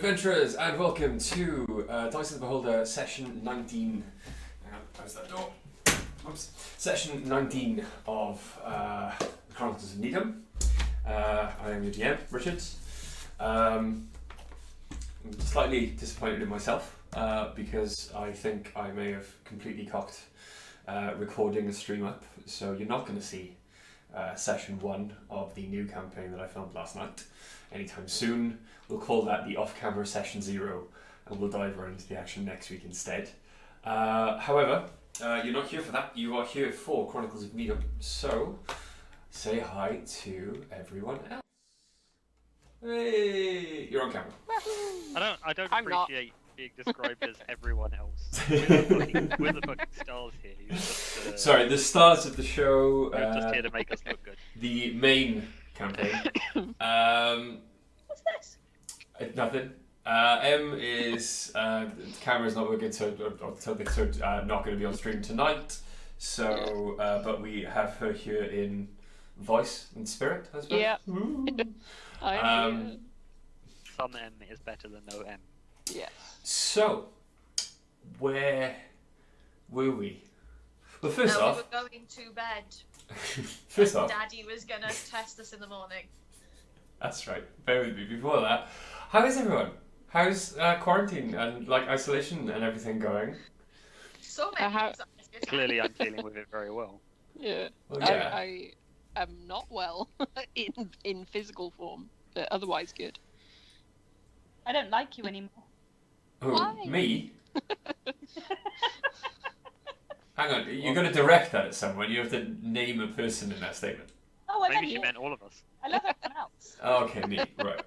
adventurers, and welcome to Dice of the Beholder, session 19. Hang on, close that door. Oops. Session 19 of Chronicles of Nidum. I am your DM, Richard. I'm slightly disappointed in myself because I think I may have completely cocked recording the stream up, so you're not going to see session 1 of the new campaign that I filmed last night anytime soon. We'll call that the off-camera session 0, and we'll dive right into the action next week instead. However, you're not here for that. You are here for Chronicles of Nidum. So, say hi to everyone else. Hey, you're on camera. I don't I'm appreciate being described as everyone else. We're the fucking stars here. You're just, Sorry, the stars of the show. You're just here to make us look good. The main campaign. What's this? Nothing. M is the camera's not working, so they're not going to be on stream tonight. So, but we have her here in voice and spirit, I suppose. Yeah. Some M is better than no M. Yes. So, where were we? Well, first off, we were going to bed. first off, Daddy was gonna test us in the morning. that's right. Bear with me. Before that, how is everyone? How's quarantine and like isolation and everything going? So many anxieties. Clearly, I'm dealing with it very well. Yeah. Well, yeah. I am not well in physical form, but otherwise good. I don't like you anymore. Oh, Why? me? Hang on, you're going to direct that at someone. You have to name a person in that statement. Oh, I Maybe meant she you. meant all of us. I love everyone else. Oh, okay, me. Right.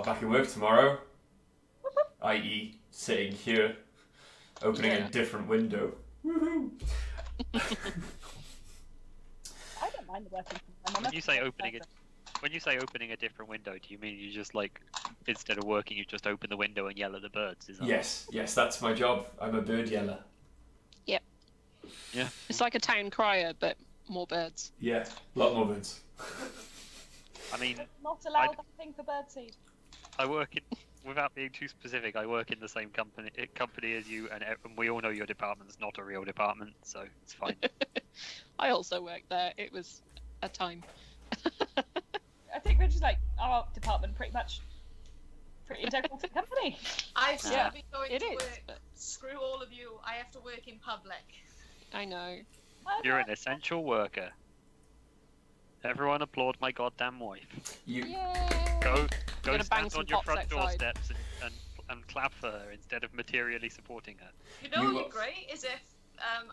Back in work tomorrow. I.e., sitting here, opening a different window. Woohoo! I don't mind the working from home. When you say opening a different window, do you mean you just like instead of working, you just open the window and yell at the birds? Is that Yes, that's my job. I'm a bird yeller. Yep. Yeah. It's like a town crier, but more birds. Yeah, a lot more birds. I mean, Not allowed that thing for birdseed. I work in. Without being too specific, I work in the same company as you, and we all know your department's not a real department, so it's fine. I also worked there. It was a time. I think we're just like our department pretty integral to the company. I've still Yeah, been going it to is, work. but- Screw all of you. I have to work in public. I know. You're an essential worker. Everyone applaud my goddamn wife. You. Yay! Go gonna bang stand some on your pots front outside. doorsteps and clap for her instead of materially supporting her. You know You what would are- be great is if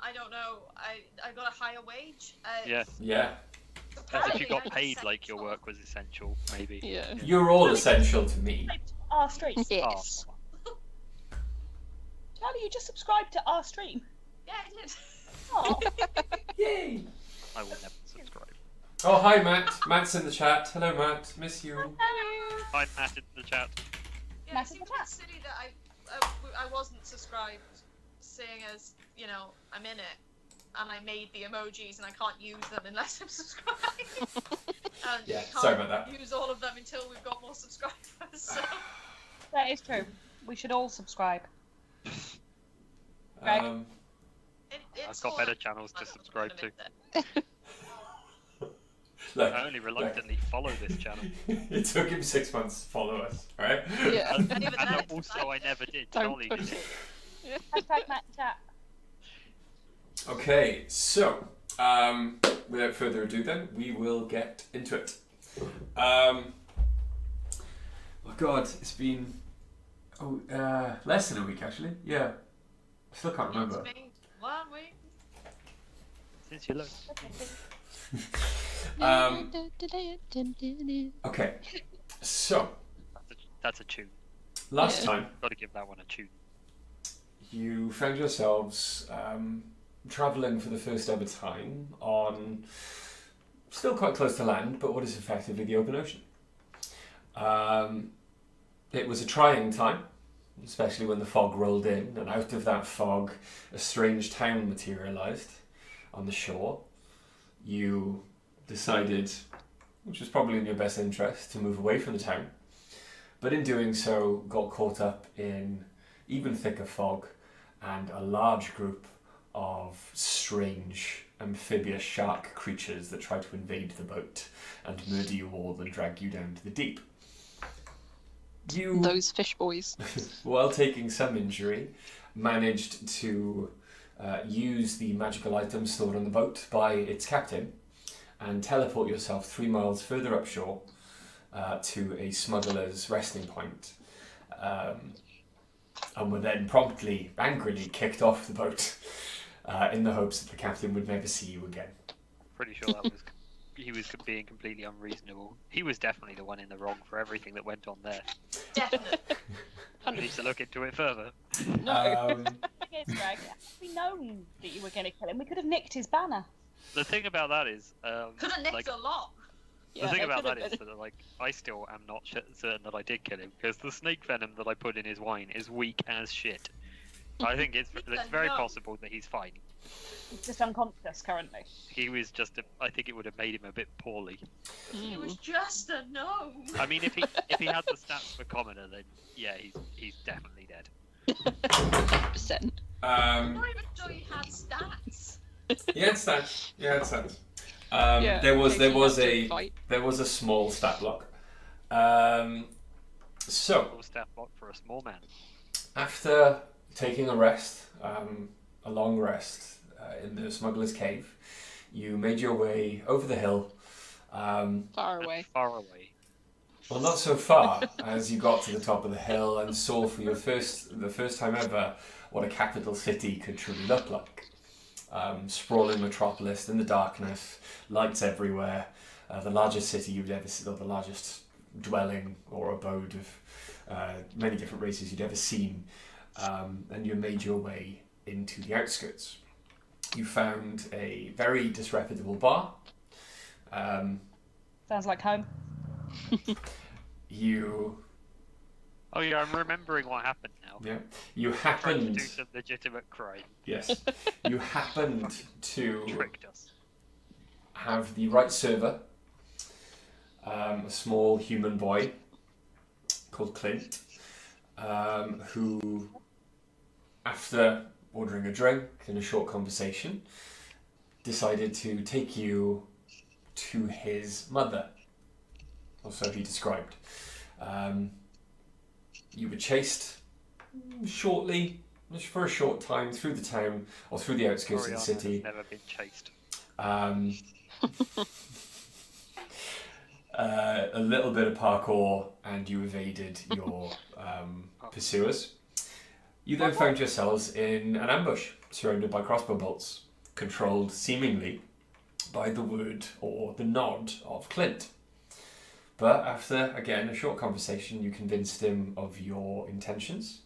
I don't know, I got a higher wage. Yeah, Yeah. as if you got I'm paid like your essential. work was essential, maybe. Yeah. You're all essential to me. Our stream. Yes. Oh, Charlie, you just subscribed to our stream. Yeah, I did. Oh, Yay! I will never subscribe. Oh, hi, Matt. Matt's in the chat. Hello, Matt. Miss you. I'm Matt in the chat. Yeah, it Massive seems a attack. bit silly that I wasn't subscribed, seeing as I'm in it, and I made the emojis and I can't use them unless I'm subscribed. And Yeah, you can't sorry about that. use all of them until we've got more subscribers. So. that is true. We should all subscribe. Greg? It's I've got for, better like, channels I to don't know, subscribe to. limit it. Look, I only reluctantly follow this channel. it took him 6 months to follow us, right? Yeah. And, Even and then, also, I never did. Don't Charlie push did it. it. Hashtag Matt in chat. Okay, so without further ado, then we will get into it. Oh God, it's been less than a week actually. Yeah, I still can't remember. It's been 1 week. Since you look. Okay, so That's a tune. last Yeah. time Got to give that one a tune. you found yourselves travelling for the first ever time on still quite close to land, but what is effectively the open ocean. It was a trying time, especially when the fog rolled in, and out of that fog, a strange town materialised on the shore. You decided, which was probably in your best interest to move away from the town, but in doing so got caught up in even thicker fog and a large group of strange amphibious shark creatures that try to invade the boat and murder you all and drag you down to the deep. You, Those fish boys. while taking some injury, managed to use the magical items stored on the boat by its captain and teleport yourself 3 miles further upshore to a smuggler's resting point, and were then promptly, angrily kicked off the boat in the hopes that the captain would never see you again. Pretty sure that was he was being completely unreasonable. He was definitely the one in the wrong for everything that went on there. Definitely. I need to look into it further. No. Yes, Greg. Had we known that you were going to kill him, we could have nicked his banner. The thing about that is, Could have nicked like, a lot. the Yeah, thing it about could've that is been. that, like, I still am not certain that I did kill him, because the snake venom that I put in his wine is weak as shit. I think it's very No. possible that he's fine. He's just unconscious currently. He was just I think it would have made him a bit poorly. He Mm. was just a gnome. I mean, if he had the stats for commoner, then yeah, he's definitely dead. 100%. I'm not even sure he had stats. He had stats. Yeah, there was in case he had to fight. there was a small stat block. So Little stat block for a small man. after taking a rest, a long rest in the smuggler's cave, you made your way over the hill. Far away. Far away. Well, not so far as you got to the top of the hill and saw for the first time ever what a capital city could truly look like. Sprawling metropolis in the darkness, lights everywhere, the largest city you'd ever seen, or the largest dwelling or abode of many different races you'd ever seen, and you made your way into the outskirts. You found a very disreputable bar. Sounds like home. You Oh yeah, I'm remembering what happened now. you Tried to happened do some legitimate crime. yes you happened to Tricked us. have the right server, a small human boy called Clint, who, after ordering a drink and a short conversation, decided to take you to his mother, or so he described. You were chased shortly, for a short time, through the town, or through the outskirts of the Oriana city. has never been chased. A little bit of parkour, and you evaded your pursuers. You then found yourselves in an ambush, surrounded by crossbow bolts, controlled seemingly by the word or the nod of Clint. But after, again, a short conversation, you convinced him of your intentions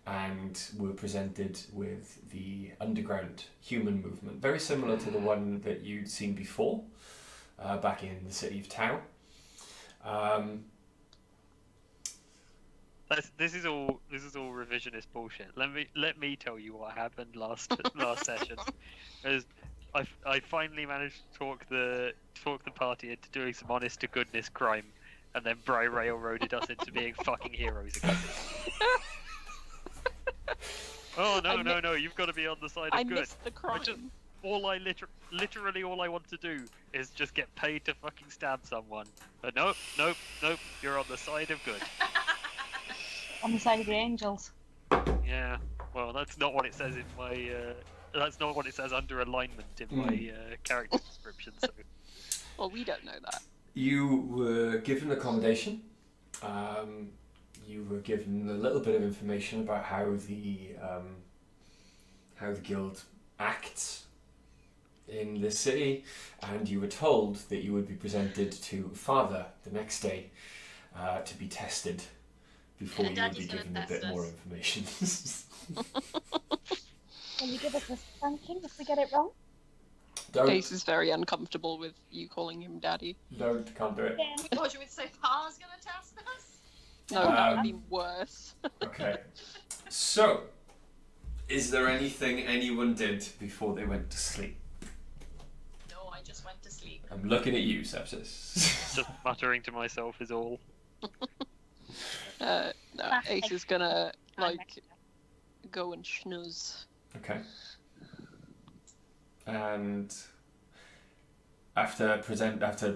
and were presented with the underground human movement, very similar to the one that you'd seen before, back in the city of Tau. This is all revisionist bullshit. Let me tell you what happened last session. As I finally managed to talk the party into doing some honest to goodness crime, and then Bry railroaded us into being fucking heroes again. Oh no! You've got to be on the side of I good. missed the crime. Literally all I want to do is just get paid to fucking stab someone. But nope. You're on the side of good. On the side of the angels. Yeah. Well, that's not what it says in my. That's not what it says under alignment in my character description. So. Well, we don't know that. You were given accommodation. You were given a little bit of information about how the guild acts in this city, and you were told that you would be presented to Father the next day to be tested before Yeah, you would be Daddy's gonna given a test bit more us. information. Will you give us a spanking if we get it wrong? Ace is very uncomfortable with you calling him daddy. Can't do it. Yeah. What, you would say Pa's gonna test us? No, that Um, would be worse. Okay. So, is there anything anyone did before they went to sleep? No, I just went to sleep. I'm looking at you, Sepsis. Just muttering to myself is all. No, Ace is gonna like go and snooze. Okay. And after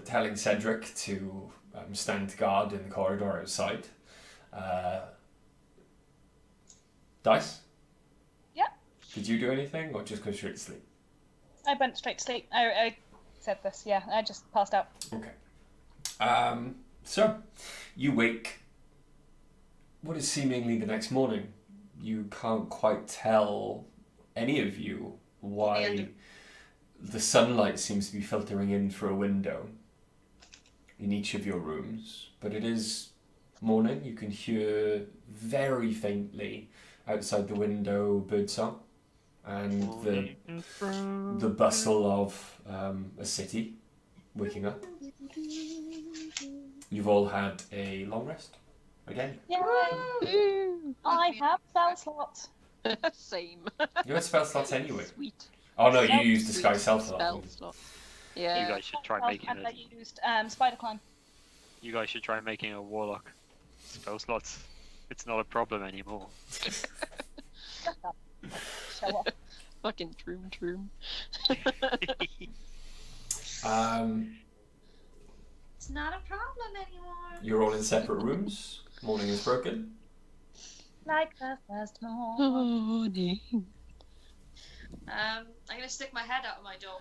telling Cedric to stand guard in the corridor outside, Dice? Yeah. Did you do anything, or just go straight to sleep? I went straight to sleep. I said this, yeah. I just passed out. Okay. So, you wake. What is seemingly the next morning? You can't quite tell, any of you, why the sunlight seems to be filtering in through a window in each of your rooms. But it is morning. You can hear very faintly outside the window birdsong and the bustle of a city waking up. You've all had a long rest again. Yay! I have spell slot. Same. You had spell slots anyway. Sweet. Oh no, you Spell- used disguise Sweet self a lot. spell slot. Yeah. You guys should try making And I it. used spider climb. You guys should try making a warlock. Spell slots. It's not a problem anymore. Shut up. Show off. Fucking troom. It's not a problem anymore. You're all in separate rooms. Morning is broken. Like the first morning. I'm gonna stick my head out of my door.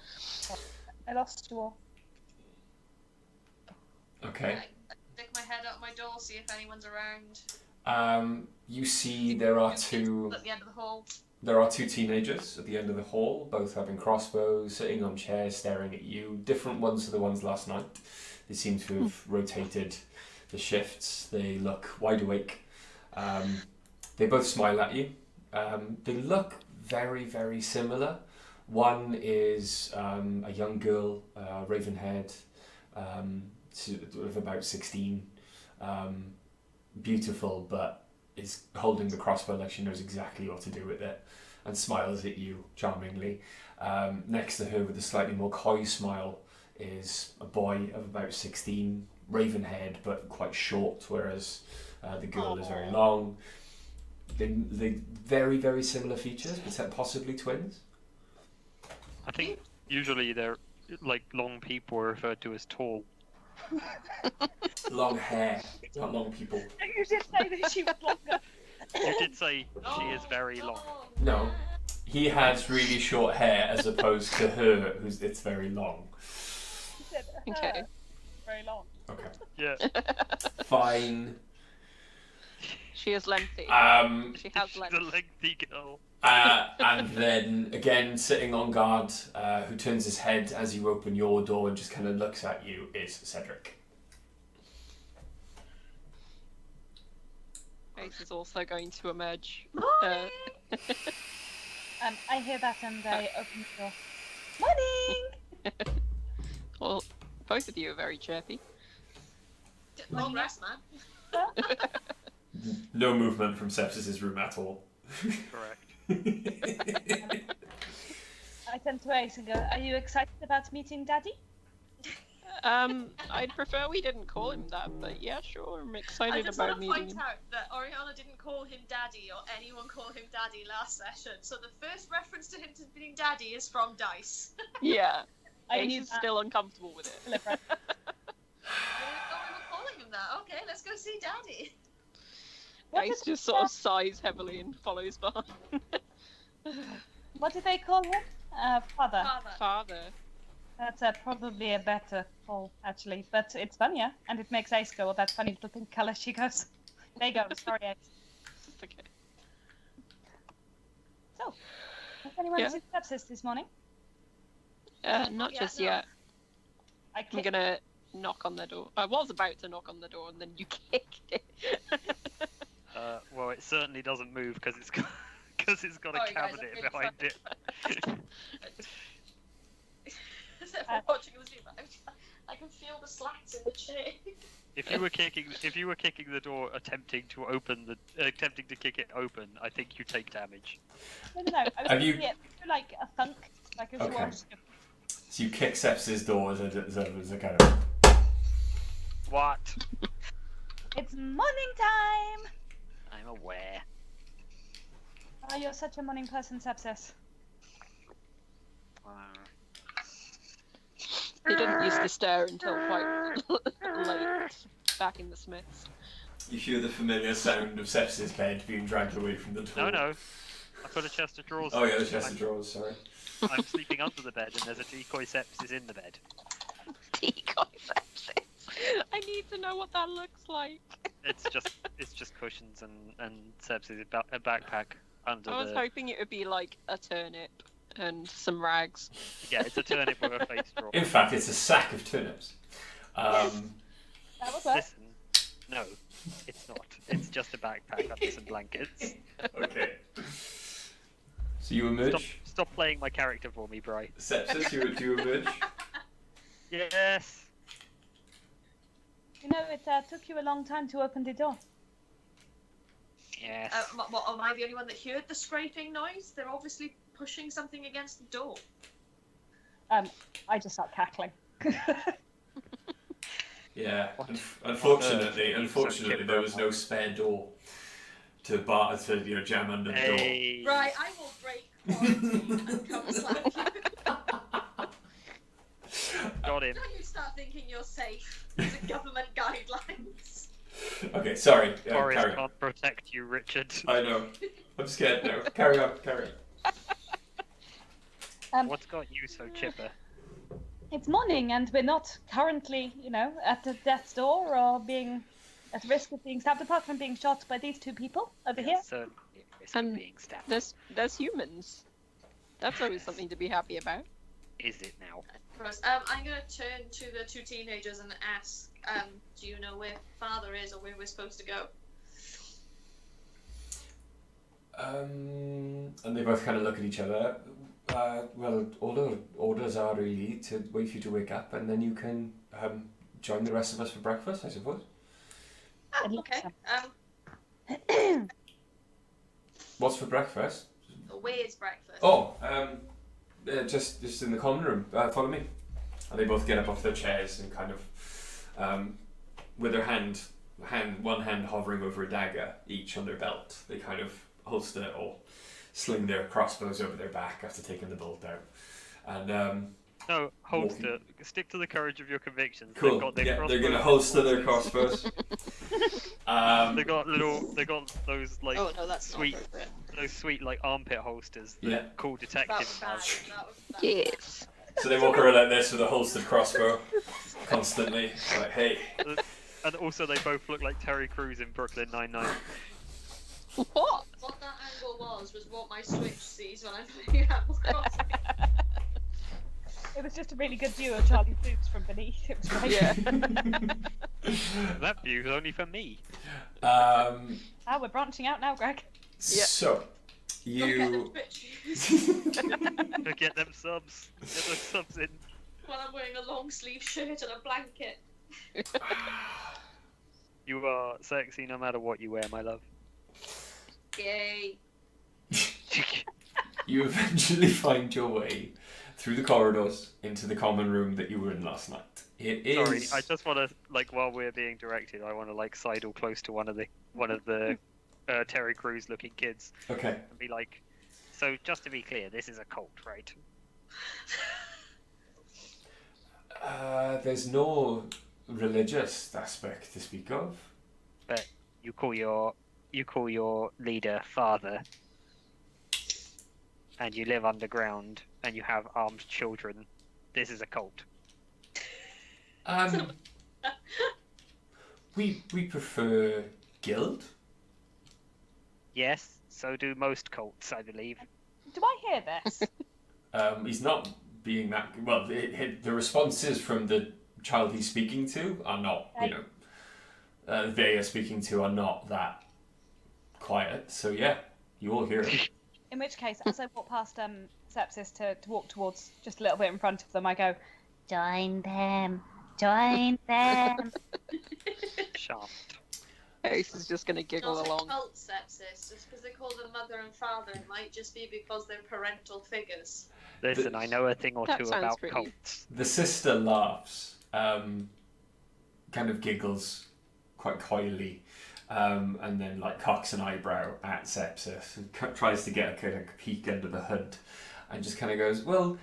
I lost you all. Okay. I stick my head out of my door, see if anyone's around. You see there are At two the end of the hall. teenagers at the end of the hall, both having crossbows, sitting on chairs, staring at you. Different ones to the ones last night. They seem to have rotated the shifts. They look wide awake. They both smile at you. They look very, very similar. One is a young girl, raven-haired, of about 16. Beautiful, but is holding the crossbow like she knows exactly what to do with it, and smiles at you charmingly. Next to her, with a slightly more coy smile, is a boy of about 16, raven-haired but quite short, whereas the girl is very long. They very, very similar features, but possibly twins. I think usually they're like long people are referred to as tall. Long hair, not long people. You did say that she was longer. You did say she is very long. No, he has really short hair as opposed to her, it's very long. She said, Okay. Very long. Okay, Yeah. fine. She is lengthy. She has The length. lengthy girl. And then again, sitting on guard, who turns his head as you open your door and just kind of looks at you, is Cedric. Ace is also going to emerge. Morning! I hear that and I open the door. Morning! Well, both of you are very chirpy. Long rest, man. No movement from Sepsis' room at all. Correct. I turn to Ace and go, are you excited about meeting Daddy? I'd prefer we didn't call him that, but yeah, sure, I'm I excited just about want to meeting point him. out that Oriana didn't call him Daddy or anyone call him Daddy last session, so the first reference to him to being Daddy is from Dice. Yeah, I Ace knew is that. still uncomfortable with it. Deliberate. I didn't know we were calling him that. Okay, let's go see Daddy. What Ace did- just sort of sighs heavily and follows behind. What did they call him? Father. Father. Father. That's probably a better call, actually. But it's funnier, and it makes Ace go with that funny little pink colour she goes. There you go, sorry Ace. It's okay. So, has anyone Yeah. seen Sepsis this morning? Not yet, just no. yet. I I'm kicked gonna knock on the door. I was about to knock on the door and then you kicked it. Well, it certainly doesn't move because it's got Sorry, a guys, cabinet I'm really behind it. Is everyone watching the stream? I can feel the slats in the chair. If you were kicking the door, attempting to kick it open, I think you take damage. No. I was Have you- thinking it through like a thunk, like a Okay. wasp. So you kick Sepsis' door as a kind of... What? It's morning time! I'm aware. Oh, you're such a morning person, Sepsis. They didn't used to stir until quite late back in the Smiths. You hear the familiar sound of Sepsis' bed being dragged away from the door. No. I've got a chest of drawers. Oh yeah, the chest of drawers, sorry. I'm sleeping under the bed and there's a decoy sepsis in the bed. Decoy sepsis. I need to know what that looks like. It's just cushions and sepsis, a backpack under I was the... hoping it would be like a turnip and some rags. Yeah, it's a turnip with a face straw. In fact, it's a sack of turnips. That was work. Listen, no, it's not. It's just a backpack under some blankets. Okay. So you emerge? Stop playing my character for me, Bri. Sepsis, you emerge? Yes. You know, it took you a long time to open the door. Yes. What, am I the only one that heard the scraping noise? They're obviously pushing something against the door. I just start cackling. Yeah. Unfortunately, there was no spare door to jam under the door. Hey. Right, I will break quarantine and come slap you. Got him. Don't you start thinking you're safe. These are government guidelines. Okay, sorry. Forest Carry on. can't protect you, Richard. I know. I'm scared now. Carry on. What's got you so chipper? It's morning, and we're not currently, at death's door or being at risk of being stabbed, apart from being shot by these two people over here. Certainly at risk of And being stabbed. There's humans. That's always something to be happy about. Is it now? I'm going to turn to the two teenagers and ask, do you know where Father is or where we're supposed to go? And they both kind of look at each other. Well, all the orders are really to wait for you to wake up, and then you can join the rest of us for breakfast, I suppose. Oh, It looks okay. What's for breakfast? Where's breakfast? Oh, just in the common room. Follow me. And they both get up off their chairs and kind of, with their one hand hovering over a dagger, each on their belt, they kind of holster or sling their crossbows over their back after taking the bolt out. And No, holster. Stick to the courage of your convictions. cool. They've got their Yeah, they're crossbows gonna holster their and crossbows. They got those like Oh, no, that's sweet, not appropriate. those sweet like armpit holsters that Yeah. cool That detectives was bad. have. That was Yes. So they walk around like this with a holstered crossbow, constantly. Like, hey. And also they both look like Terry Crews in Brooklyn Nine-Nine. What? What that angle was what my Switch sees when I'm playing Animal Crossing. It was just a really good view of Charlie Boots from beneath. It was great. Yeah. That view is only for me. We're branching out now, Greg. So, Look at them you. bitches. To get them subs. Get those subs in. While I'm wearing a long sleeve shirt and a blanket. You are sexy no matter what you wear, my love. Yay. You eventually find your way through the corridors into the common room that you were in last night. It is. Sorry, I just want to while we're being directed, I want to sidle close to one of the Terry Crews looking kids Okay. and be like, so just to be clear, this is a cult, right? There's no religious aspect to speak of. But you call your leader Father, and you live underground, and you have armed children. This is a cult. We prefer guild. Yes, so do most cults, I believe. Do I hear this? He's not being that well. The responses from the child he's speaking to are not, they are speaking to are not that quiet. So yeah, you all hear it. In which case, as I walk past Sepsis to walk towards just a little bit in front of them, I go, join them, join them. Shaft. Ace is just gonna giggle Not a along. cult sepsis. Just because they call them mother and father, it might just be because they're parental figures. Listen, I know a thing or That two sounds about pretty- cults. The sister laughs. kind of giggles quite coyly, and then like cocks an eyebrow at Sepsis and tries to get a kind of peek under the hood, and just kind of goes, "Well,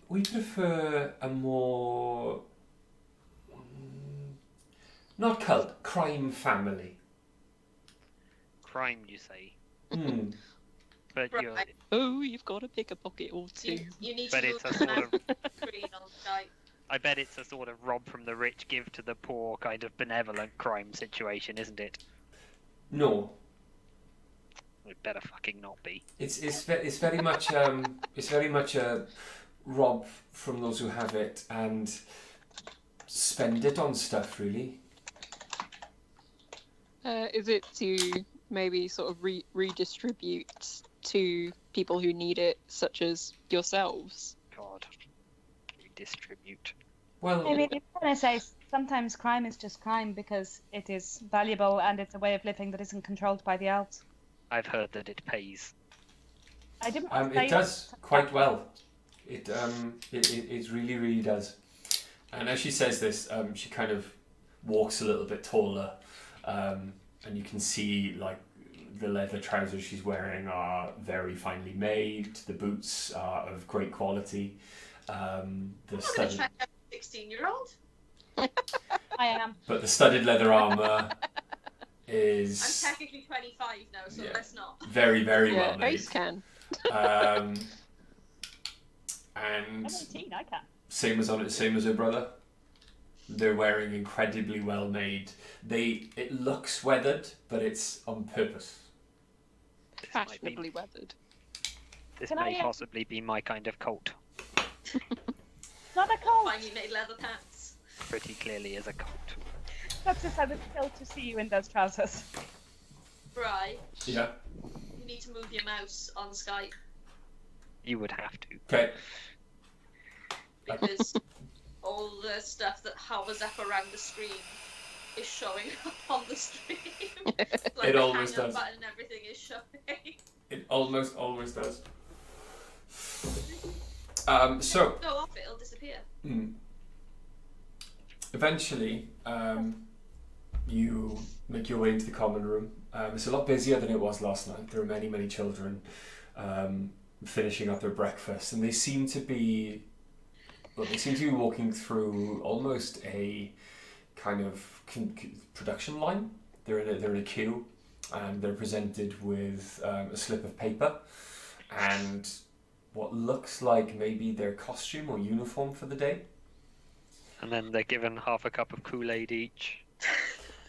we prefer a more not cult, crime family." Crime, you say? Hmm. But Right. you're, Oh, you've got to pick a pocket or two. You need but to it's move a the sort of. screen on Skype. I bet it's a sort of rob from the rich, give to the poor kind of benevolent crime situation, isn't it? No, It better fucking not be. it's very much a rob from those who have it and spend it on stuff, really. Is it to maybe sort of redistribute to people who need it, such as yourselves? God. Redistribute. Well, I mean, it's when I say sometimes crime is just crime because it is valuable and it's a way of living that isn't controlled by the elves. I've heard that it pays. I didn't want to say it does quite well. It really, really does. And as she says this, she kind of walks a little bit taller, and you can see like the leather trousers she's wearing are very finely made. The boots are of great quality. The I'm going to studded, check out a 16-year-old. I am. but the studded leather armor I'm is technically 25 now, so Yeah. let's not. very, very Yeah, well made. Ace can. And I'm 18, I can. same as her brother. They're wearing incredibly well made. It looks weathered, but it's on purpose. This might be, Fashionably weathered. this Can may I, possibly be my kind of cult. Not a cult. Finally made leather pants. Pretty clearly is a cult. That's just I was thrilled to see you in those trousers. Right. Yeah. You need to move your mouse on Skype You would have to. Okay. because all the stuff that hovers up around the screen is showing up on the stream. Like It the always hang-up does. button and everything is showing. It almost always does. So Go off, it'll disappear. eventually, you make your way into the common room. It's a lot busier than it was last night. There are many, many children finishing up their breakfast, and they seem to be walking through almost a kind of production line. They're in a queue, and they're presented with a slip of paper and what looks like maybe their costume or uniform for the day. And then they're given half a cup of Kool-Aid each.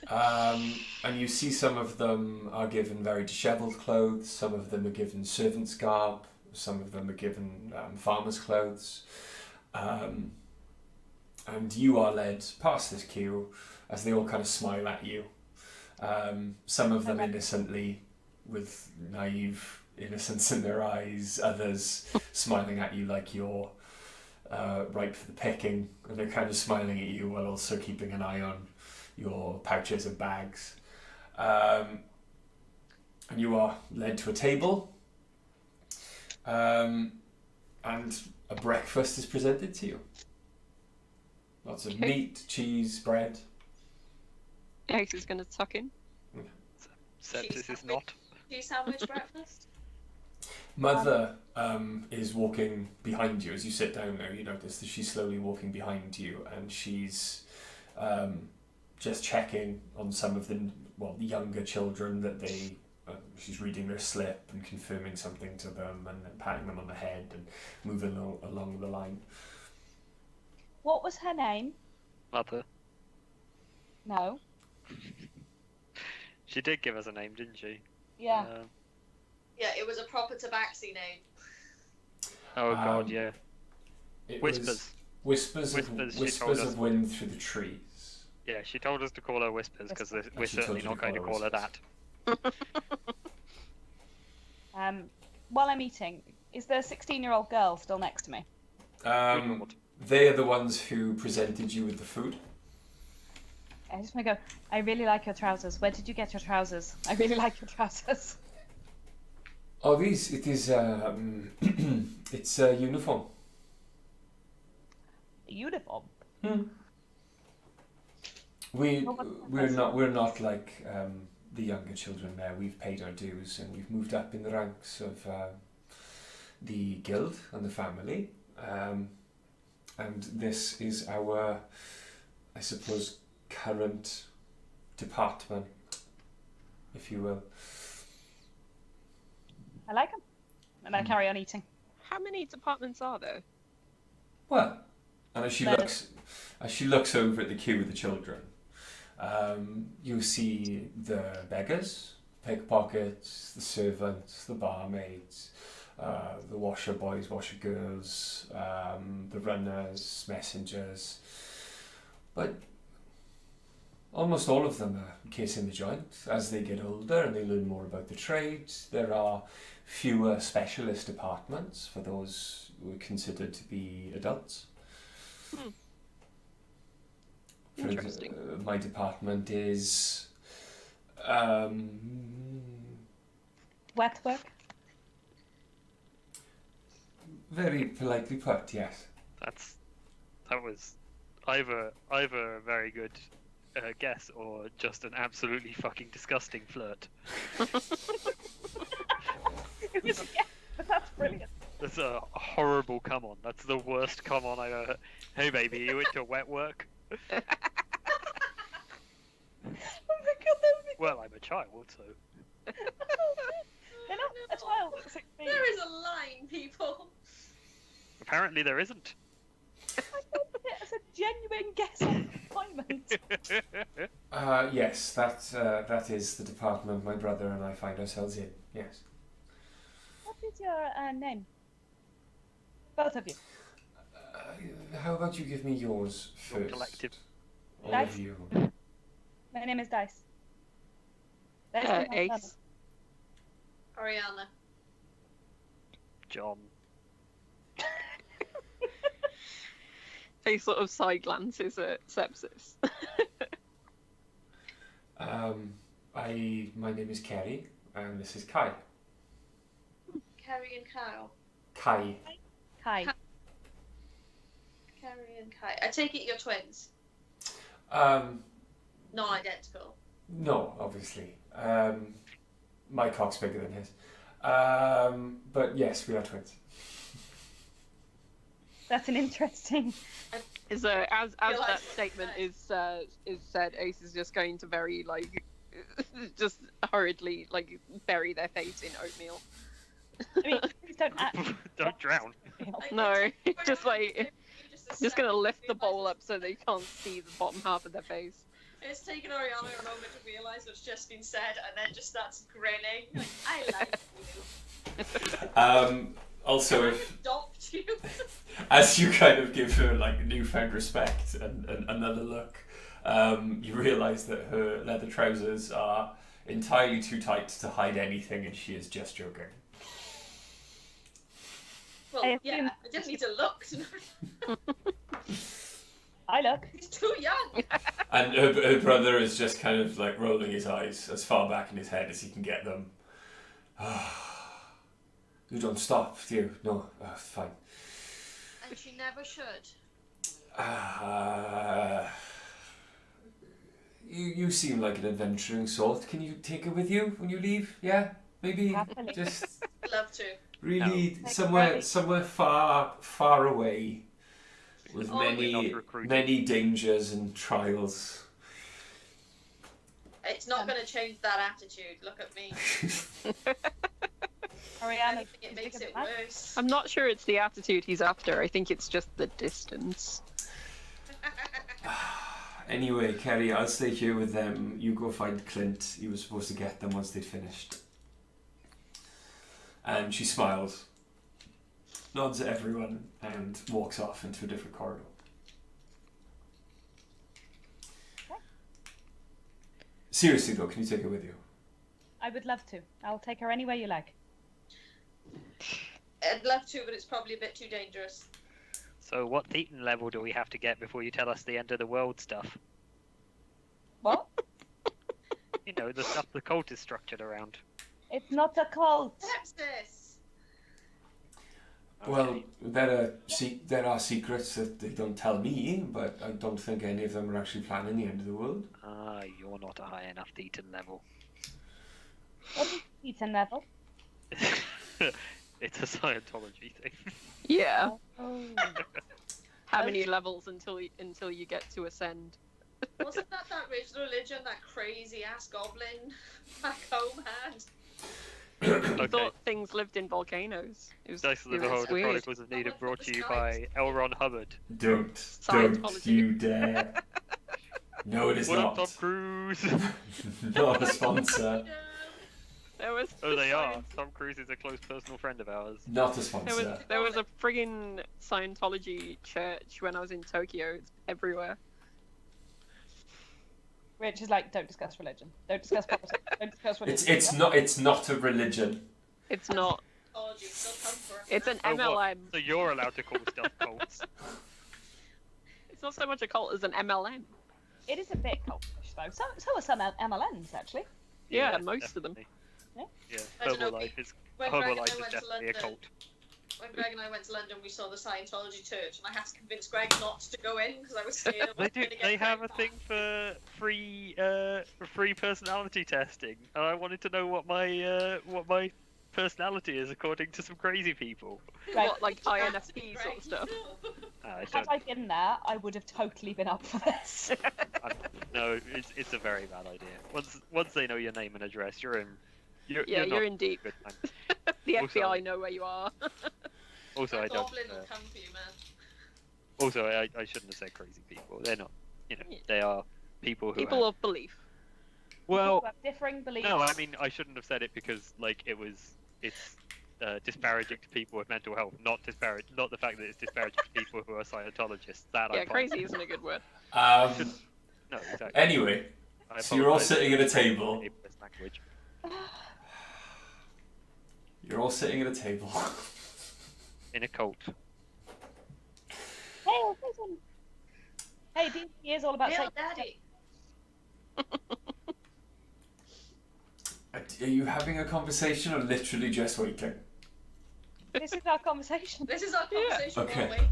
And you see some of them are given very dishevelled clothes, some of them are given servant's garb, some of them are given farmer's clothes. And you are led past this queue as they all kind of smile at you. Some of them innocently, with naive innocence in their eyes, others smiling at you like you're ripe for the picking, and they're kind of smiling at you while also keeping an eye on your pouches and bags. And you are led to a table, and a breakfast is presented to you. Lots of meat, cheese, bread. Ace is going to tuck in. Sepsis is not. Do you sandwich breakfast? Mother is walking behind you as you sit down there. You notice that she's slowly walking behind you, and she's just checking on some of the younger children that they. She's reading their slip and confirming something to them, and then patting them on the head and moving along the line. What was her name? Mother. No. She did give us a name, didn't she? Yeah. Yeah, it was a proper tabaxi name. Oh god, yeah. It Whispers. was Whispers, she told whispers us. of wind through the trees. Yeah, she told us to call her Whispers because we're she told certainly you not to going to call her call her Whispers. that. While I'm eating, is the 16-year-old girl still next to me? Good lord. They are the ones who presented you with the food. I just want to go, I really like your trousers. Where did you get your trousers? I really like your trousers. Oh, it is it's a uniform. Uniform. We're not like the younger children there. We've paid our dues and we've moved up in the ranks of the guild and the family. And this is our, I suppose, current department, if you will. I like them. And I carry on eating. How many departments are there? Well, and as she Many. looks over at the queue of the children, you see the beggars, pickpockets, the servants, the barmaids, the washer boys, washer girls, the runners, messengers. But almost all of them are casing the joint. As they get older and they learn more about the trades, there are fewer specialist departments for those who are considered to be adults. Interesting. My department is Wet work. very politely put, yes. That was either a very good guess or just an absolutely fucking disgusting flirt. It was, yeah, but that's brilliant. That's a horrible come on. That's the worst come on I've ever heard. Hey baby, you into wet work? Oh my god, that would be... Well, I'm a child, so. They're not a child at 16. There is a line, people. Apparently there isn't. I thought of it as a genuine guess on employment. Yes, that is the department my brother and I find ourselves in, yes. What is your name? Both of you. How about you give me yours Your first? collective. All Dice? of you. My name is Dice. Dice is my Ace. brother. Ariana. John. He sort of side glances at Sepsis. My name is Kerry, and this is Kai. Carrie and Kyle. Kai. Hi. Carrie and Kai. I take it you're twins. Non-identical. No, obviously. My cock's bigger than his. But yes, we are twins. That's an interesting... As that like- statement is said, Ace is just going to very just hurriedly bury their face in oatmeal. I mean, please don't act... Don't drown. No, just a just gonna second lift to the bowl realise- up so they can't see the bottom half of their face. It's taken Ariana a moment to realise what's just been said, and then just starts grinning. Like, I like you. Also, Can I if, adopt you? as you kind of give her like newfound respect and another look, you realise that her leather trousers are entirely too tight to hide anything, and she is just joking. Well, I yeah, assume- I just need to look. To know. I look. He's too young. And her brother is just kind of like rolling his eyes as far back in his head as he can get them. You don't stop, do you? No, fine. And she never should. You seem like an adventuring sort. Can you take her with you when you leave? Yeah, maybe Happily. just Love to. really No. somewhere far away with Oh, we're not recruiting. many dangers and trials. It's not going to change that attitude. Look at me. Ariana, I think it makes it worse. I'm not sure it's the attitude he's after. I think it's just the distance. Anyway, Kerry, I'll stay here with them. You go find Clint. He was supposed to get them once they'd finished. And she smiles, nods at everyone, and walks off into a different corridor. Seriously though, can you take her with you? I would love to. I'll take her anywhere you like. I'd love to, but it's probably a bit too dangerous. So what Thetan level do we have to get before you tell us the end of the world stuff? What? You know, the stuff the cult is structured around. It's not a cult. Sepsis. Well, there are secrets that they don't tell me, but I don't think any of them are actually planning the end of the world. Ah, you're not a high enough Thetan level. What is Ethan level? It's a Scientology thing. Yeah. Oh. How many levels until you get to ascend? Wasn't that rich religion that crazy ass goblin back home had? I Okay. thought things lived in volcanoes. It was, Dice of the it was Beholder weird. Chronicles of Nidum brought to you by L. Ron Hubbard. Don't Scientology. you dare. No, it is What up, not. Tom Cruise? Not a sponsor. No. There was Oh, they are. Tom Cruise is a close personal friend of ours. Not a There sponsor. was there was a friggin' Scientology church when I was in Tokyo. It's everywhere. Rich is like, don't discuss religion. Don't discuss politics. Don't discuss religion. It's not a religion. It's not. Oh, geez, they'll come for us. It's an Oh, what? MLM. So you're allowed to call stuff cults. It's not so much a cult as an MLM. It is a bit cultish though. So are some MLMs actually. Yeah, most of them. definitely. Yeah. Yeah, I don't know, Herbalife is When Greg and I Herbalife is went to definitely a London, cult. when Greg and I went to London, we saw the Scientology church, and I had to convince Greg not to go in because I was scared. I They was do. gonna get They have a Greg thing back. for free personality testing, and I wanted to know what my personality is according to some crazy people. Right. What, like Absolutely, INFP sort Greg. of stuff? I Had don't I been there, I would have totally been up for this. know. It's a very bad idea. Once they know your name and address, you're in. Yeah, you're you're not in deep. good time. The Also- FBI know where you are. Also, I That don't. goblin will come for you, man. Also, I shouldn't have said crazy people. They're not. You know, Yeah. they are people who. People of belief. Well, People have differing beliefs. no, I mean I shouldn't have said it because like it's disparaging to people with mental health, not the fact that it's disparaging to people who are Scientologists. That I Yeah, find- crazy isn't a good word. No, exactly. Anyway, I so you're all apologise sitting for at a table. ableist language. You're all sitting at a table. In a cult. Hey, listen. Hey, D&D is all about Hail, saying. Daddy. Are you having a conversation or literally just waiting? This is our conversation. This is our conversation Okay. while waiting.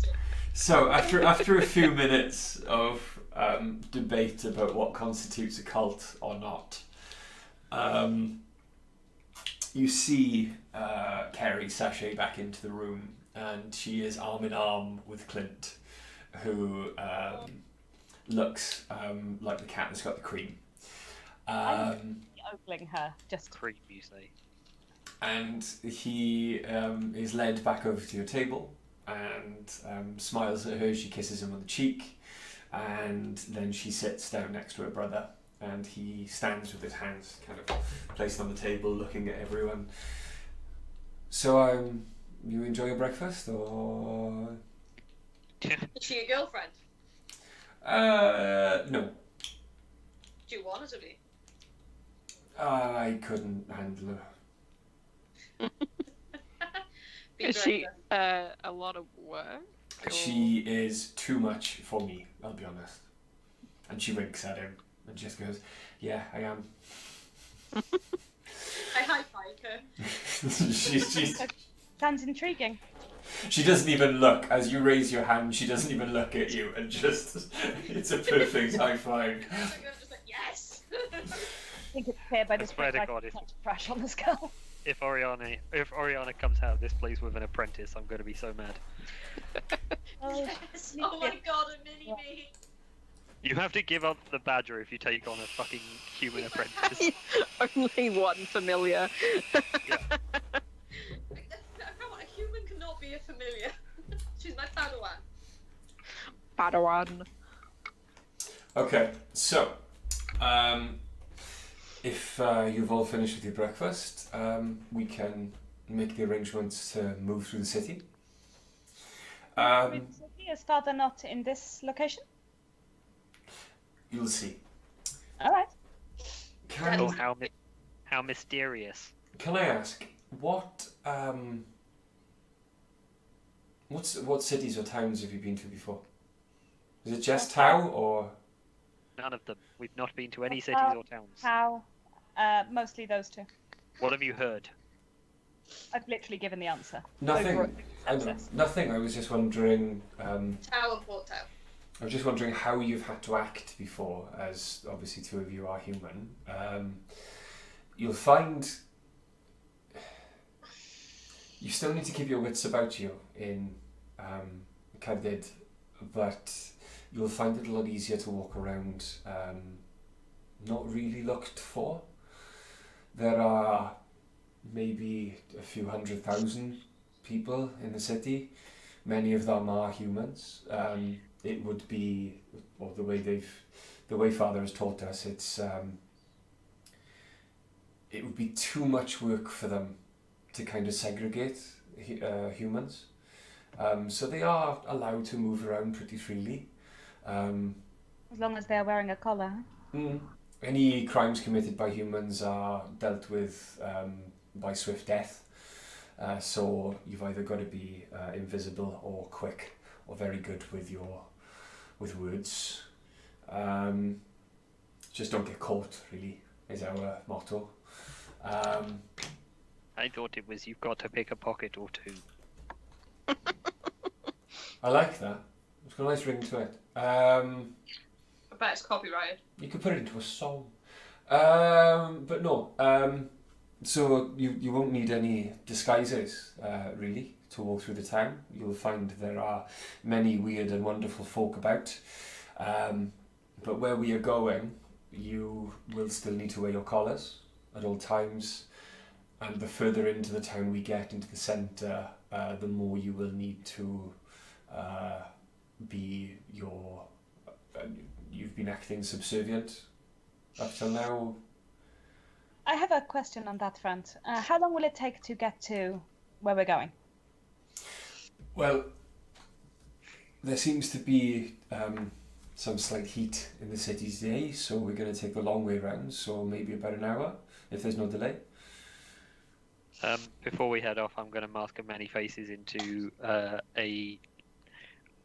So after a few minutes of debate about what constitutes a cult or not, you see Carrie sashay back into the room, and she is arm in arm with Clint, who looks like the cat that's got the cream. Ogling her, just Creep, you say. And he is led back over to your table and smiles at her. She kisses him on the cheek, and then she sits down next to her brother, and he stands with his hands kind of placed on the table looking at everyone. So you enjoy your breakfast, or Is she your girlfriend? no, Do you want her to be? I couldn't handle her. Be Is she director. a lot of work? or- She is too much for me, I'll be honest. And she winks at him and just goes, "Yeah, I am." I high-five her. sounds intriguing. She doesn't even look. As you raise your hand, she doesn't even look at you, and just it's a perfect high five. I'm just like, yes! I think it's clear by I this swear point to I God, if- touch trash on this girl. If Oriana comes out of this place with an apprentice, I'm going to be so mad. Oh, Yes! Oh my god, a mini-me! You have to give up the badger if you take on a fucking human apprentice. Only one familiar. A human cannot be a familiar. She's my Padawan. Padawan. Okay, so if you've all finished with your breakfast, we can make the arrangements to move through the city. Is father not in this location? You'll see. All right. Oh, Can how mysterious. I ask what what cities or towns have you been to before? Is it just Tau or? None of them. We've not been to any cities or towns. How? Mostly those two. What have you heard? I've literally given the answer. Nothing. Over Nothing. I was just wondering. Tau and Port Tau. I was just wondering how you've had to act before, as obviously two of you are human. You'll find you still need to keep your wits about you in Caer Dydd, but you'll find it a lot easier to walk around not really looked for. There are maybe a few 100,000 people in the city. Many of them are humans. It would be, or the way Father has taught us, it would be too much work for them to kind of segregate humans. So they are allowed to move around pretty freely. As long as they're wearing a collar. Any crimes committed by humans are dealt with by swift death. So you've either got to be invisible or quick or very good with words. Just don't get caught, really, is our motto. I thought it was you've got to pick a pocket or two. I like that. It's got a nice ring to it. I bet it's copyrighted. You could put it into a song. But no. So you won't need any disguises, really, to walk through the town. You'll find there are many weird and wonderful folk about. But where we are going, you will still need to wear your collars at all times. And the further into the town we get, into the centre, the more you will need to be your... you've been acting subservient up till now. I have a question on that front. How long will it take to get to where we're going? Well, there seems to be some slight heat in the city today, so we're going to take the long way round, so maybe about an hour, if there's no delay. Before we head off, I'm going to mask many faces into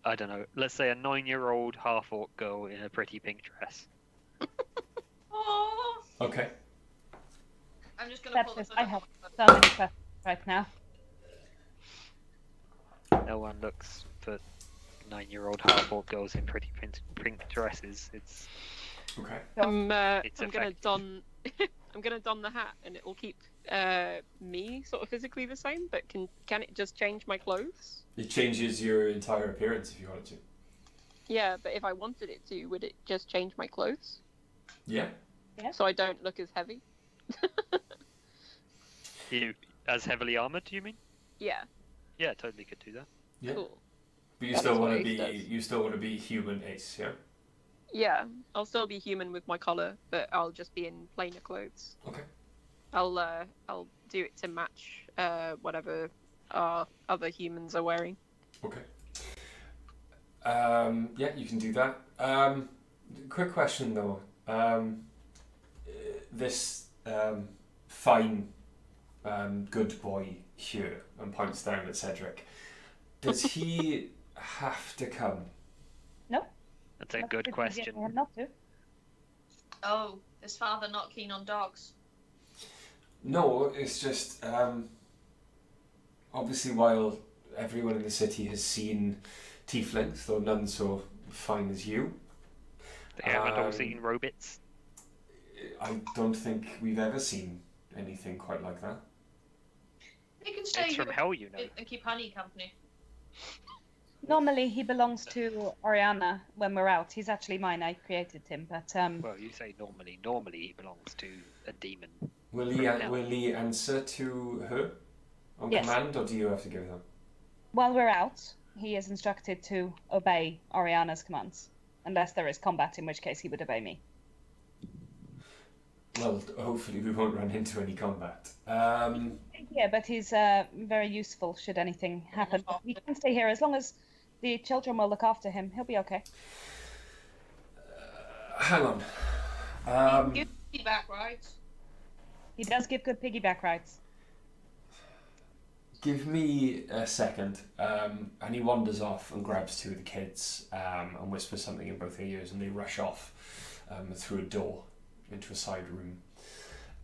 I don't know, let's say a 9-year-old half-orc girl in a pretty pink dress. Oh, Okay. I'm just gonna pull That's the just, I have so many questions right now. No one looks for 9-year-old half-orc girls in pretty pink dresses. It's Okay. I'm gonna effective. don I'm gonna don the hat, and it will keep me sort of physically the same. But can it just change my clothes? It changes your entire appearance if you wanted to. Yeah, but if I wanted it to, would it just change my clothes Yeah. so I don't look as heavy? You as heavily armored, do you mean? Yeah, Yeah, totally could do that. Yeah. cool. But you That's still want what to be Ace does. you still want to be human Ace, yeah? Yeah, I'll still be human with my collar, but I'll just be in plainer clothes. Okay. I'll do it to match whatever our other humans are wearing. Okay. Yeah, you can do that. Quick question though. This fine good boy here, and points down at Cedric. Does he have to come? That's a good question. I have not to. Oh, is father not keen on dogs? No, it's just obviously while everyone in the city has seen tieflings, though none so fine as you, They haven't all seen robots. I don't think we've ever seen anything quite like that. He can stay It's from here hell, you know. and keep Honey company. Normally he belongs to Oriana when we're out. He's actually mine. I created him, but Well, you say normally. Normally he belongs to a demon. Will he answer to her on Yes. command, or do you have to give them? while we're out, he is instructed to obey Oriana's commands, unless there is combat, in which case he would obey me. Well, hopefully we won't run into any combat. Yeah, but he's very useful should anything happen. He can stay here as long as the children will look after him. He'll be okay. Hang on. Give me back rides. He does give good piggyback rides. Give me a second. And he wanders off and grabs two of the kids and whispers something in both their ears, and they rush off through a door into a side room.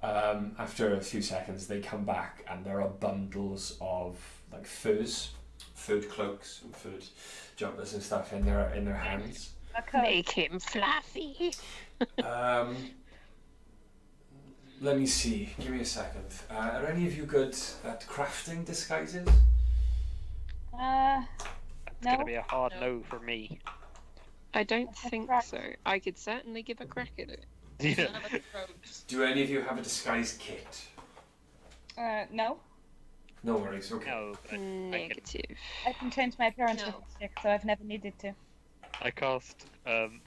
After a few seconds, they come back, and there are bundles of like furred cloaks and furred jumpers and stuff in their hands. Make him fluffy. Let me see. Give me a second. Are any of you good at crafting disguises? It's No. gonna be a hard No. no from me. I don't think so. I could certainly give a crack at it. Yeah. None of us rogues. Do any of you have a disguise kit? No. No worries. Okay. No, but Negative. I can change my appearance No. with lipstick, so I've never needed to. I cast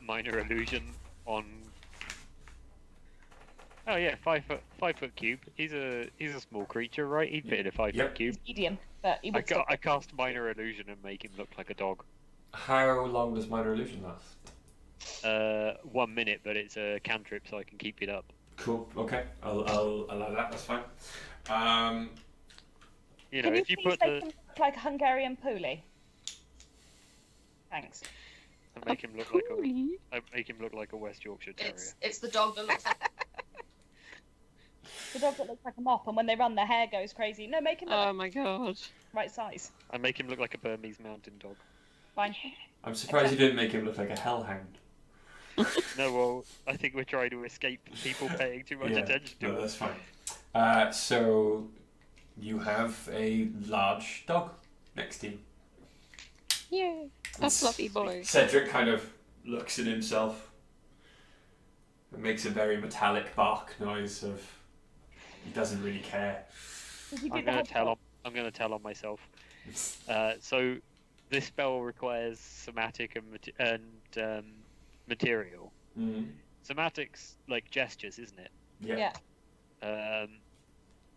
minor illusion on. Oh yeah, 5 foot cube. He's a small creature, right? He'd fit in a 5 Yep. foot cube. He's medium, but he would still... I cast minor illusion and make him look like a dog. How long does minor illusion last? 1 minute, but it's a cantrip, so I can keep it up. Cool. Okay. I'll allow that. That's fine. You know, Can you if you please put make the, him look like a Hungarian Puli? Thanks. I make him look like a, Puli? I make him look like a West Yorkshire Terrier. It's the dog that looks like. The dog that looks like a mop, and when they run, their hair goes crazy. No, make him look Oh like my god. the right size. I make him look like a Burmese mountain dog. Fine. I'm surprised you didn't make him look like a hellhound. No, well, I think we're trying to escape people paying too much attention to No, us. that's fine. So you have a large dog next to you. Yay. A fluffy boy. Cedric kind of looks at himself and makes a very metallic bark noise of he doesn't really care. Does he do I'm the gonna whole I'm gonna tell on myself. So this spell requires somatic and material. Mm. Somatic's like gestures, isn't it? Yeah. Yeah.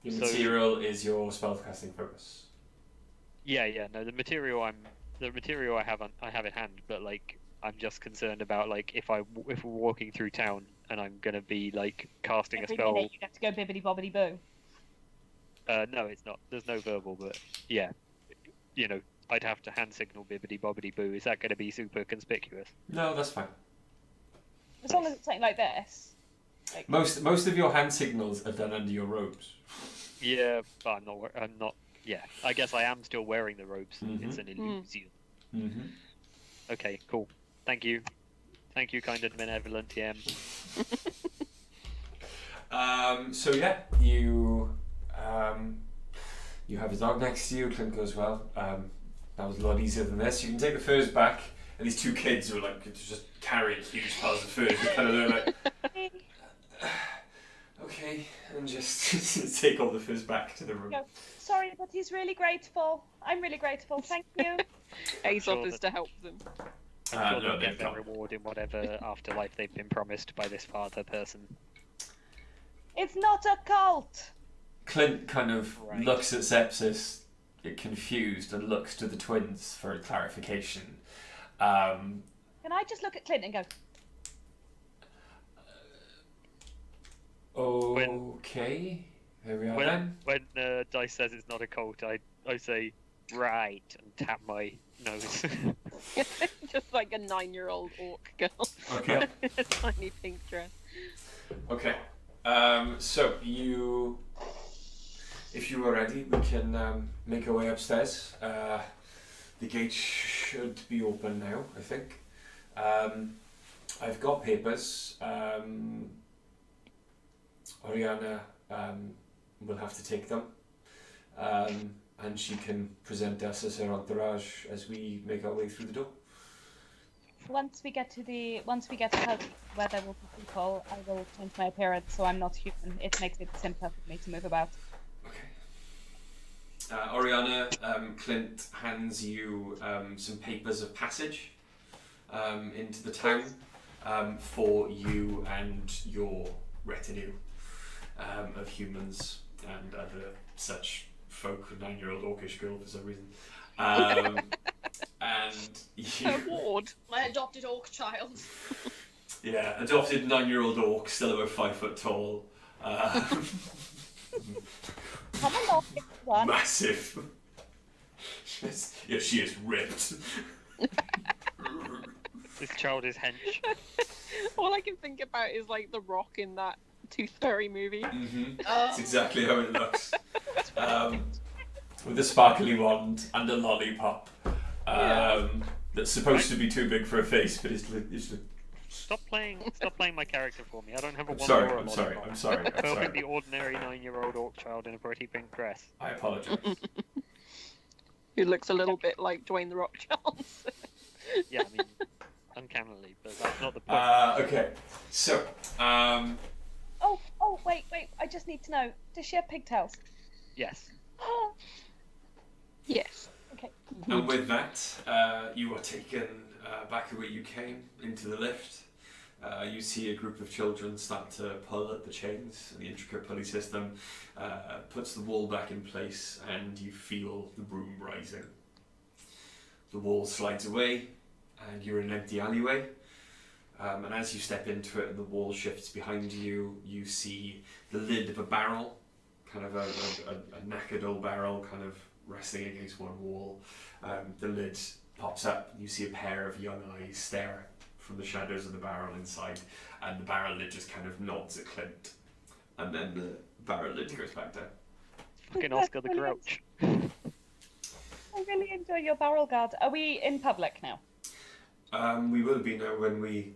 Your So- material is your spellcasting focus. Yeah. No, the material I have in hand, but like I'm just concerned about like if we're walking through town and I'm gonna be like casting Every a spell. minute you have to go bibbidi bobbidi boo. No, it's not. There's no verbal, but yeah, you know, I'd have to hand signal bibbidi bobbidi boo. Is that going to be super conspicuous? No, that's fine. As long as it's something like this. Like, Most of your hand signals are done under your robes. Yeah, but I'm not. Yeah, I guess I am still wearing the robes. Mhm. It's an illusion. Mm-hmm. Okay, cool. Thank you, kind and benevolent TM. So yeah, you have a dog next to you. Clint goes, well, that was a lot easier than this. You can take the furs back, and these two kids who are like just carrying huge piles of furs, they kind of look like, okay, and just take all the furs back to the room. Go, sorry, but he's really grateful. I'm really grateful. Thank you. Ace Sure offers that- to help them. I'm sure No, they'll they've get their got. reward in whatever afterlife they've been promised by this father person. It's not a cult. Clint kind of Right. looks at Sepsis, confused, and looks to the twins for clarification. Can I just look at Clint and go, Okay, there we are then. When Dice says it's not a cult, I say right and tap my nose. Just like a 9-year-old orc girl. Okay. In a tiny pink dress. Okay. So if you are ready, we can make our way upstairs. The gate should be open now, I think. I've got papers. Oriana will have to take them, and she can present us as her entourage as we make our way through the door. once we get to house where there will be people, I will change my appearance so I'm not human. It makes it simpler for me to move about. Okay. Oriana, Clint hands you some papers of passage into the town for you and your retinue of humans and other such folk, 9-year-old orcish girl for some reason. And you, Award. My adopted orc child. yeah, adopted 9-year-old orc, still about 5 foot tall. Come along, everyone. Massive. She is ripped. This child is hench. All I can think about is like the Rock in that Tooth Fairy movie. That's exactly how it looks. With a sparkly wand and a lollipop. That's supposed to be too big for a face, but it's Stop playing my character for me. I don't have a I'm wand sorry, or a I'm sorry, lollipop. I'm sorry, I'm Perfectly sorry. ordinary 9-year-old orc child in a pretty pink dress. I apologise. Who looks a little bit like Dwayne the Rock Johnson. Yeah, I mean, uncannily, but that's not the point. Okay, so, Oh, wait. I just need to know. Does she have pigtails? Yes. Yes. Okay. and with that, you are taken back the way you came, into the lift. You see a group of children start to pull at the chains. The intricate pulley system puts the wall back in place, and you feel the broom rising. The wall slides away, and you're in an empty alleyway. And as you step into it and the wall shifts behind you, you see the lid of a barrel, kind of a knackered old barrel, kind of resting against one wall. The lid pops up, and you see a pair of young eyes stare from the shadows of the barrel inside, and the barrel lid just kind of nods at Clint, and then the barrel lid goes back down. Fucking Oscar the Brilliant. Grouch. I really enjoy your barrel guard. Are we in public now? We will be now when we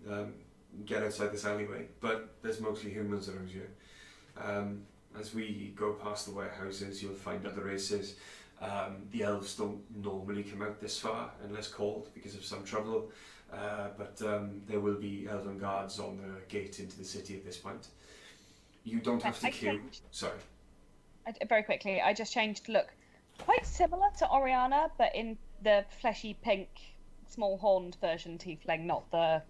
get outside this alleyway, but there's mostly humans around you. As we go past the warehouses, you'll find other races. The elves don't normally come out this far unless called because of some trouble, but there will be elven guards on the gate into the city at this point. You don't have to queue. Sorry. Very quickly, I just changed to look quite similar to Oriana, but in the fleshy pink, small horned version tiefling, not the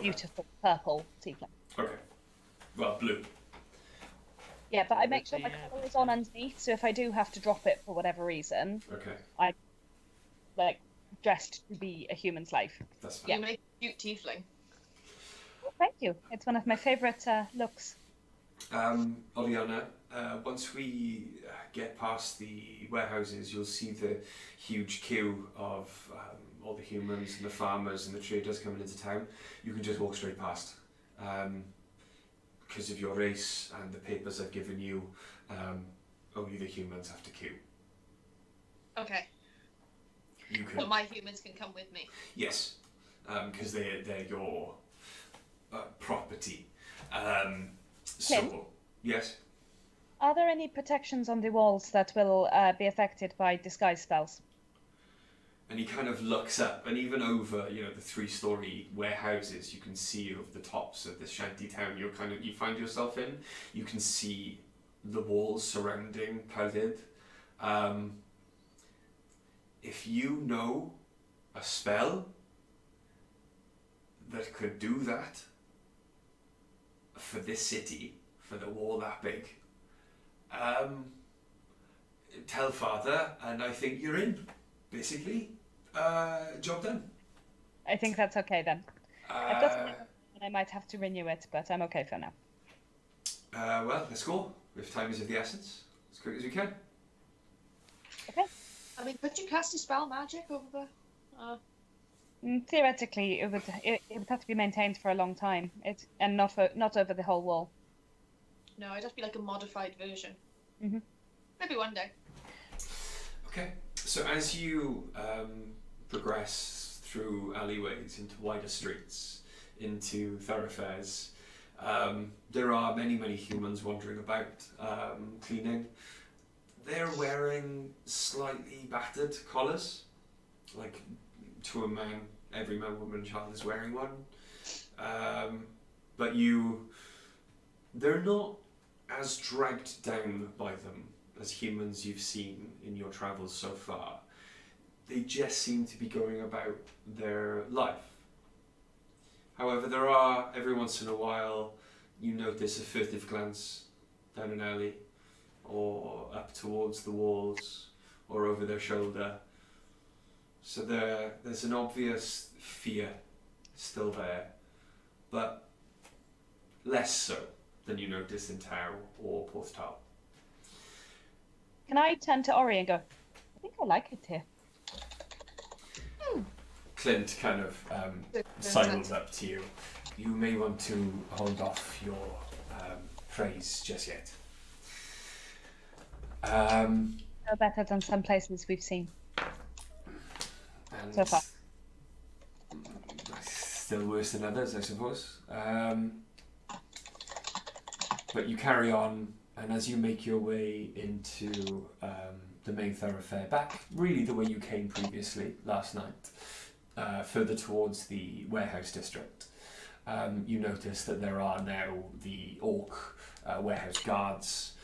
beautiful purple tiefling. Okay. Well, blue. Yeah, but I make sure my colour is on underneath, so if I do have to drop it for whatever reason, Okay. dressed to be a human slave. That's fine. Yeah. You make a cute tiefling. Oh, thank you. It's one of my favourite looks. Oliana, once we get past the warehouses, you'll see the huge queue of all the humans and the farmers and the traders coming into town. You can just walk straight past. Because of your race and the papers I've given you, only the humans have to queue. Okay. You can. So my humans can come with me. Yes, because they're your property. Tim? So yes. Are there any protections on the walls that will be affected by disguise spells? And he kind of looks up, and even over, the 3-story warehouses, you can see over the tops of this shanty town you find yourself in. You can see the walls surrounding Caer Dydd. If you know a spell that could do that for this city, for the wall that big, tell Father, and I think you're in, basically. Job done. I think that's okay then. I've got something and I might have to renew it, but I'm okay for now. Well, let's go. If time is of the essence, as quick as we can. Okay. I mean, could you cast a spell magic over the... Theoretically, it would have to be maintained for a long time. And not over the whole wall. No, it'd have to be like a modified version. Mm-hmm. Maybe one day. Okay. So as you progress through alleyways into wider streets, into thoroughfares, there are many, many humans wandering about, cleaning. They're wearing slightly battered collars, like to a man, every man, woman, and child is wearing one. But they're not as dragged down by them as humans you've seen in your travels so far. They just seem to be going about their life. However, there are, every once in a while, you notice a furtive glance down an alley, or up towards the walls, or over their shoulder. So there's an obvious fear still there, but less so than you noticed in Tau or Porthtal. Can I turn to Ori and go, I think I like it here. Clint kind of sidles up to you. You may want to hold off your praise just yet. No better than some places we've seen And so far. still worse than others, I suppose. But you carry on, and as you make your way into the main thoroughfare, back really the way you came previously last night, further towards the warehouse district, you notice that there are now the orc warehouse guards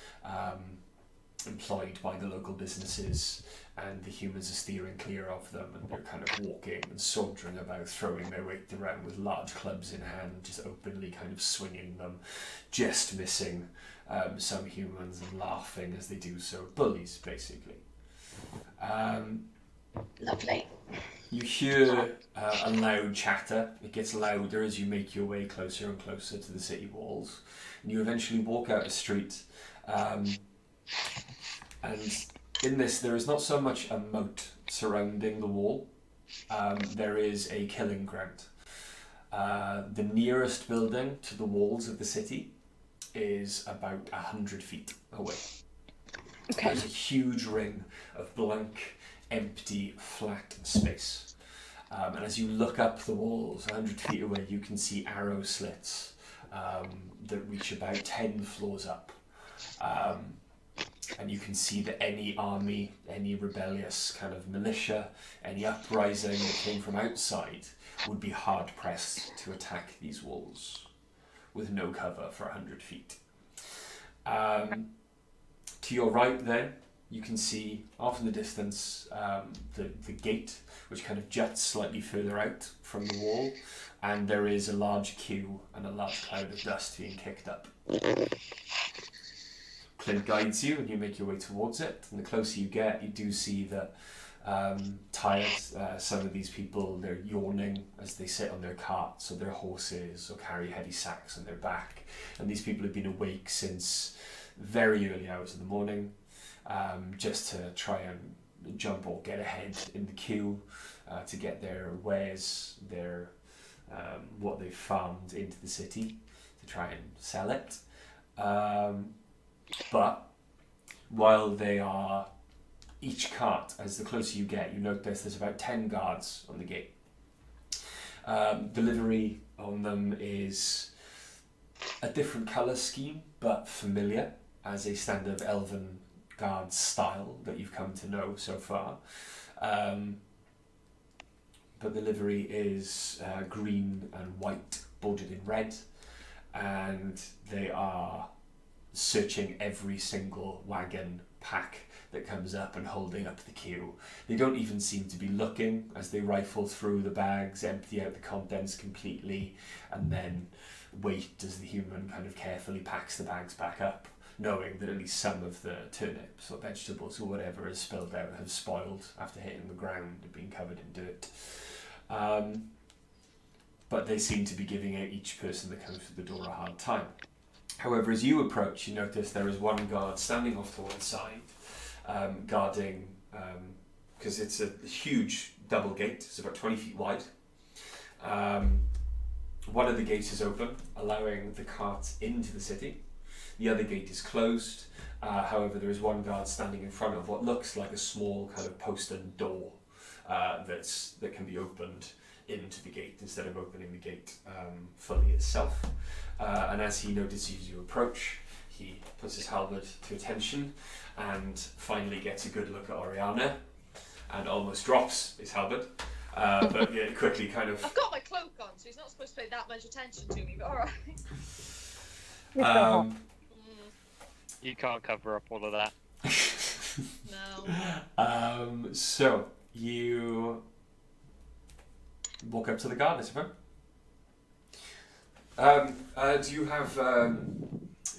employed by the local businesses, and the humans are steering clear of them, and they're kind of walking and sauntering about, throwing their weight around with large clubs in hand, just openly kind of swinging them, just missing some humans and laughing as they do so. Bullies, basically. Lovely. You hear a loud chatter. It gets louder as you make your way closer and closer to the city walls, and you eventually walk out a street. And in this, there is not so much a moat surrounding the wall. There is a killing ground. The nearest building to the walls of the city is about 100 feet away. Okay. There's a huge ring of blank, empty, flat space. And as you look up the walls, 100 feet away, you can see arrow slits that reach about 10 floors up. And you can see that any army, any rebellious kind of militia, any uprising that came from outside would be hard-pressed to attack these walls with no cover for 100 feet. To your right then, you can see off in the distance the gate, which kind of juts slightly further out from the wall, and there is a large queue and a large cloud of dust being kicked up. Clint guides you and you make your way towards it, and the closer you get, you do see that tired, some of these people, they're yawning as they sit on their carts or their horses or carry heavy sacks on their back, and these people have been awake since very early hours of the morning, just to try and jump or get ahead in the queue, to get their wares, their what they've farmed into the city to try and sell it. But while they are each cart, as the closer you get, you notice there's about 10 guards on the gate. The livery on them is a different colour scheme, but familiar as a standard elven guard style that you've come to know so far. But the livery is green and white, bordered in red, and they are searching every single wagon pack that comes up and holding up the queue. They don't even seem to be looking as they rifle through the bags, empty out the contents completely, and then wait as the human kind of carefully packs the bags back up, knowing that at least some of the turnips or vegetables or whatever is spilled out have spoiled after hitting the ground and being covered in dirt. But they seem to be giving out each person that comes through the door a hard time. However, as you approach, you notice there is one guard standing off to one side, guarding, because it's a huge double gate, it's about 20 feet wide. One of the gates is open, allowing the carts into the city. The other gate is closed. However, there is one guard standing in front of what looks like a small kind of postern door that can be opened into the gate instead of opening the gate fully itself. And as he notices you approach, he puts his halberd to attention and finally gets a good look at Oriana and almost drops his halberd. But yeah, quickly kind of... I've got my cloak on, so he's not supposed to pay that much attention to me, but alright. You can't cover up all of that. No. So, you walk up to the guard, I suppose.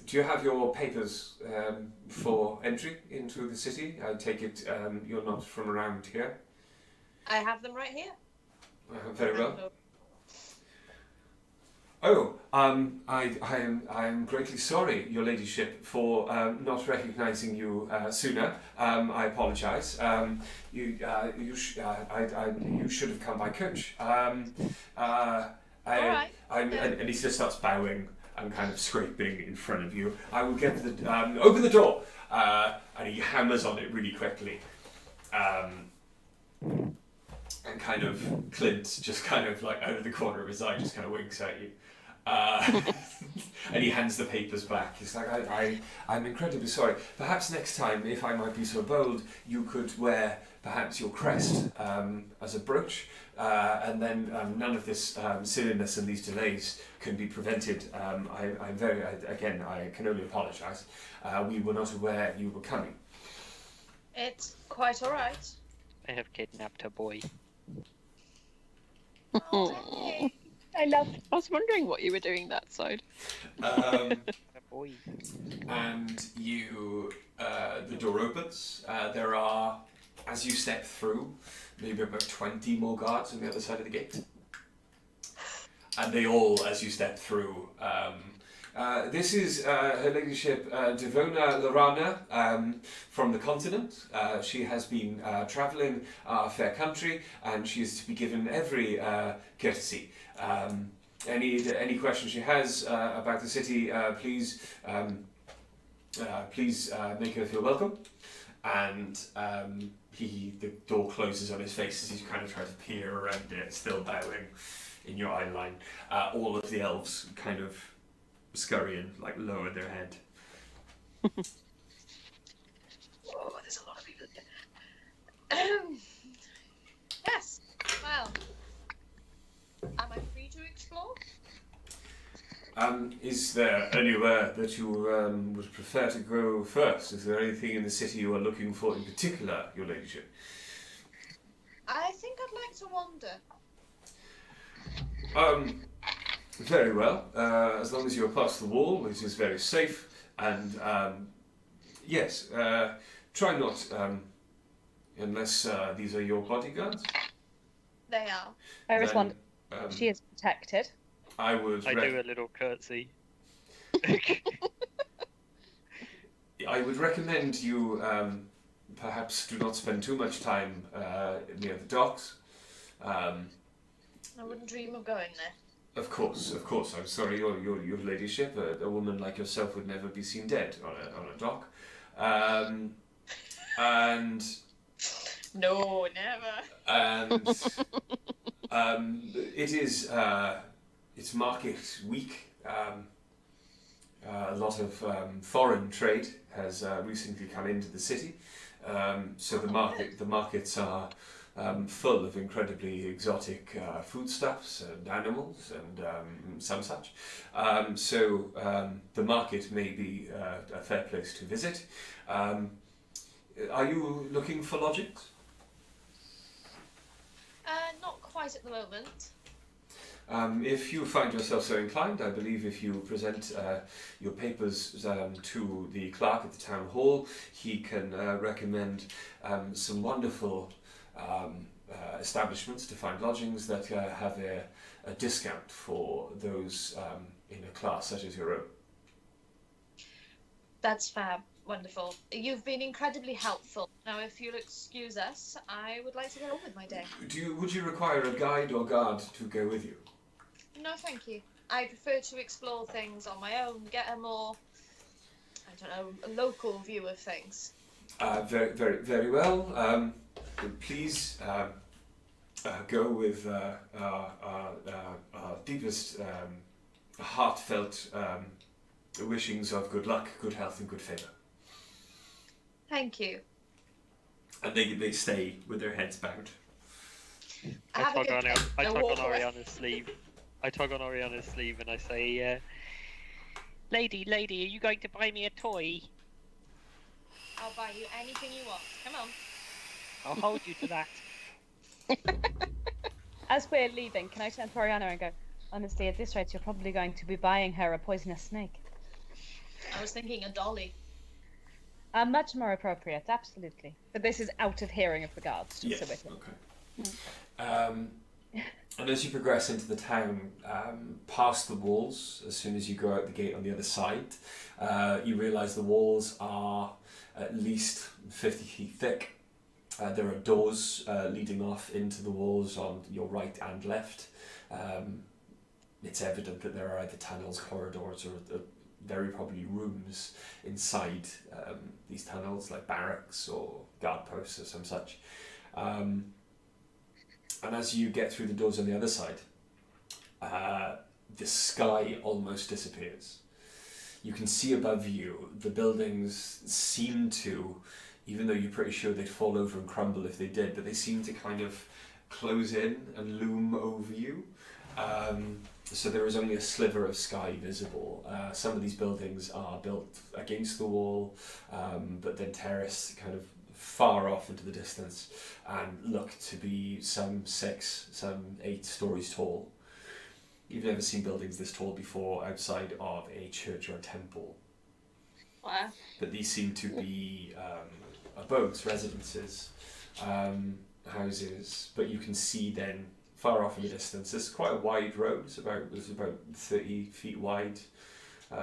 Do you have your papers for entry into the city? I take it you're not from around here. I have them right here. Very well. Oh, I am greatly sorry, Your Ladyship, for not recognising you sooner. I apologise. You should have come by coach. Alright. And he just starts bowing and kind of scraping in front of you. I will get the open the door, and he hammers on it really quickly. And kind of Clint just kind of like out of the corner of his eye just kind of winks at you. And he hands the papers back. He's like, I'm incredibly sorry. Perhaps next time, if I might be so bold, you could wear perhaps your crest as a brooch, and then none of this silliness and these delays can be prevented. I can only apologise. We were not aware you were coming. It's quite alright. I have kidnapped a boy. Oh, I love. I was wondering what you were doing that side. A boy. And you, the door opens. There are, as you step through, maybe about 20 more guards on the other side of the gate. And they all, as you step through, this is Her Ladyship Devona Lorana from the continent. She has been travelling our fair country, and she is to be given every courtesy. Any questions she has about the city, please make her feel welcome. And the door closes on his face as he's kind of trying to peer around it, still bowing in your eye line. All of the elves kind of scurry and like lower their head. oh, there's a lot of people here. Yes. Well, am I free to explore? Is there anywhere that you would prefer to go first? Is there anything in the city you are looking for in particular, Your Ladyship? I think I'd like to wander. Very well. As long as you are past the wall, which is very safe. And yes, try not, unless these are your bodyguards. They are. I respond. Then, She is protected. I would. I do a little curtsy. I would recommend you perhaps do not spend too much time near the docks. I wouldn't dream of going there. Of course. I'm sorry, your ladyship. A woman like yourself would never be seen dead on a dock. And No, never. and it is it's market week. A lot of foreign trade has recently come into the city, so the markets are full of incredibly exotic foodstuffs and animals and some such. So the market may be a fair place to visit. Are you looking for lodgings? Not quite at the moment. If you find yourself so inclined, I believe if you present your papers to the clerk at the town hall, he can recommend some wonderful establishments to find lodgings that have a discount for those in a class such as your own. That's fab. Wonderful. You've been incredibly helpful. Now, if you'll excuse us, I would like to get on with my day. Would you require a guide or guard to go with you? No, thank you. I prefer to explore things on my own, get a more, a local view of things. Very, very, very well. Please go with our deepest, heartfelt wishings of good luck, good health, and good favour. Thank you. And they stay with their heads bowed. I Have a tug good on, day. I Now tug on walk away. Ariana's sleeve. I tug on Ariana's sleeve and I say, lady, are you going to buy me a toy? I'll buy you anything you want. Come on. I'll hold you to that. As we're leaving, can I turn to Ariana and go, honestly, at this rate, you're probably going to be buying her a poisonous snake. I was thinking a dolly. Much more appropriate, absolutely. But this is out of hearing of the guards, just so we're clear. Okay. And as you progress into the town, past the walls, as soon as you go out the gate on the other side, you realise the walls are at least 50 feet thick. There are doors leading off into the walls on your right and left. it's evident that there are either tunnels, corridors, or very probably rooms inside these tunnels, like barracks or guard posts or some such. And as you get through the doors on the other side, the sky almost disappears. You can see above you, the buildings seem to, even though you're pretty sure they'd fall over and crumble if they did, but they seem to kind of close in and loom over you. So there is only a sliver of sky visible. Some of these buildings are built against the wall, but then terraced kind of far off into the distance and look to be some 6, some 8 stories tall. You've never seen buildings this tall before outside of a church or a temple. Wow. But these seem to be abodes, residences, houses. But you can see then far off in the distance, it's quite a wide road. It's about 30 feet wide,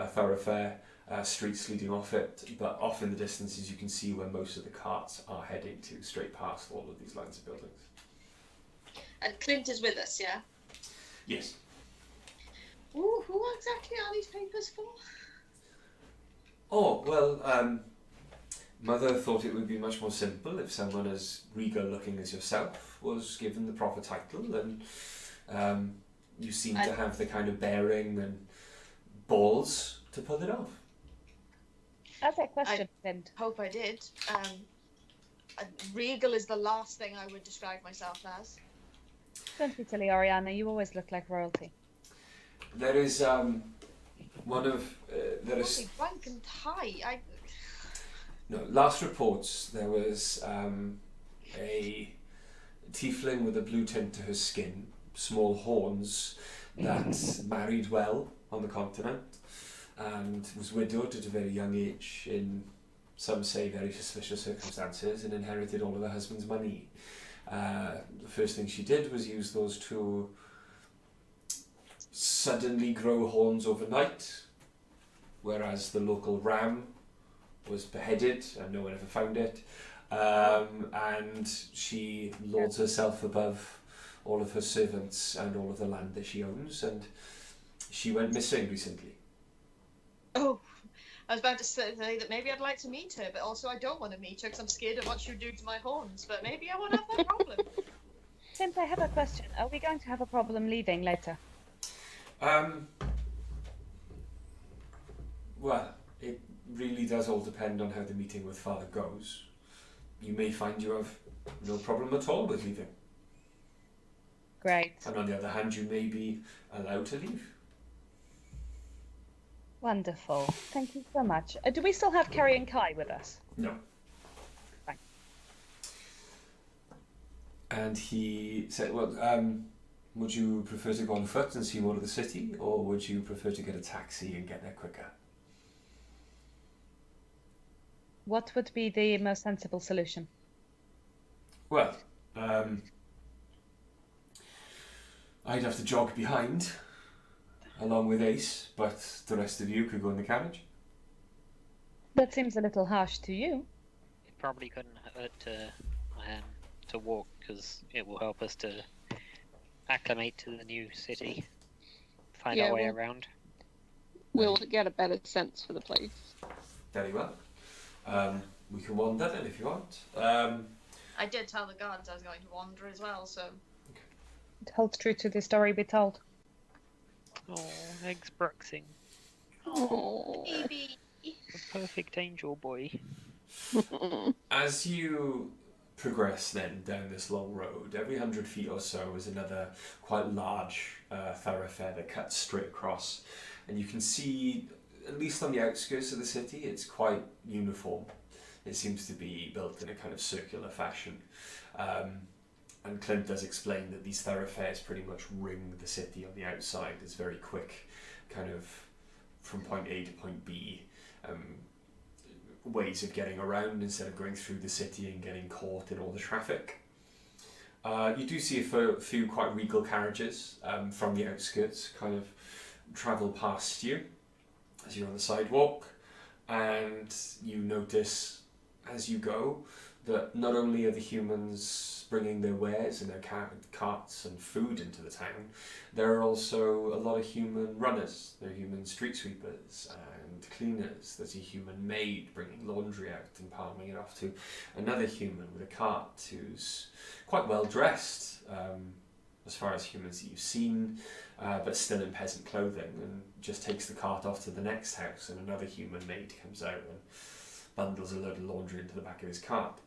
thoroughfare, streets leading off it. But off in the distance, as you can see, where most of the carts are heading to, straight past all of these lines of buildings. And Clint is with us, yeah? Yes. Ooh, who exactly are these papers for? Oh, well, Mother thought it would be much more simple if someone as regal looking as yourself was given the proper title, and you seem to have the kind of bearing and balls to pull it off. As a question, Clint. Hope I did. Regal is the last thing I would describe myself as. Don't be silly, Oriana. You always look like royalty. There is one of there is Only rank and high. no last reports. There was a tiefling with a blue tint to her skin, small horns, that married well on the continent, and was widowed at a very young age in, some say, very suspicious circumstances, and inherited all of her husband's money. The first thing she did was use those to suddenly grow horns overnight, whereas the local ram was beheaded and no one ever found it. And she lords herself above all of her servants and all of the land that she owns, and she went missing recently. Oh, I was about to say that maybe I'd like to meet her, but also I don't want to meet her because I'm scared of what she'll do to my horns, but maybe I won't have that problem. Clint, I have a question. Are we going to have a problem leaving later? Well, it really does all depend on how the meeting with Father goes. You may find you have no problem at all with leaving. Great. And on the other hand, you may be allowed to leave. Wonderful. Thank you so much. Do we still have Carrie and Kai with us? No. Fine. And he said, well, would you prefer to go on foot and see more of the city, or would you prefer to get a taxi and get there quicker? What would be the most sensible solution? Well, I'd have to jog behind, along with Ace, but the rest of you could go in the carriage. That seems a little harsh to you. It probably couldn't hurt to walk, because it will help us to acclimate to the new city, find our way around. We'll get a better sense for the place. Very well. We can wander then if you want. I did tell the guards I was going to wander as well, so... It holds true to the story we told. Oh, eggs Bruxing. Oh. Baby! A perfect angel boy. As you progress then down this long road, every 100 feet or so is another quite large thoroughfare that cuts straight across, and you can see, at least on the outskirts of the city, it's quite uniform. It seems to be built in a kind of circular fashion. And Clint does explain that these thoroughfares pretty much ring the city on the outside. It's very quick, kind of from point A to point B, ways of getting around instead of going through the city and getting caught in all the traffic. You do see a few quite regal carriages from the outskirts kind of travel past you as you're on the sidewalk, and you notice as you go that not only are the humans bringing their wares and their carts and food into the town, there are also a lot of human runners. There are human street sweepers and cleaners. There's a human maid bringing laundry out and palming it off to another human with a cart who's quite well dressed, as far as humans that you've seen, but still in peasant clothing, and just takes the cart off to the next house, and another human maid comes out and bundles a load of laundry into the back of his cart.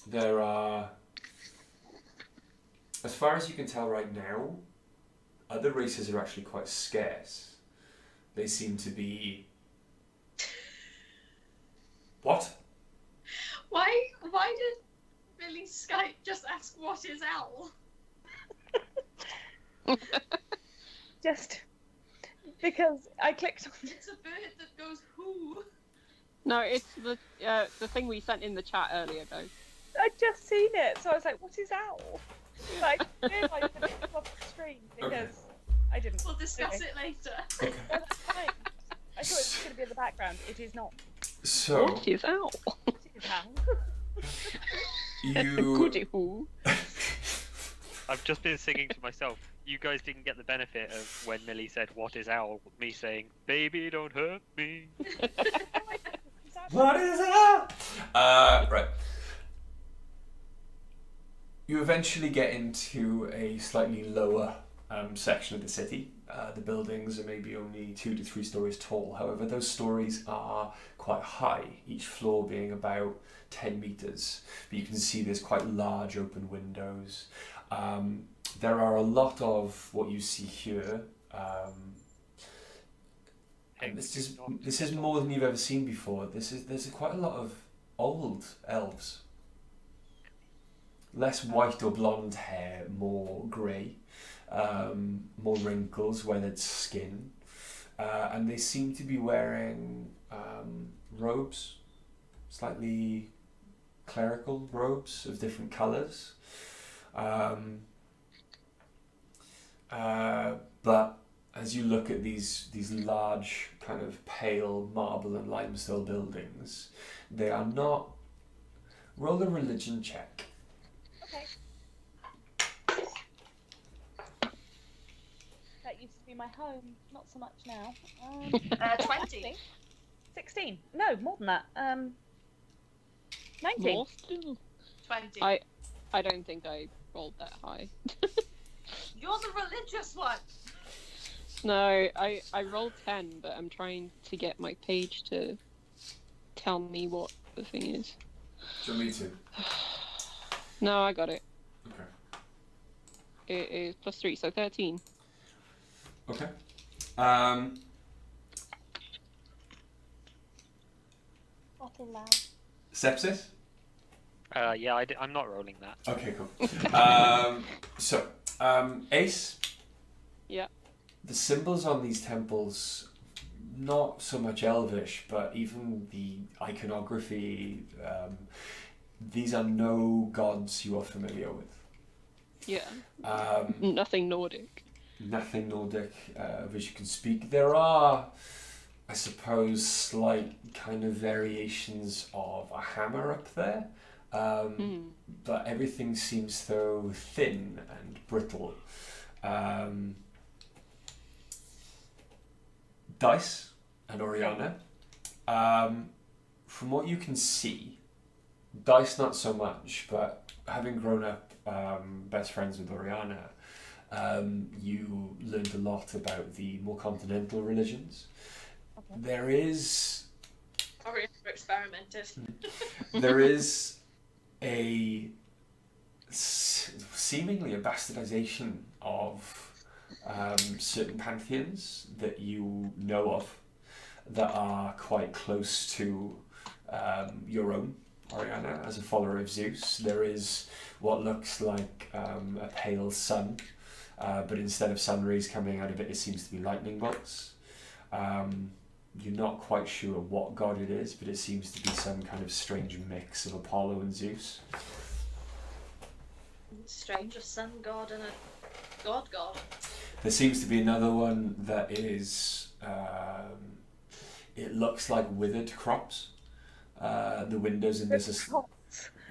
There are, as far as you can tell right now, other races are actually quite scarce. They seem to be... What? Why did Billy's Skype just ask what is owl? Just because I clicked on It's a bird that goes who? No, it's the thing we sent in the chat earlier, guys. I'd just seen it, so I was like, what is owl? Like, I realised that it was off the screen because I didn't. We'll discuss it later. Okay. No, that's fine. I thought it was going to be in the background. It is not. So, What is owl? It is owl. you... Goody who? I've just been singing to myself. You guys didn't get the benefit of when Millie said, "What is owl?" Me saying, "Baby, don't hurt me." What is that? Right. You eventually get into a slightly lower section of the city. The buildings are maybe only 2 to 3 stories tall. However, those stories are quite high, each floor being about 10 meters. But you can see there's quite large open windows. There are a lot of what you see here. And this is more than you've ever seen before. There's quite a lot of old elves. Less white or blonde hair, more grey, more wrinkles, weathered skin, and they seem to be wearing robes, slightly clerical robes of different colours. But as you look at these large kind of pale marble and limestone buildings, they are not... Roll a religion check. Okay. That used to be my home. Not so much now. 20. 16. No, more than that. 19. More still? 20. I don't think I rolled that high. You're the religious one. No, I rolled 10, but I'm trying to get my page to tell me what the thing is. Do you want me to? No, I got it. Okay. It is +3, so 13. Okay. Not allowed. Sepsis? Yeah, I'm not rolling that. Okay, cool. So, Ace? Yeah. The symbols on these temples, not so much elvish, but even the iconography, these are no gods you are familiar with. Yeah. Um, Nothing Nordic. Nothing Nordic of which you can speak. There are, I suppose, slight kind of variations of a hammer up there, but everything seems so thin and brittle. Dice and Oriana, from what you can see, Dice not so much, but having grown up best friends with Oriana, you learned a lot about the more continental religions. Okay. There is Experimented. there is a seemingly a bastardization of certain pantheons that you know of that are quite close to your own, Oriana, as a follower of Zeus. There is what looks like a pale sun, but instead of sun rays coming out of it, it seems to be lightning bolts. You're not quite sure what god it is, but it seems to be some kind of strange mix of Apollo and Zeus. Strange, a sun god and a god. There seems to be another one that is, it looks like withered crops, The windows in this are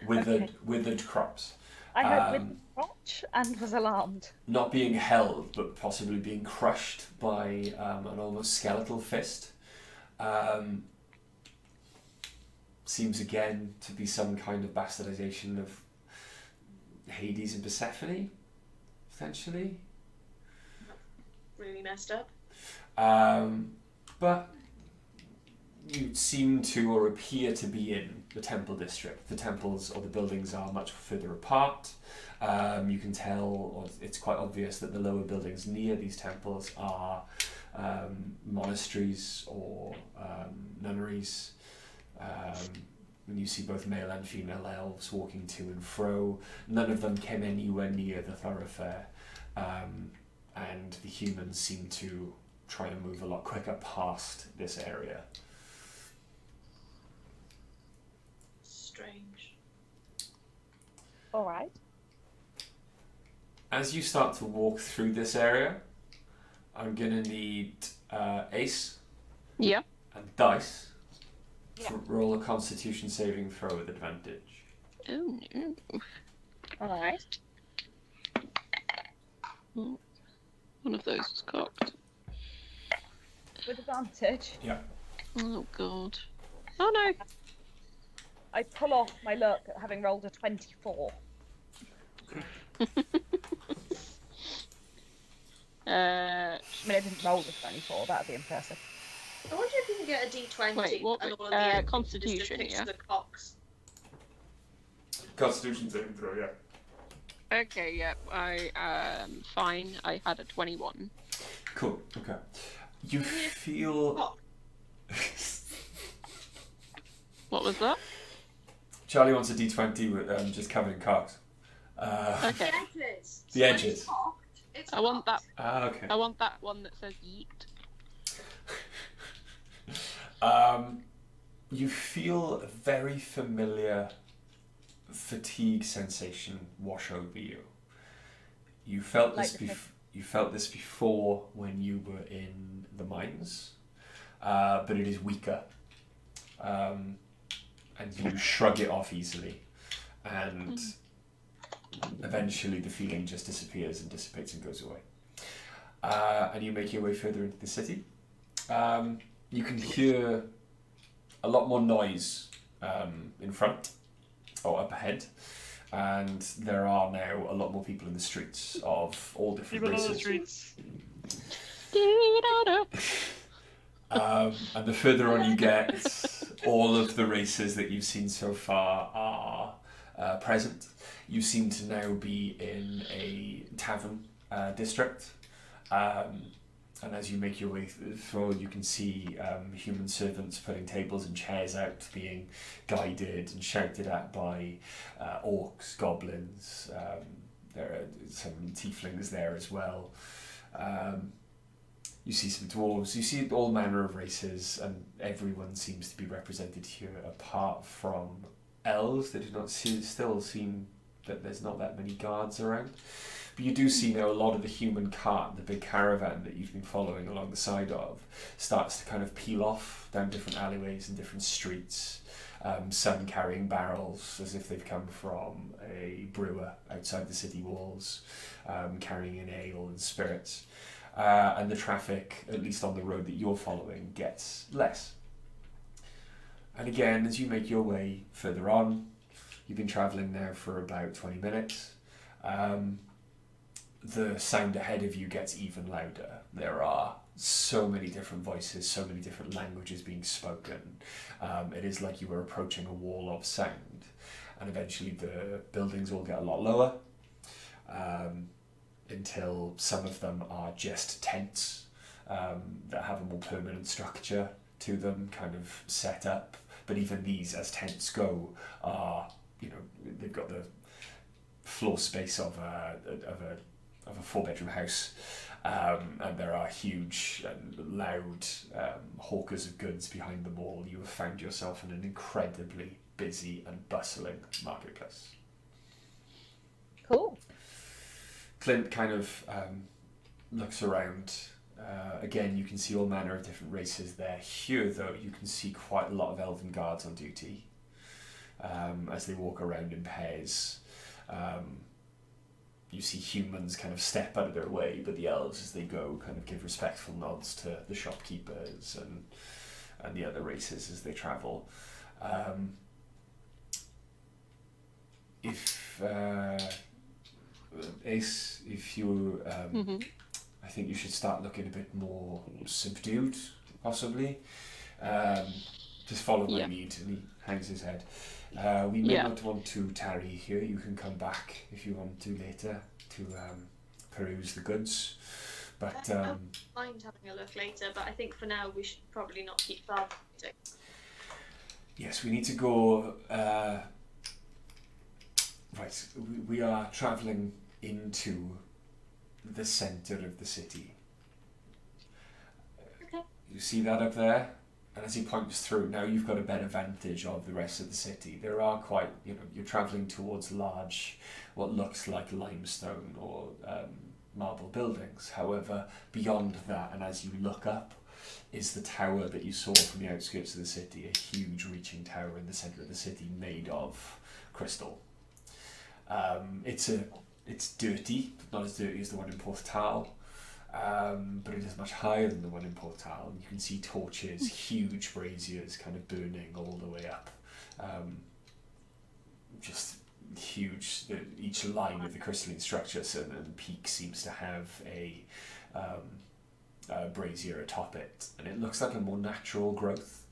withered crops. I heard with the crotch and was alarmed. Not being held, but possibly being crushed by an almost skeletal fist. Seems again to be some kind of bastardization of Hades and Persephone, potentially. Really messed up. But you seem to or appear to be in the temple district. The temples or the buildings are much further apart. You can tell, or it's quite obvious, that the lower buildings near these temples are monasteries or nunneries. And you see both male and female elves walking to and fro. None of them came anywhere near the thoroughfare. And the humans seem to try and move a lot quicker past this area. Strange. All right. As you start to walk through this area, I'm gonna need Ace Yeah. and Dice Yeah. to roll a Constitution saving throw with advantage. Oh no. All right. Oh, one of those was cocked. With advantage, Yeah. Oh god. Oh no. I pull off my look at having rolled a 24. I mean, I didn't roll a 24. That'd be impressive. I wonder if you can get a D20 Wait, what? and all of the end Constitution, just pictures yeah. of the cocks. Constitution saving throw, yeah. Okay, yeah, I fine. I had a 21. Cool. Okay. You feel. Cock. What was that? Charlie wants a D20 with just covered in cocks. Okay. The edges. The So when edges. it's cocked, it's I want that. Okay. I want that one that says yeet. You feel a very familiar fatigue sensation wash over you. You felt this. Like You felt this before when you were in the mines, but it is weaker, and you shrug it off easily, and eventually the feeling just disappears and dissipates and goes away. And you make your way further into the city. You can hear a lot more noise in front or up ahead, and there are now a lot more people in the streets of all different People on the races. streets. And the further on you get, all of the races that you've seen so far are present. You seem to now be in a tavern district. And as you make your way through, you can see human servants putting tables and chairs out, being guided and shouted at by orcs, goblins. There are some tieflings there as well. You see some dwarves. You see all manner of races, and everyone seems to be represented here, apart from elves. They do not still seem that there's not that many guards around. But you do see now a lot of the human cart, the big caravan that you've been following along the side of, starts to kind of peel off down different alleyways and different streets. Some carrying barrels as if they've come from a brewer outside the city walls, carrying in ale and spirits. And the traffic, at least on the road that you're following, gets less. And again, as you make your way further on, you've been travelling now for about 20 minutes. The sound ahead of you gets even louder. There are so many different voices, so many different languages being spoken. It is like you were approaching a wall of sound. And eventually the buildings all get a lot lower, until some of them are just tents that have a more permanent structure to them, kind of set up. But even these, as tents go, are, they've got the floor space of a 4-bedroom house, and there are huge and loud hawkers of goods behind them all. You have found yourself in an incredibly busy and bustling marketplace. Cool. Clint kind of looks around Again, you can see all manner of different races there. Here, though, you can see quite a lot of elven guards on duty as they walk around in pairs. You see humans kind of step out of their way, but the elves, as they go, kind of give respectful nods to the shopkeepers and the other races as they travel. Ace, if you, I think you should start looking a bit more subdued, possibly. Just follow my lead, and he hangs his head. We may not want to tarry here. You can come back if you want to later to peruse the goods. But I don't mind having a look later, but I think for now we should probably not keep far. yes, we need to go. Right, we are travelling into the centre of the city. Okay. You see that up there? And as he points through, now you've got a better vantage of the rest of the city. There are quite, you're travelling towards large, what looks like limestone or marble buildings. However, beyond that, and as you look up, is the tower that you saw from the outskirts of the city, a huge reaching tower in the centre of the city made of crystal. It's dirty, but not as dirty as the one in Portal. But it is much higher than the one in Portal, and you can see torches, huge braziers kind of burning all the way up. Just huge. Each line of the crystalline structure and peak seems to have a brazier atop it, and it looks like a more natural growth,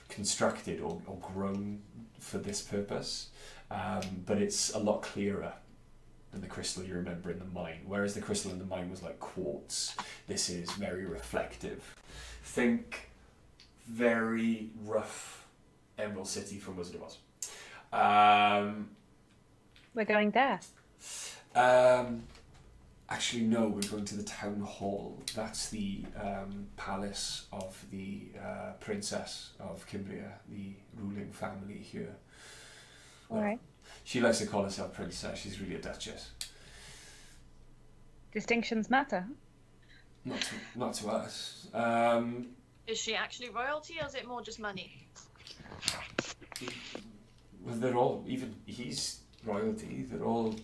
constructed or grown for this purpose, but it's a lot clearer than the crystal you remember in the mine. Whereas the crystal in the mine was like quartz, this is very reflective. Think very rough Emerald City from Wizard of Oz. We're going there. Actually, no, we're going to the town hall. That's the palace of the princess of Cimbria, the ruling family here. All right. She likes to call herself princess. She's really a duchess. Distinctions matter. Not to us. Is she actually royalty, or is it more just money? Well, they're all, even he's royalty. They're all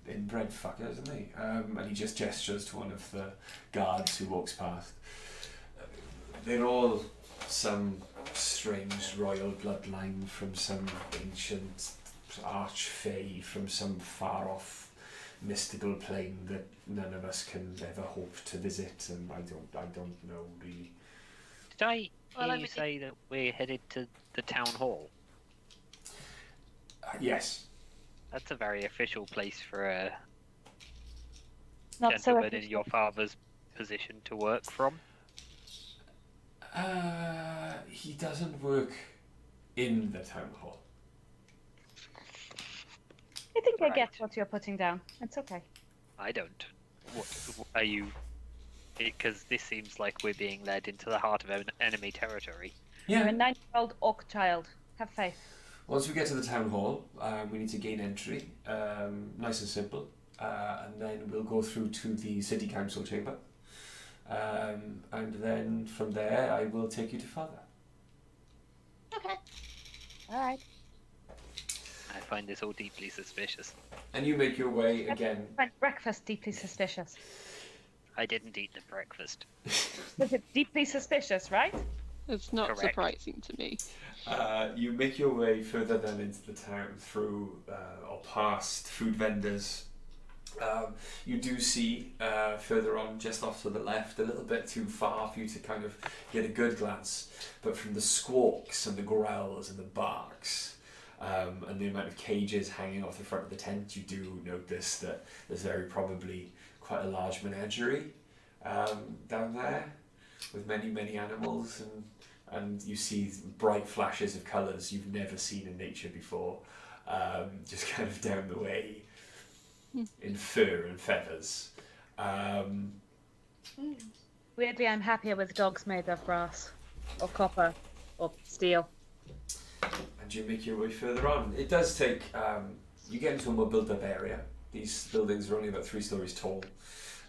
inbred fuckers, aren't they? And he just gestures to one of the guards who walks past. They're all some strange royal bloodline from some ancient archfey from some far-off mystical plane that none of us can ever hope to visit, and I don't know really. Did I hear you say that we're headed to the town hall? Yes. That's a very official place for a Not so gentleman in official. your father's position to work from. He doesn't work in the town hall. I think I Right. get what you're putting down. It's okay. I don't. What are you? Because this seems like we're being led into the heart of enemy territory. You're Yeah. a 9-year-old orc child. Have faith. Once we get to the town hall, we need to gain entry. Nice and simple. And then we'll go through to the city council chamber. And then from there, I will take you to father. Okay. All right. I find this all deeply suspicious. And you make your way again. I find breakfast deeply suspicious. I didn't eat the breakfast. Is it deeply suspicious, right? It's not Correct. surprising to me. You make your way further then into the town through or past food vendors. You do see further on, just off to the left, a little bit too far for you to kind of get a good glance, but from the squawks and the growls and the barks and the amount of cages hanging off the front of the tent, you do notice that there's very probably quite a large menagerie down there with many animals, and you see bright flashes of colours you've never seen in nature before, just kind of down the way in fur and feathers. Weirdly, I'm happier with dogs made of brass, or copper, or steel. And you make your way further on. It does take, you get into a more built up area. These buildings are only about 3 stories tall,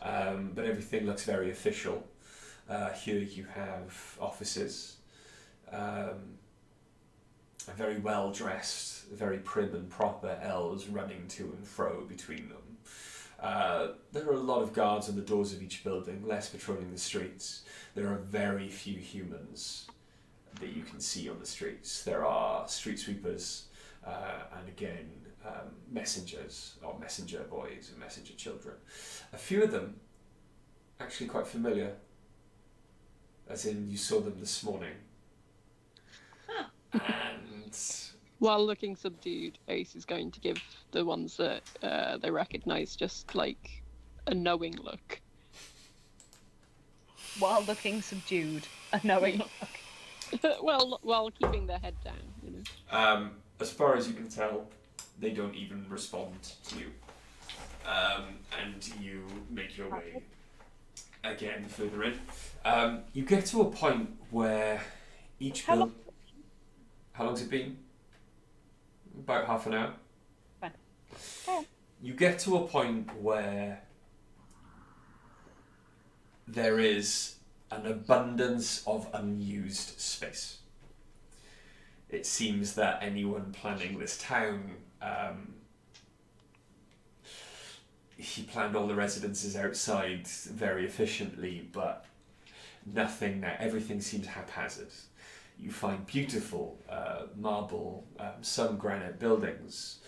but everything looks very official. Here you have offices, very well dressed, very prim and proper elves running to and fro between them. There are a lot of guards on the doors of each building, less patrolling the streets. There are very few humans that you can see on the streets. There are street sweepers, and again, messengers, or messenger boys and messenger children. A few of them actually quite familiar, as in you saw them this morning. And While looking subdued, Ace is going to give the ones that they recognise just like a knowing look. While looking subdued, a knowing look. Well, while keeping their head down, you know. as far as you can tell, they don't even respond to you. And you make your way again further in. You get to a point where each build. How long's it been? About half an hour. Fine. Okay. You get to a point where there is an abundance of unused space. It seems that anyone planning this town, he planned all the residences outside very efficiently, but nothing now. Everything seems haphazard. You find beautiful marble, some granite buildings,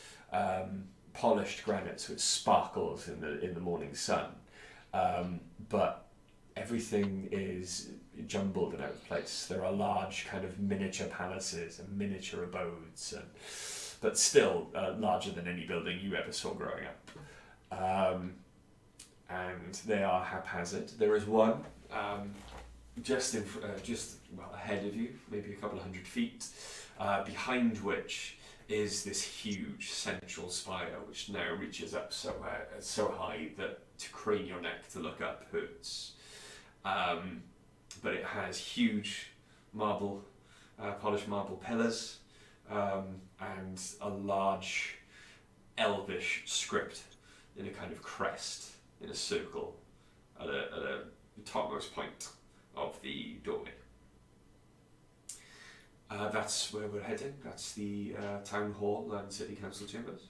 polished granite so it sparkles in the morning sun, but everything is jumbled and out of place. There are large kind of miniature palaces and miniature abodes, but still larger than any building you ever saw growing up. And they are haphazard. There is one just ahead of you, maybe a couple of 100 feet, behind which is this huge central spire, which now reaches up so high that to crane your neck to look up hurts. But it has huge marble, polished marble pillars, and a large elvish script in a kind of crest, in a circle, at a topmost point of the doorway. That's where we're heading. That's the town hall and city council chambers.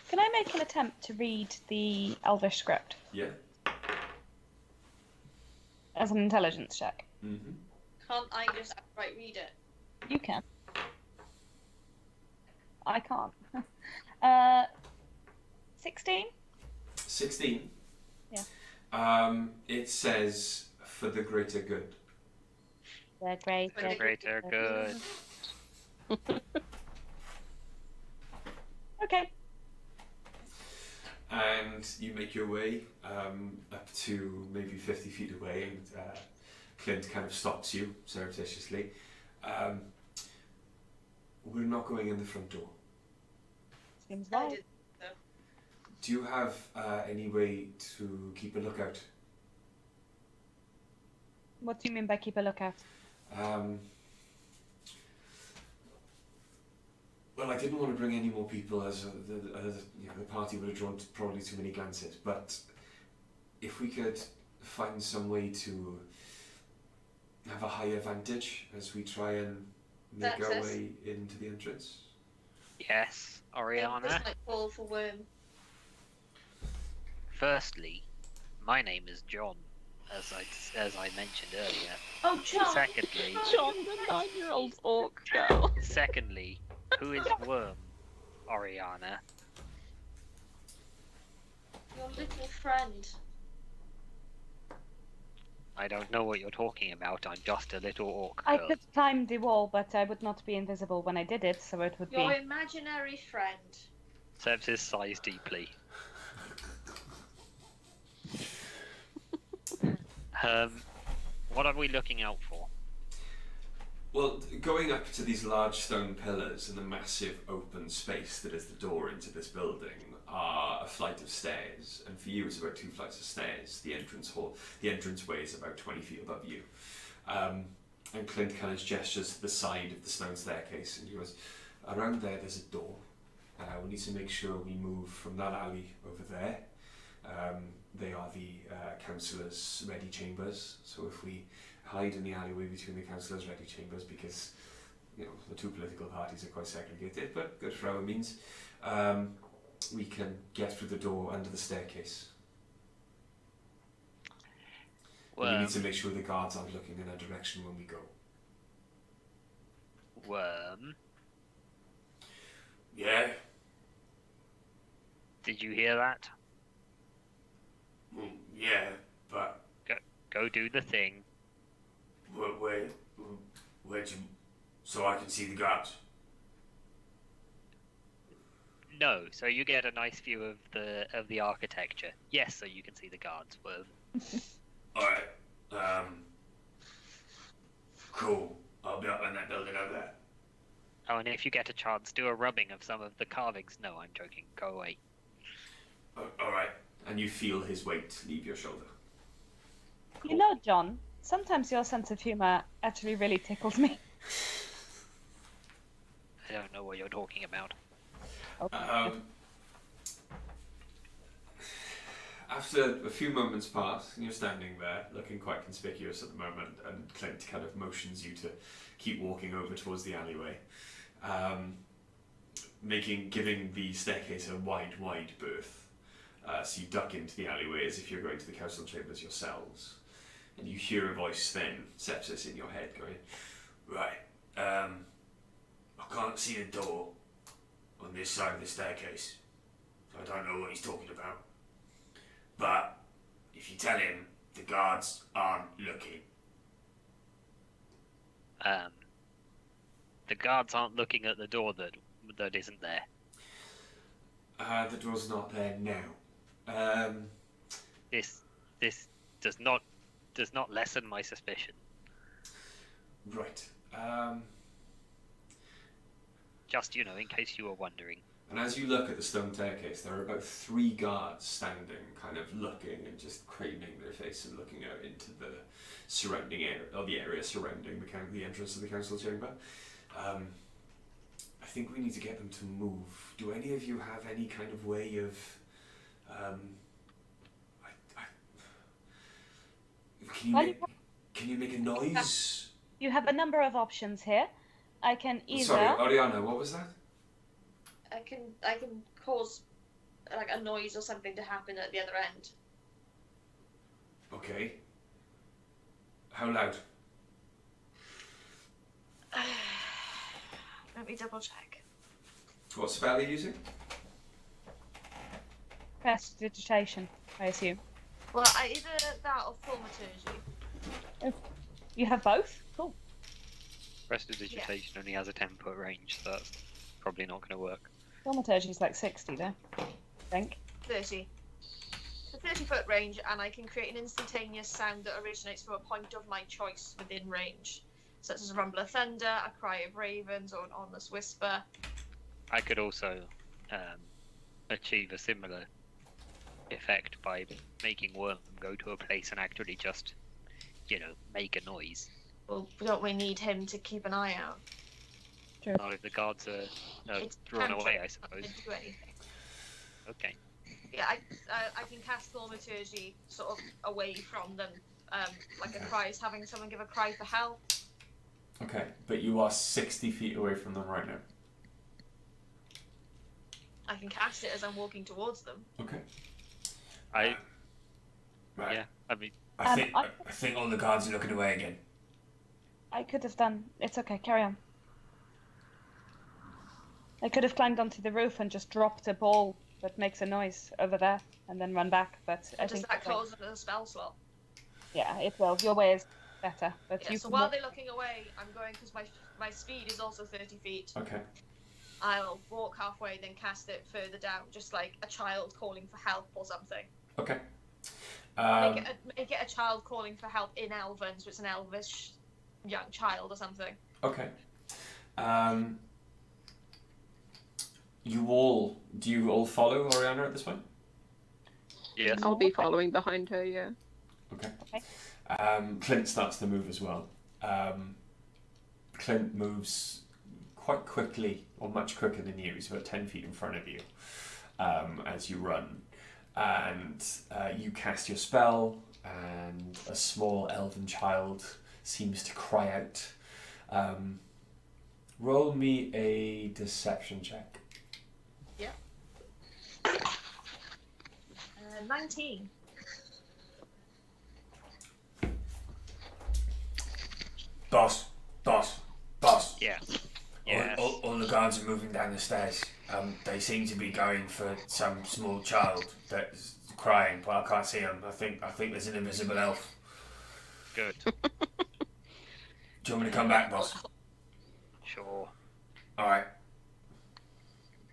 Can I make an attempt to read the Elvish script Yeah. as an intelligence check? Mm-hmm. Can't I just outright read it? You can. I can't. 16? 16. Yeah. It says for the greater good. The greater. Greater good. Okay. And you make your way up to maybe 50 feet away, and Clint kind of stops you surreptitiously. We're not going in the front door. Seems I right. did. Do you have any way to keep a lookout? What do you mean by keep a lookout? Well, I didn't want to bring any more people, as the party would have drawn probably too many glances. But if we could find some way to have a higher vantage as we try and make our Access. way into the entrance. Yes, This Oriana. might fall for worm. Firstly, my name is John, as I mentioned earlier. Oh, John! Secondly, John, the 9-year-old orc girl. secondly, who is Worm, Oriana? Your little friend. I don't know what you're talking about. I'm just a little orc I girl. could climb the wall, but I would not be invisible when I did it, so it would Your be... imaginary friend. Sepsis sighs deeply. What are we looking out for? Well, going up to these large stone pillars and the massive open space that is the door into this building are a flight of stairs, and for you it's about 2 flights of stairs. The entranceway is about 20 feet above you. And Clint kind of gestures to the side of the stone staircase, and he goes, around there's a door. We need to make sure we move from that alley over there. they are the councillors' ready chambers. So if we hide in the alleyway between the councillors' ready chambers, because the two political parties are quite segregated, but good for our means, we can get through the door under the staircase. Well, we need to make sure the guards aren't looking in our direction when we go. Worm, Yeah. did you hear that? Yeah, but Go do the thing. where'd you? So I can see the guards. No, so you get a nice view of the architecture. Yes, so you can see the guards. Worm. All right. Cool. I'll be up in that building over there. Oh, and if you get a chance, do a rubbing of some of the carvings. No, I'm joking. Go away. All right. And you feel his weight leave your shoulder. You know, John, sometimes your sense of humour actually really tickles me. I don't know what you're talking about. After a few moments pass, and you're standing there, looking quite conspicuous at the moment, and Clint kind of motions you to keep walking over towards the alleyway, giving the staircase a wide berth. So you duck into the alleyway as if you're going to the council chambers yourselves, and you hear a voice then, Sepsis, in your head going, right, I can't see the door on this side of the staircase, so I don't know what he's talking about. But if you tell him the guards aren't looking. The guards aren't looking at the door that isn't there. The door's not there now. This does not lessen my suspicion. Right. Just, in case you were wondering. And as you look at the stone staircase, there are about 3 guards standing, kind of looking and just craning their face and looking out into the surrounding area, or the area surrounding the entrance of the council chamber. I think we need to get them to move. Do any of you have any kind of way of... Can you make a noise? You have a number of options here. I can either... Sorry, Ariana, what was that? I can cause like a noise or something to happen at the other end. Okay. How loud? Let me double check. What spell are you using? Prestidigitation, I assume. Well, either that or thaumaturgy. You have both? Cool. Prestidigitation only has a 10-foot range, so that's probably not going to work. Thaumaturgy is like 60 though, I think. 30. The 30-foot range, and I can create an instantaneous sound that originates from a point of my choice within range, such as a rumble of thunder, a cry of ravens, or an ominous whisper. I could also achieve a similar effect by making Worm go to a place and actually just, make a noise. Well, don't we need him to keep an eye out? True. Not if the guards are It's drawn cantrip, away, I not suppose. to do anything. Okay. Yeah, I can cast thaumaturgy sort of away from them, like a cry is having someone give a cry for help. Okay, but you are 60 feet away from them right now. I can cast it as I'm walking towards them. Okay. Right. Yeah. I mean, I think all the guards are looking away again. I could have done... It's okay, carry on. I could have climbed onto the roof and just dropped a ball that makes a noise over there and then run back, but I Does think... that close it as a spell slot? Yeah, it will. Your way is better, but Yeah, you so can while walk- they're looking away, I'm going, because my speed is also 30 feet. Okay. I'll walk halfway, then cast it further down, just like a child calling for help or something. Okay. Make it a child calling for help in Elven, so it's an elvish young child or something. Okay. Do you all follow Oriana at this point? yes. I'll be following behind her, yeah. Okay. Okay. Clint starts to move as well. Clint moves quite quickly, or much quicker than you. He's about 10 feet in front of you as you run. and you cast your spell, and a small elven child seems to cry out. Roll me a deception check. 19. Boss. Yeah. Yes. All the guards are moving down the stairs. They seem to be going for some small child that's crying, but I can't see him. I think there's an invisible elf. Good. Do you want me to come back, boss? Sure. All right.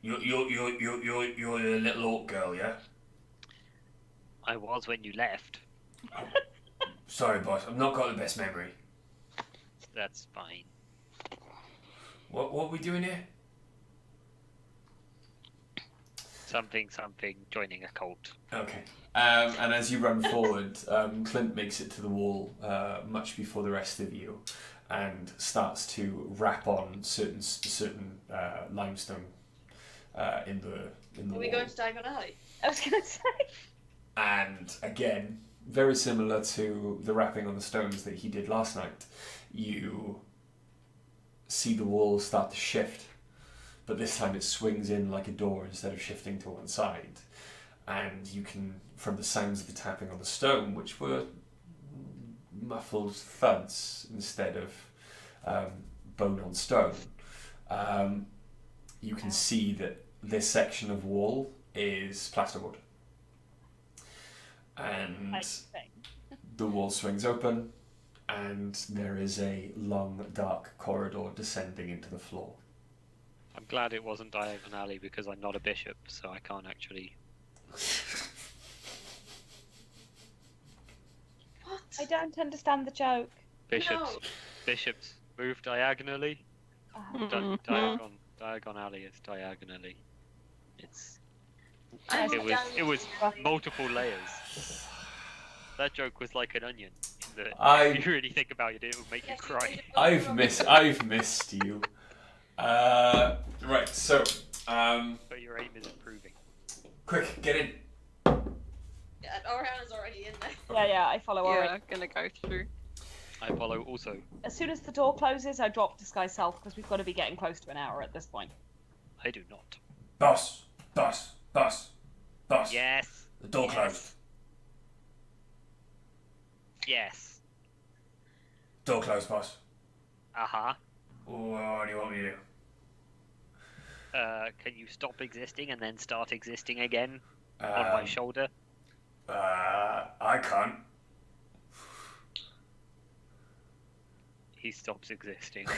You're the little orc girl, yeah? I was when you left. Sorry, boss. I've not got the best memory. That's fine. What are we doing here? Something. Joining a cult. Okay. And as you run forward, Clint makes it to the wall much before the rest of you, and starts to rap on certain limestone in the Are wall. we going to Diagon Alley? I was going to say. And again, very similar to the rapping on the stones that he did last night, you see the wall start to shift, but this time it swings in like a door instead of shifting to one side. And you can, from the sounds of the tapping on the stone, which were muffled thuds instead of bone on stone, you can see that this section of wall is plasterboard. And the wall swings open, and there is a long, dark corridor descending into the floor. I'm glad it wasn't Diagon Alley because I'm not a bishop, so I can't actually. What? I don't understand the joke. Bishops move diagonally. Diagon Alley is diagonally. It was multiple layers. That joke was like an onion. If you really think about it, it would make you cry. I've missed you. Right, so But your aim is improving. quick, get in. Yeah, Oriana's already in there. Yeah, I follow already. Yeah, gonna go through. I follow also. As soon as the door closes, I drop disguise self because we've got to be getting close to an hour at this point. I do not. Boss. Yes. The door closed. Yes. Door closed, boss. Uh-huh. What do you want me to do? Can you stop existing and then start existing again on my shoulder? I can't. He stops existing.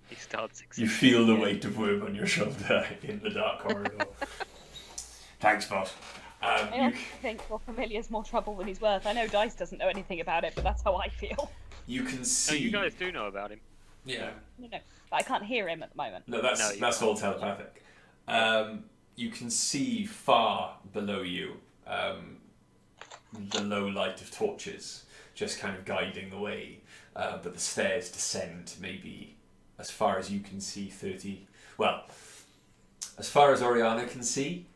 He starts existing. You feel the again. weight of worm on your shoulder in the dark corridor. Thanks, boss. I also think your familiar's more trouble than he's worth. I know Dice doesn't know anything about it, but that's how I feel. You can Oh, see. you guys do know about him. Yeah. No, but I can't hear him at the moment. No, that's all telepathic. You can see far below you the low light of torches just kind of guiding the way, but the stairs descend maybe as far as you can see 30. Well, as far as Oriana can see,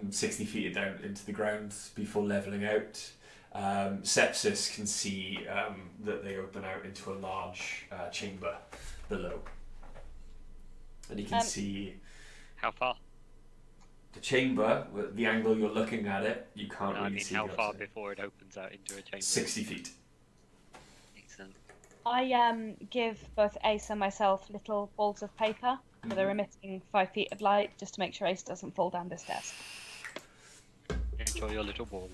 60 feet down into the ground before levelling out. Sepsis can see that they open out into a large chamber below. And you can see How far? the chamber, the angle you're looking at it, you can't No, really I mean see. how the far outside. before it opens out into a chamber. 60 feet. Excellent. I give both Ace and myself little balls of paper that are emitting 5 feet of light just to make sure Ace doesn't fall down the stairs. Enjoy your little balls.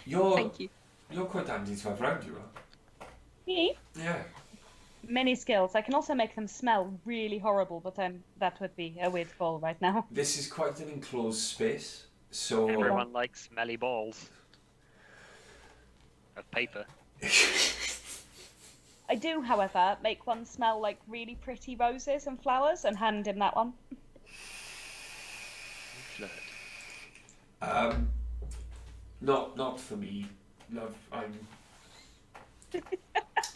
Thank you. You're quite handy to have around you, huh? Me? Yeah. Many skills. I can also make them smell really horrible, but that would be a weird goal right now. This is quite an enclosed space, so Everyone likes smelly balls of paper. I do, however, make one smell like really pretty roses and flowers and hand him that one. Flirt. Not for me, love.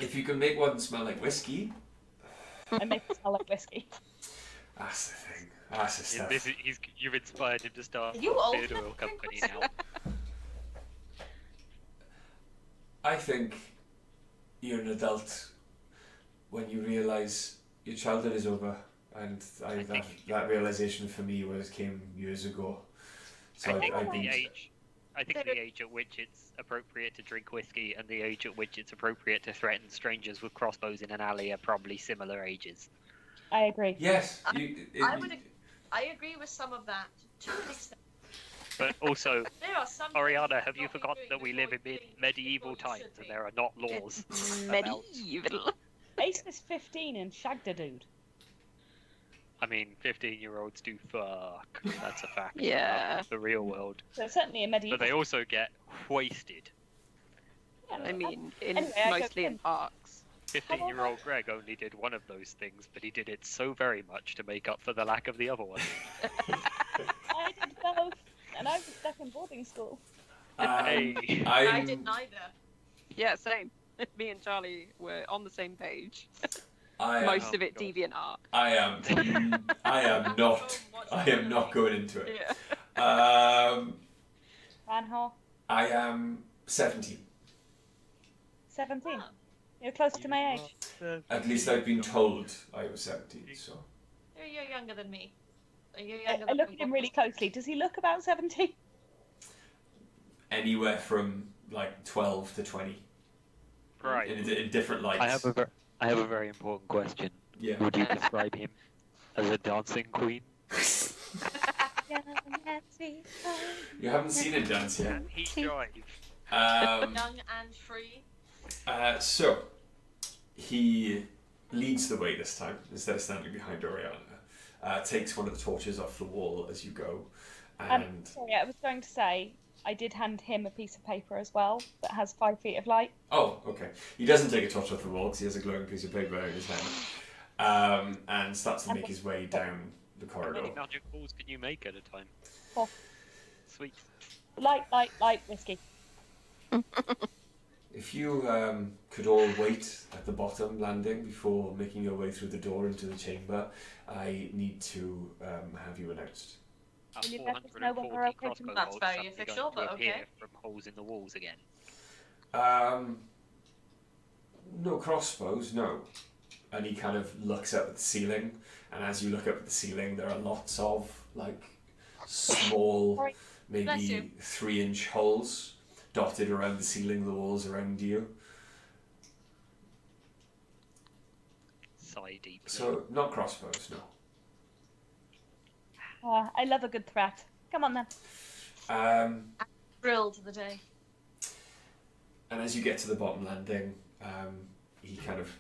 If you can make one smell like whiskey, I make it smell like whiskey. that's the thing. That's the stuff. You've inspired him to start Are you a old beard enough oil to drink company whiskey? now. I think you're an adult when you realise your childhood is over, and that realisation for me came years ago. So I think I the think age. I think the age at which it's appropriate to drink whiskey and the age at which it's appropriate to threaten strangers with crossbows in an alley are probably similar ages. I agree. yes, I agree with some of that to an extent. But also, There are some Oriana, things have you not be forgotten doing that we before live in you think medieval before you times should and be. there are not laws It's about... medieval. Ace is 15 and shagged a dude. I mean, 15-year-olds do fuck. That's a fact. Yeah. The real world. So certainly a medieval. But they also get wasted. Yeah, I mean, Anyway, I go mostly in in. parks. 15-year-old Greg only did one of those things, but he did it so very much to make up for the lack of the other one. I did both, and I was stuck in boarding school. Hey. I did neither. Yeah, same. Me and Charlie were on the same page. I Most Oh of it God. DeviantArt. I am not going into it. Yeah. Van Hall, I am 17. 17. You're close to my age. At least I've been told I was 17. So You're younger than me. You're I younger than look me. at him really closely. Does he look about 17? anywhere from like 12 to 20 Right. in different lights. I have a very important question. Yeah. Would you describe him as a dancing queen? You haven't seen him dance yet. Can he jive? Young and free. So he leads the way this time instead of standing behind Oriana. Takes one of the torches off the wall as you go, and Sorry, I was going to say, I did hand him a piece of paper as well that has 5 feet of light. oh, okay. He doesn't take a torch off the wall because he has a glowing piece of paper in his hand, and starts to make his way down the How corridor. many magic balls can you make at a time? 4. Sweet. Light, whiskey. If you could all wait at the bottom landing before making your way through the door into the chamber, I need to have you announced. Will you let us know when we're 440 okay to crossbow move? That's bolts very suddenly official, going to but appear okay. from holes in the walls again. No crossbows, no. And he kind of looks up at the ceiling, and as you look up at the ceiling, there are lots of like small, Sorry. Bless maybe you. 3-inch holes dotted around the ceiling, the walls around you. Sigh deeply. So not crossbows, no. I love a good threat. Come on then. Thrilled to the day. And as you get to the bottom landing, he kind of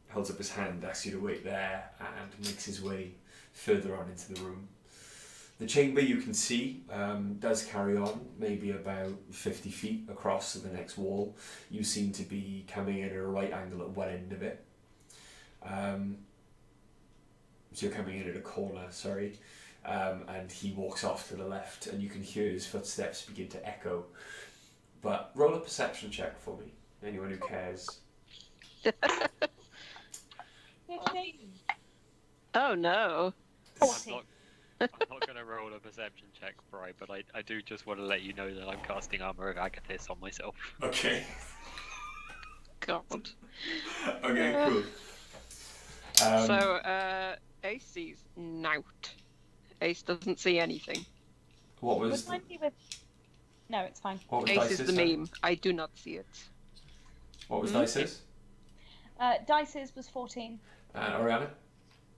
holds up his hand, asks you to wait there, and makes his way further on into the room. The chamber you can see does carry on, maybe about 50 feet across to the next wall. You seem to be coming in at a right angle at one end of it. So you're coming in at a corner, sorry. And he walks off to the left, and you can hear his footsteps begin to echo. But roll a perception check for me, anyone who cares. 15. Oh no. 14. I'm not going to roll a perception check, Bri, but I do just want to let you know that I'm casting Armour of Agathis on myself. Okay. God. Okay, cool. So, Ace sees nout. Ace doesn't see anything. What was Would mine be with... No, it's fine. what was Ace Dice's is the then? meme. I do not see it. What was Hmm? Dice's? Dice's was 14. And Oriana?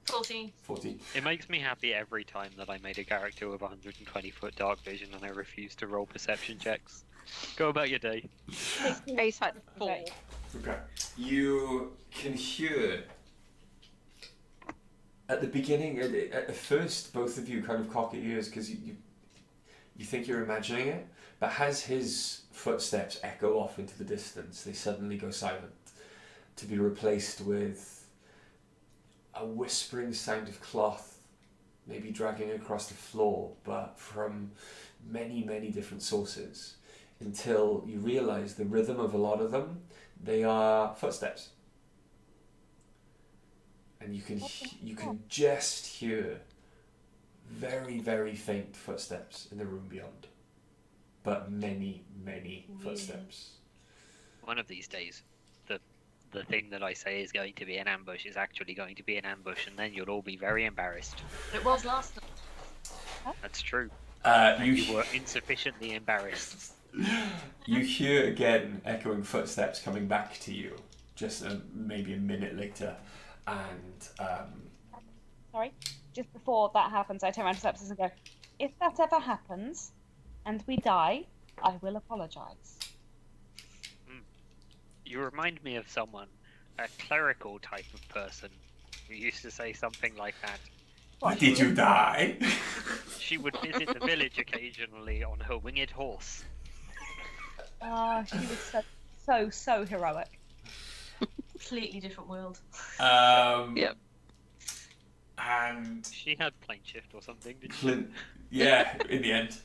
14. 14. It makes me happy every time that I made a character with 120-foot dark vision and I refuse to roll perception checks. Go about your day. Ace had 4. Right. Okay. You can hear at the beginning, at first, both of you kind of cock your ears because you think you're imagining it, but as his footsteps echo off into the distance, they suddenly go silent, to be replaced with a whispering sound of cloth, maybe dragging across the floor, but from many, many different sources, until you realise the rhythm of a lot of them, they are footsteps. And you can just hear very, very faint footsteps in the room beyond. But many, many footsteps. One of these days, the thing that I say is going to be an ambush is actually going to be an ambush, and then you'll all be very embarrassed. It was last time. That's true. You, You were insufficiently embarrassed. you hear again echoing footsteps coming back to you, just maybe a minute later, and Sorry. Just before that happens, I turn around to Sepsis and go, if that ever happens, and we die, I will apologise. You remind me of someone, a clerical type of person, who used to say something like that. What, did you die? She would visit the village occasionally on her winged horse. Oh, she was so heroic. Completely different world. Yep. And She had plane shift or something, didn't she? Clint, yeah, in the end,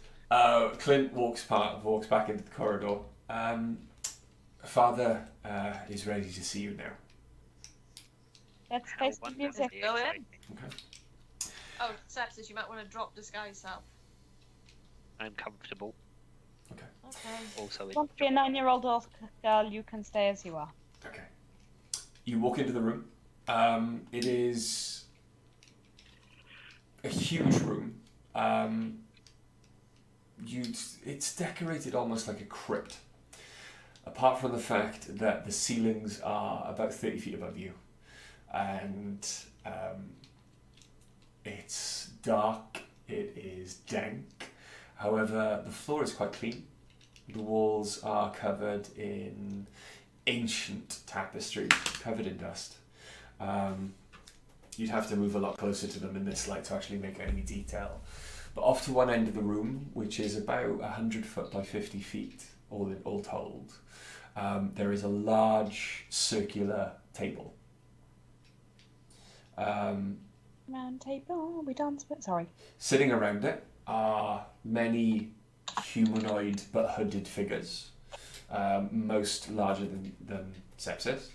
Clint walks back into the corridor. Father is ready to see you now. Let's How face the music. wonderfully Go in. exciting. Okay. Oh, Sepsis, you might want to drop disguise self. I'm comfortable. Okay. Also, If you want to be a 9-year-old orc girl, you can stay as you are. Okay. You walk into the room. It is a huge room. It's decorated almost like a crypt. Apart from the fact that the ceilings are about 30 feet above you. And it's dark, it is dank. However, the floor is quite clean. The walls are covered in ancient tapestry, covered in dust. You'd have to move a lot closer to them in this light to actually make out any detail. But off to one end of the room, which is about 100 foot by 50 feet, all told, there is a large circular table. Round table, we dance with. Sorry. Sitting around it are many humanoid but hooded figures, most larger than Sepsis.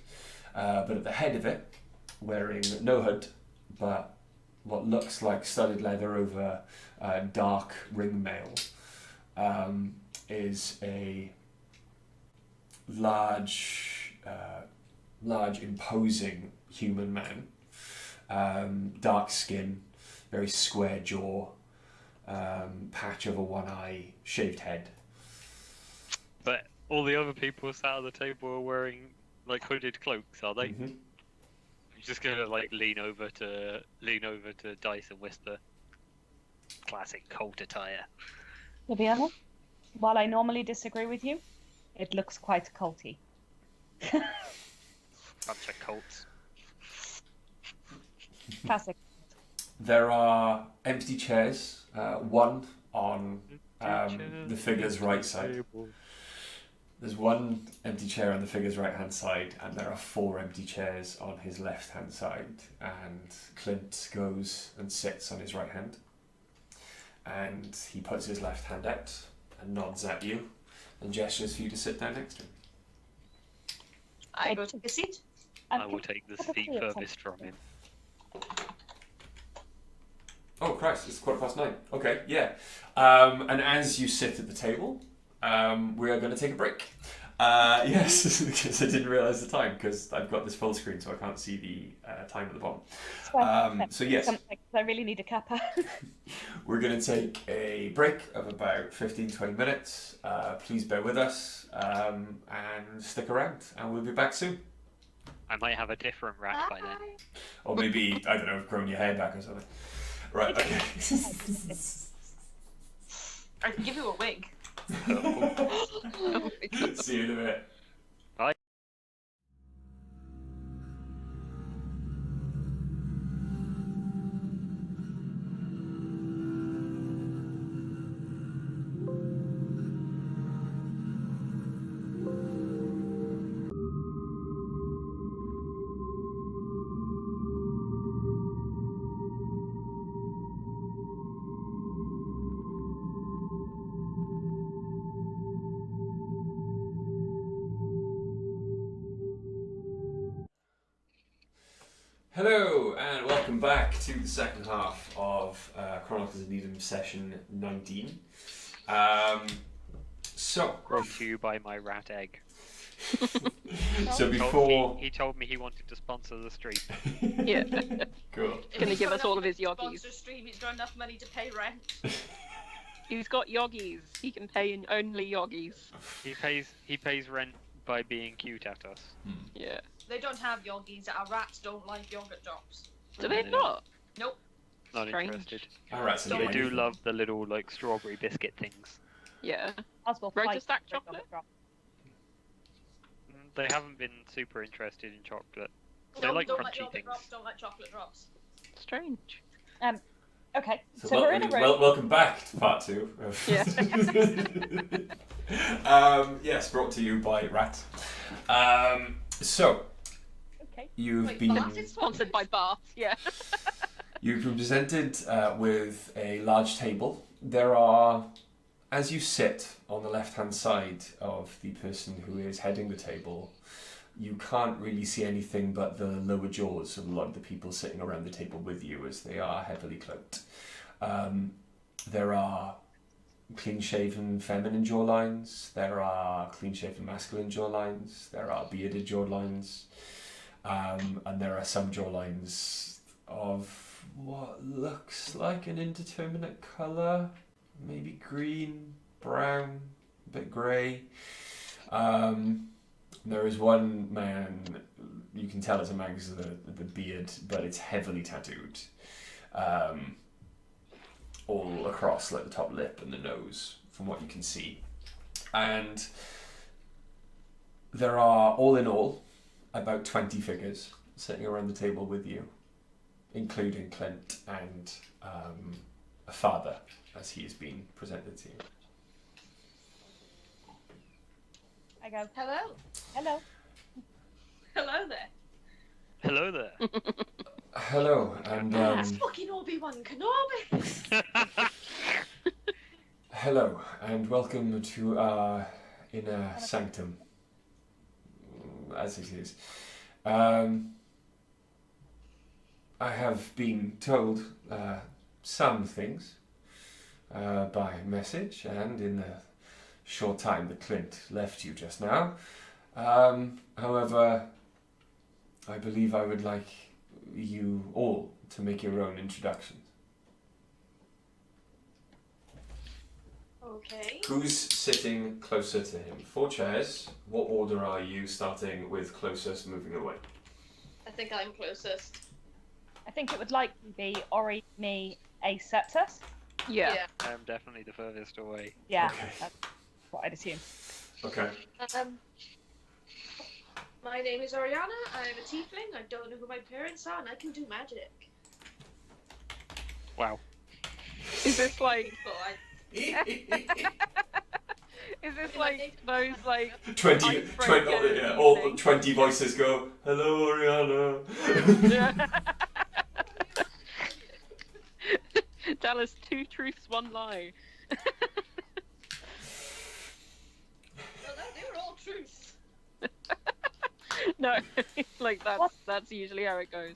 But at the head of it, wearing no hood, but what looks like studded leather over dark ring mail, is a large, imposing human man. Dark skin, very square jaw, patch over one eye, shaved head. But all the other people sat at the table are wearing like hooded cloaks, are they? Mm-hmm. I'm just gonna like lean over to Dice and whisper, "Classic cult attire." To be honest, while I normally disagree with you, it looks quite culty. Bunch of cults. Classic. There are empty chairs, one on the figure's right side. There's one empty chair on the figure's right-hand side, and there are 4 empty chairs on his left-hand side. And Clint goes and sits on his right hand. And he puts his left hand out and nods at you and gestures for you to sit down next to him. I go take a seat. I will take the seat furthest from him. Oh Christ, it's 9:15. Okay, yeah. And as you sit at the table, we are going to take a break. Yes, because I didn't realise the time, because I've got this full screen so I can't see the time at the bottom. So yes, I really need a cuppa. we're going to take a break of about 15-20 minutes. Please bear with us and stick around, and we'll be back soon. I might have a different rack by then. Or maybe, I don't know, growing your hair back or something. Right, okay. I can give you a wig. Oh my God. See you in a bit. Hello, and welcome back to the second half of Chronicles of Nidum session 19. Brought to you by my rat egg. So before... He told me he wanted to sponsor the stream. Yeah. Cool. If Gonna he's give got us all enough of his money to yogis. sponsor stream, he's got enough money to pay rent. He's got yogis. He can pay in only yogis. He pays rent by being cute at us. Yeah. They don't have yogis. Our rats don't like yogurt drops. Do they not? Nope. Not Strange. interested. Alright, so They do love the little like strawberry biscuit things. Yeah. Oswald Road to fights stack for a chocolate? drop. They haven't been super interested in chocolate. They Nope, like don't like crunchy yogurt things. drops. Don't like chocolate drops. Strange. Okay, So so we're in a room. welcome back to part 2. Of Yeah. Yes, brought to you by Rat. So, Okay. you've Wait, been... Bart is Sponsored by Bath. Yeah. You've been presented with a large table. There are, as you sit on the left-hand side of the person who is heading the table, you can't really see anything but the lower jaws of a lot of the people sitting around the table with you, as they are heavily cloaked. There are clean-shaven feminine jawlines. There are clean-shaven masculine jawlines. There are bearded jawlines. And there are some jawlines of what looks like an indeterminate colour, maybe green, brown, a bit grey. There is one man, you can tell it's a man because of the beard, but it's heavily tattooed, all across like the top lip and the nose, from what you can see. And there are, all in all, about 20 figures sitting around the table with you, including Clint and a father, as he is being presented to you. I go, Hello. hello. Hello there. Hello there. Hello, and That's fucking Obi-Wan Kenobi. hello, and welcome to our inner sanctum, as it is. I have been told some things by message, and in the short time that Clint left you just now. However, I believe I would like you all to make your own introductions. Okay. Who's sitting closer to him? 4 chairs. What order are you, starting with closest, moving away? I think I'm closest. I think it would likely be Ori, me, Ace, Septus. Yeah. I am definitely the furthest away. Yeah, Okay. that's what I'd assume. Okay. My name is Oriana. I'm a tiefling. I don't know who my parents are, and I can do magic. Wow. Is this like? So I Is this In my like native those like? 20, Icebreaker yeah, all thing. 20 voices go, hello, Oriana. Tell us 2 truths, 1 lie. well, no, they were all truths. No, like that's usually how it goes.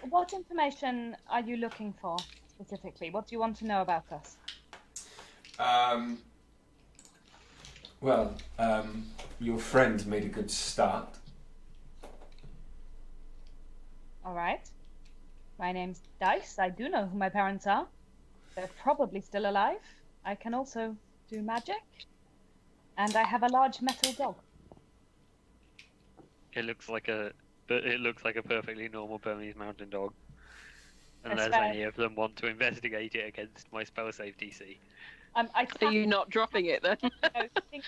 What information are you looking for specifically? What do you want to know about us? Well, your friend made a good start. All right. My name's Dice. I do know who my parents are. They're probably still alive. I can also do magic. And I have a large metal dog. It looks like a perfectly normal Burmese mountain dog. That's Unless fair. any of them want to investigate it against my spell save DC. I Are you not dropping it then? think.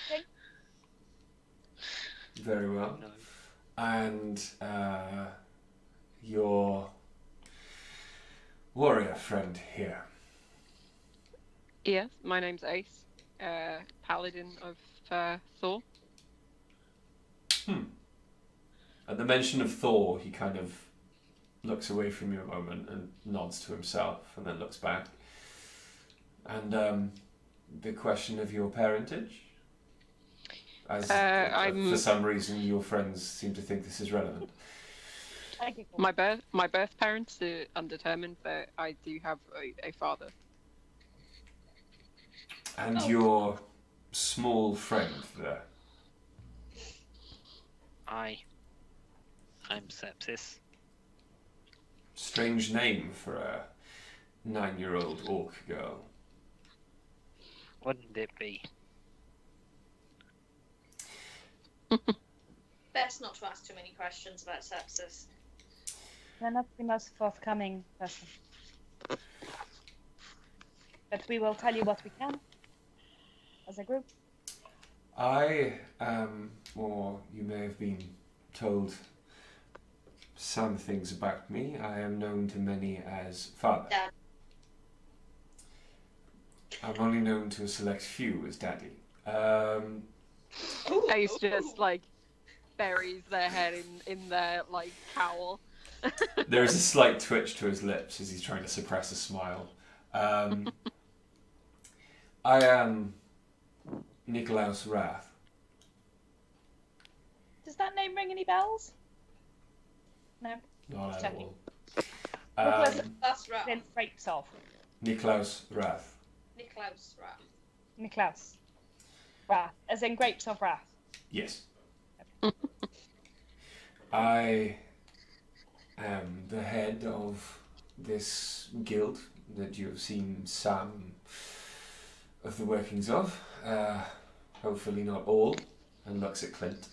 Very well. No. And your warrior friend here. Yes, my name's Ace, paladin of Thor. At the mention of Thor, he kind of looks away from you a moment and nods to himself, and then looks back. And the question of your parentage? As I'm- for some reason, your friends seem to think this is relevant. I giggle. My birth parents are undetermined, but I do have a father. And your small friend there. I'm Sepsis. Strange name for a 9-year-old orc girl. Wouldn't it be? Best not to ask too many questions about sepsis. They're not the most forthcoming person. But we will tell you what we can as a group. I am, or you may have been told some things about me. I am known to many as Father. Dad. I'm only known to a select few as Daddy. Ace just like buries their head in their like cowl. There is a slight twitch to his lips as he's trying to suppress a smile. I am Nikolaus Wrath. Does that name ring any bells? No. Not at Checking. all. What was it? That's right. Then Rapes of. Nikolaus Wrath. Niklaus, right. Niklaus. Wrath. As in grapes of wrath. Yes. I am the head of this guild that you have seen some of the workings of. Hopefully not all. And looks at Clint.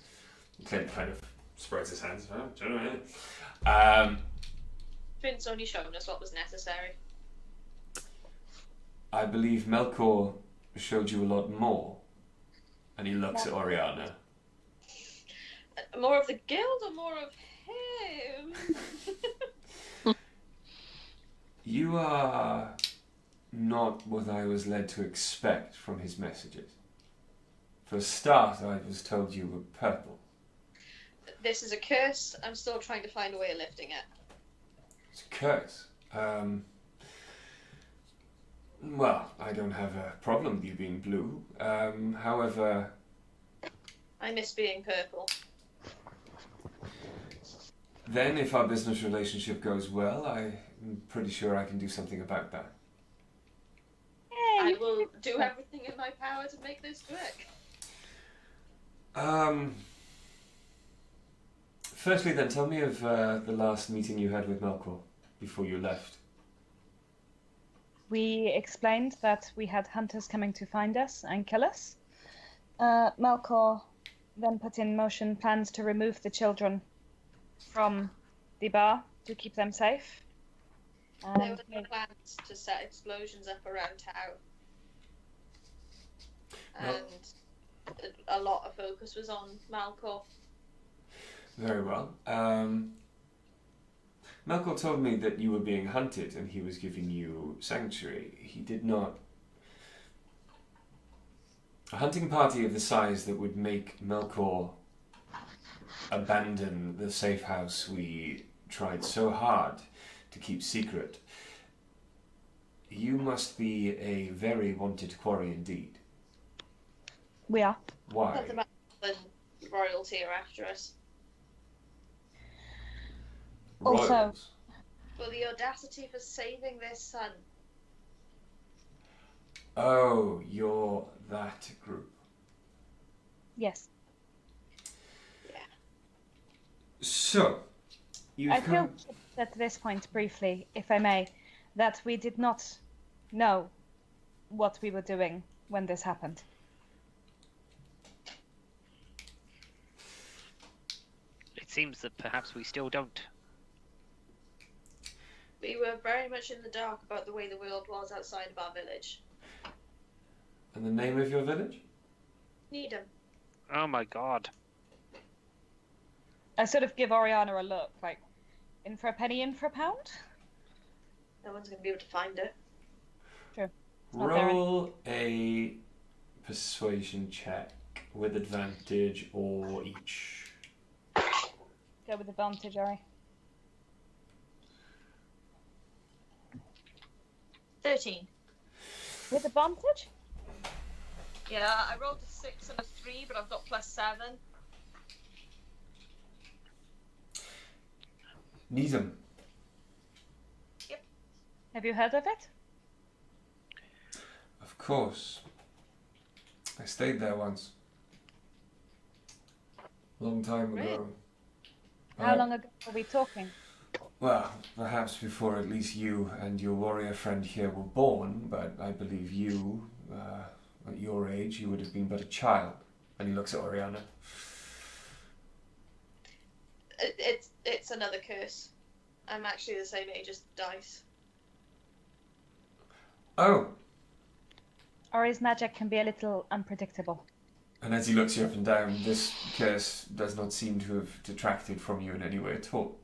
Clint kind of spreads his hands. Oh, do you know what I mean? Clint's only shown us what was necessary. I believe Melkor showed you a lot more. And he looks at Oriana. More of the guild or more of him? You are not what I was led to expect from his messages. For a start, I was told you were purple. This is a curse. I'm still trying to find a way of lifting it. It's a curse. Well, I don't have a problem with you being blue. However, I miss being purple. then if our business relationship goes well, I'm pretty sure I can do something about that. Yay! I will do everything in my power to make this work. Firstly then, tell me of the last meeting you had with Melkor before you left. We explained that we had hunters coming to find us and kill us. Melkor then put in motion plans to remove the children from the bar to keep them safe. There And were no plans to set explosions up around town. No. And a lot of focus was on Malcor. Very well. Melkor told me that you were being hunted and he was giving you sanctuary. He did not... A hunting party of the size that would make Melkor abandon the safe house we tried so hard to keep secret. You must be a very wanted quarry indeed. we are. Why? Not the man and royalty are after us. Also- Royals. For the audacity for saving their son. Oh, you're that group. Yes. So, you've I come... feel at this point, briefly, if I may, that we did not know what we were doing when this happened. It seems that perhaps we still don't. We were very much in the dark about the way the world was outside of our village. And the name of your village? Nidum. Oh my god. I sort of give Oriana a look, like, in for a penny, in for a pound? No one's going to be able to find her. not there Roll a persuasion check with advantage or each. Go with advantage, Ori. 13. With advantage? Yeah, I rolled a 6 and a 3, but I've got +7. Nidum. Have you heard of it? Of course. I stayed there once. Long time Really? ago. How long ago are we talking? Well, perhaps before at least you and your warrior friend here were born, but I believe you, at your age, you would have been but a child. And he looks at Oriana. It's another curse. I'm actually the same age as Dice. Oh! Ori's magic can be a little unpredictable. And as he looks you up and down, this curse does not seem to have detracted from you in any way at all.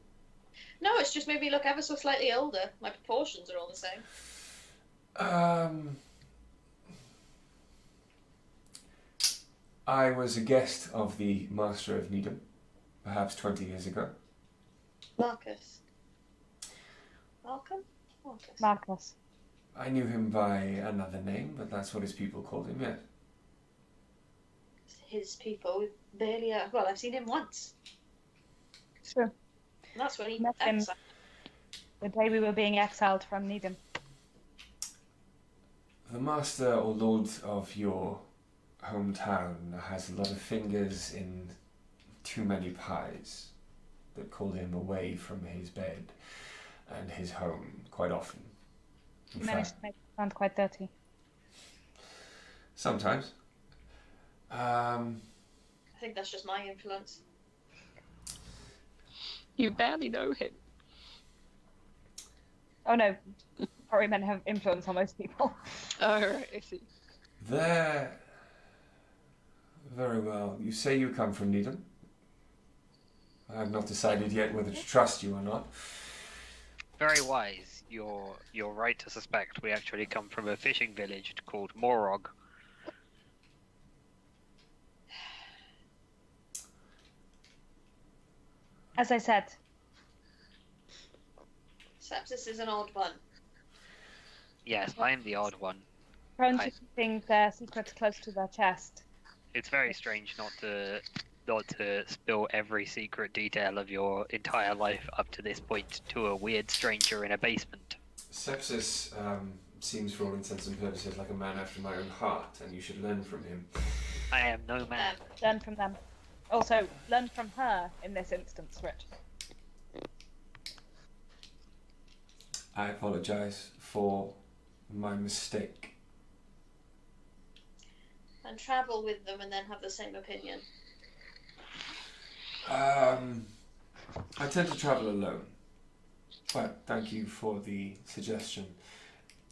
No, it's just made me look ever so slightly older. My proportions are all the same. I was a guest of the Master of Nidum, perhaps 20 years ago. Marcus. Malcolm? Marcus. Marcus. I knew him by another name, but that's what his people called him, yes. His people barely. Well, I've seen him once. True. And that's when he Met him. exiled. The day we were being exiled from Nidum. The master or lord of your hometown has a lot of fingers in too many pies that call him away from his bed and his home quite often. In You managed fact, to make it sound quite dirty. sometimes. I think that's just my influence. You barely know him. Oh no, Ori men have influence on most people. Oh, right, I see. There. Very well. You say you come from Nidum. I have not decided yet whether to trust you or not. Very wise. You're right to suspect we actually come from a fishing village called Morog. As I said, Sepsis is an odd one. Yes, I'm the odd one. prone to I- keeping their secrets close to their chest. It's very strange not to spill every secret detail of your entire life up to this point to a weird stranger in a basement. Sepsis seems for all intents and purposes like a man after my own heart, and you should learn from him. I am no man. Learn from them. Also, learn from her in this instance, Rich. I apologize for my mistake. And travel with them and then have the same opinion. I tend to travel alone, but thank you for the suggestion.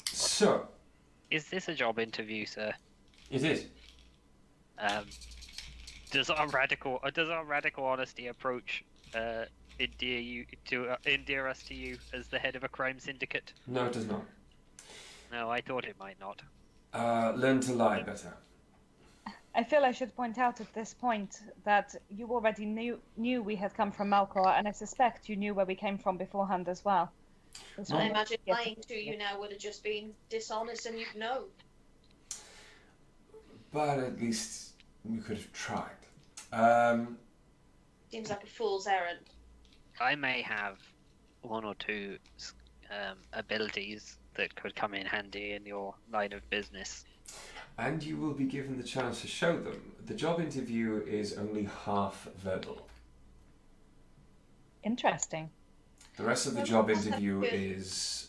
So, Is this a job interview, sir? it is. Does our radical honesty approach endear us to you as the head of a crime syndicate? No, it does not. No, I thought it might not. Learn to lie better. I feel I should point out at this point that you already knew we had come from Malcor, and I suspect you knew where we came from beforehand as well. This I was- imagine lying to you now would have just been dishonest and you'd know. But at least we could have tried. Seems like a fool's errand. I may have one or two abilities that could come in handy in your line of business. And you will be given the chance to show them. The job interview is only half verbal. Interesting. The rest of the job interview is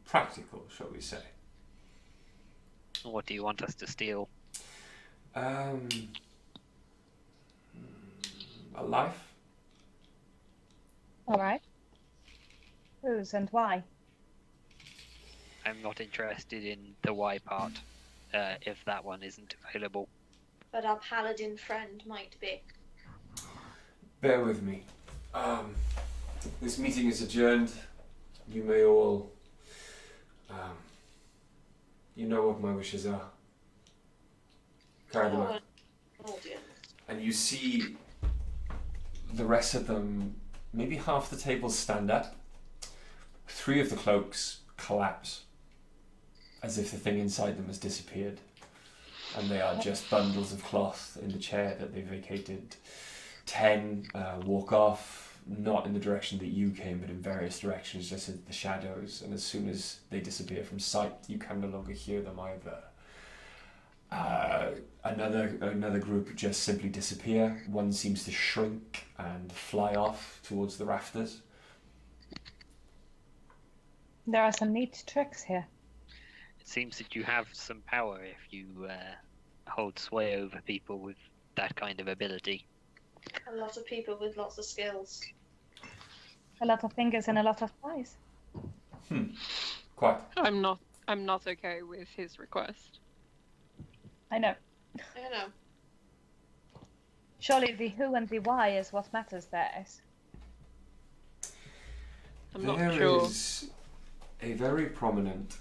practical, shall we say. What do you want us to steal? A life? All right. Whose and why? I'm not interested in the why part, if that one isn't available. But our paladin friend might be. Bear with me. This meeting is adjourned. You may all... you know what my wishes are. Carry them out. Audience. And you see the rest of them, maybe half the table stand up. 3 of the cloaks collapse, as if the thing inside them has disappeared. And they are just bundles of cloth in the chair that they vacated. 10 walk off, not in the direction that you came, but in various directions, just into the shadows. And as soon as they disappear from sight, you can no longer hear them either. Another group just simply disappear. One seems to shrink and fly off towards the rafters. There are some neat tricks here. It seems that you have some power if you hold sway over people with that kind of ability. A lot of people with lots of skills. A lot of fingers and a lot of thighs. Quite. I'm not okay with his request. I know. I don't know. Surely the who and the why is what matters there. I'm not There sure. is a very prominent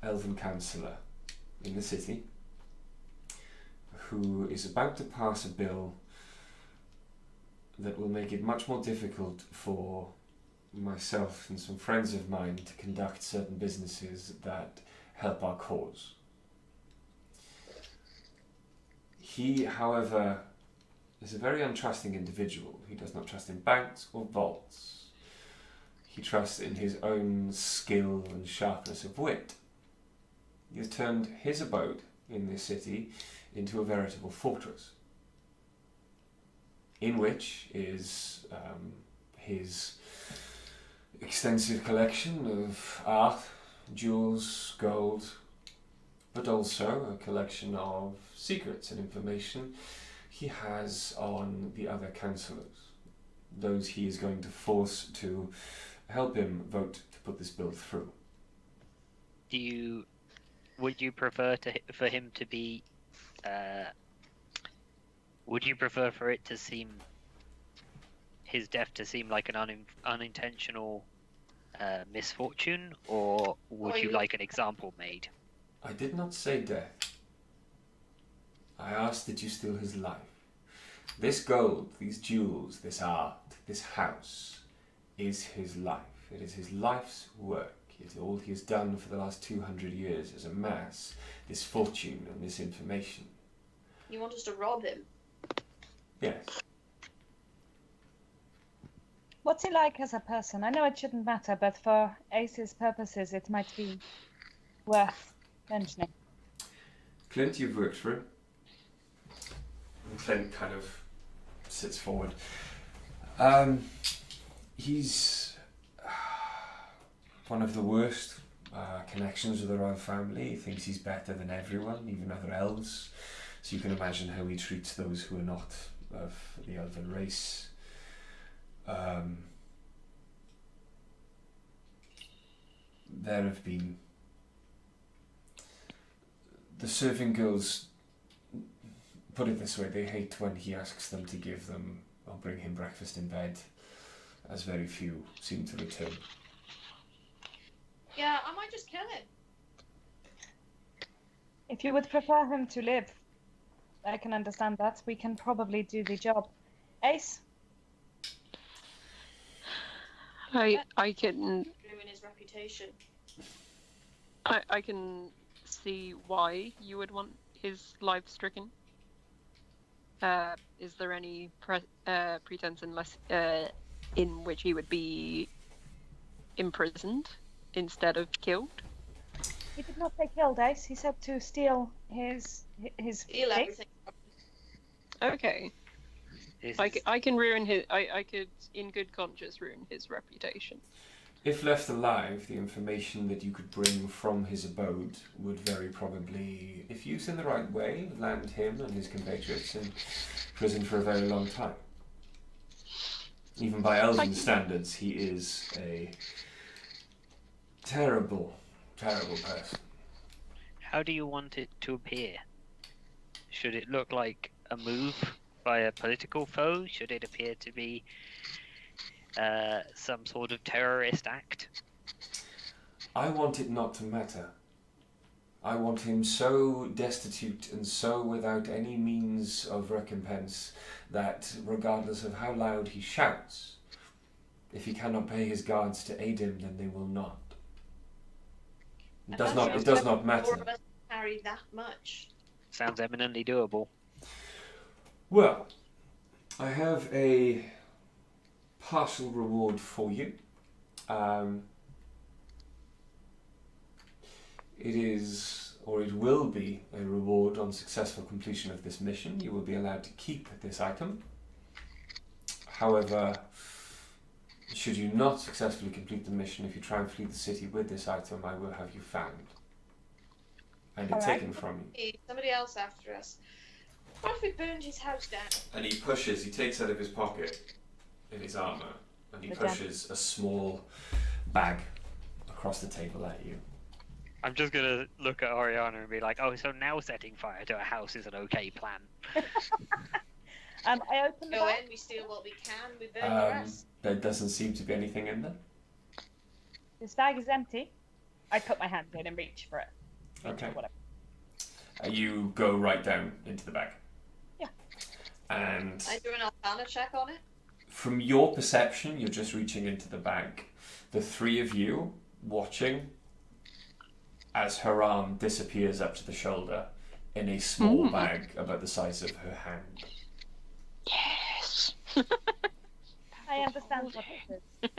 elven councillor in the city who is about to pass a bill that will make it much more difficult for myself and some friends of mine to conduct certain businesses that help our cause. He, however, is a very untrusting individual. He does not trust in banks or vaults. He trusts in his own skill and sharpness of wit. He has turned his abode in this city into a veritable fortress, in which is his extensive collection of art, jewels, gold, but also a collection of secrets and information he has on the other councillors, those he is going to force to help him vote to put this bill through. Would you prefer for him to be? Would you prefer for it to seem his death to seem like an unintentional misfortune, or would you like an example made? I did not say death. I asked that you steal his life. This gold, these jewels, this art, this house is his life. It is his life's work. It is all he has done for the last 200 years is amass this fortune and this information. You want us to rob him? Yes. What's he like as a person? I know it shouldn't matter, but for Ace's purposes, it might be worth mentioning. Clint, you've worked for him. And Clint kind of sits forward. He's one of the worst connections with the royal family. He thinks he's better than everyone, even other elves. So you can imagine how he treats those who are not of the elven race. There have been the serving girls, put it this way, they hate when he asks them to give them or bring him breakfast in bed, as very few seem to return. Yeah, I might just kill him. If you would prefer him to live, I can understand that. We can probably do the job. Ace? I can Ruin his reputation. I can see why you would want his life stricken. Is there any pretense in which he would be imprisoned instead of killed? He did not say killed, Ace. He said to steal his Steal cake. everything. Okay. This I can ruin his. I could, in good conscience, ruin his reputation. If left alive, the information that you could bring from his abode would very probably, if used in the right way, land him and his compatriots in prison for a very long time. Even by elven standards, he is a terrible, terrible person. How do you want it to appear? Should it look like a move by a political foe? Should it appear to be some sort of terrorist act? I want it not to matter. I want him so destitute and so without any means of recompense that, regardless of how loud he shouts, if he cannot pay his guards to aid him, then they will not. It does not matter. Four of us carry that much. Sounds eminently doable. Well, I have a partial reward for you. It is, or it will be, a reward on successful completion of this mission. You will be allowed to keep this item. However, should you not successfully complete the mission, if you try and flee the city with this item, I will have you found and it taken from you. Hey, somebody else after us. What if we burned his house down? And he takes out of his pocket in his armour, and he pushes a small bag across the table at you. I'm just gonna look at Oriana and be like, "Oh, so now setting fire to a house is an okay plan." I open the Go bag. in, we steal what we can, we burn the rest. There doesn't seem to be anything in there. This bag is empty. I put my hand in and reach for it. Okay. Whatever. You go right down into the bag. Yeah. And I do an Arcana check on it. from your perception, you're just reaching into the bag. The three of you watching as her arm disappears up to the shoulder in a small bag about the size of her hand. Yes. I understand what it is. Okay.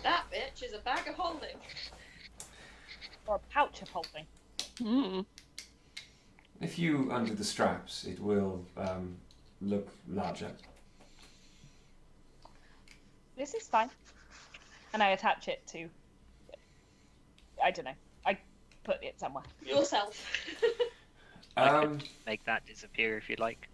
That bitch is a bag of holding. Or a pouch of holding. If you undo the straps, it will look larger. This is fine. And I attach it to... I don't know. I put it somewhere. Yourself. Make that disappear if you like.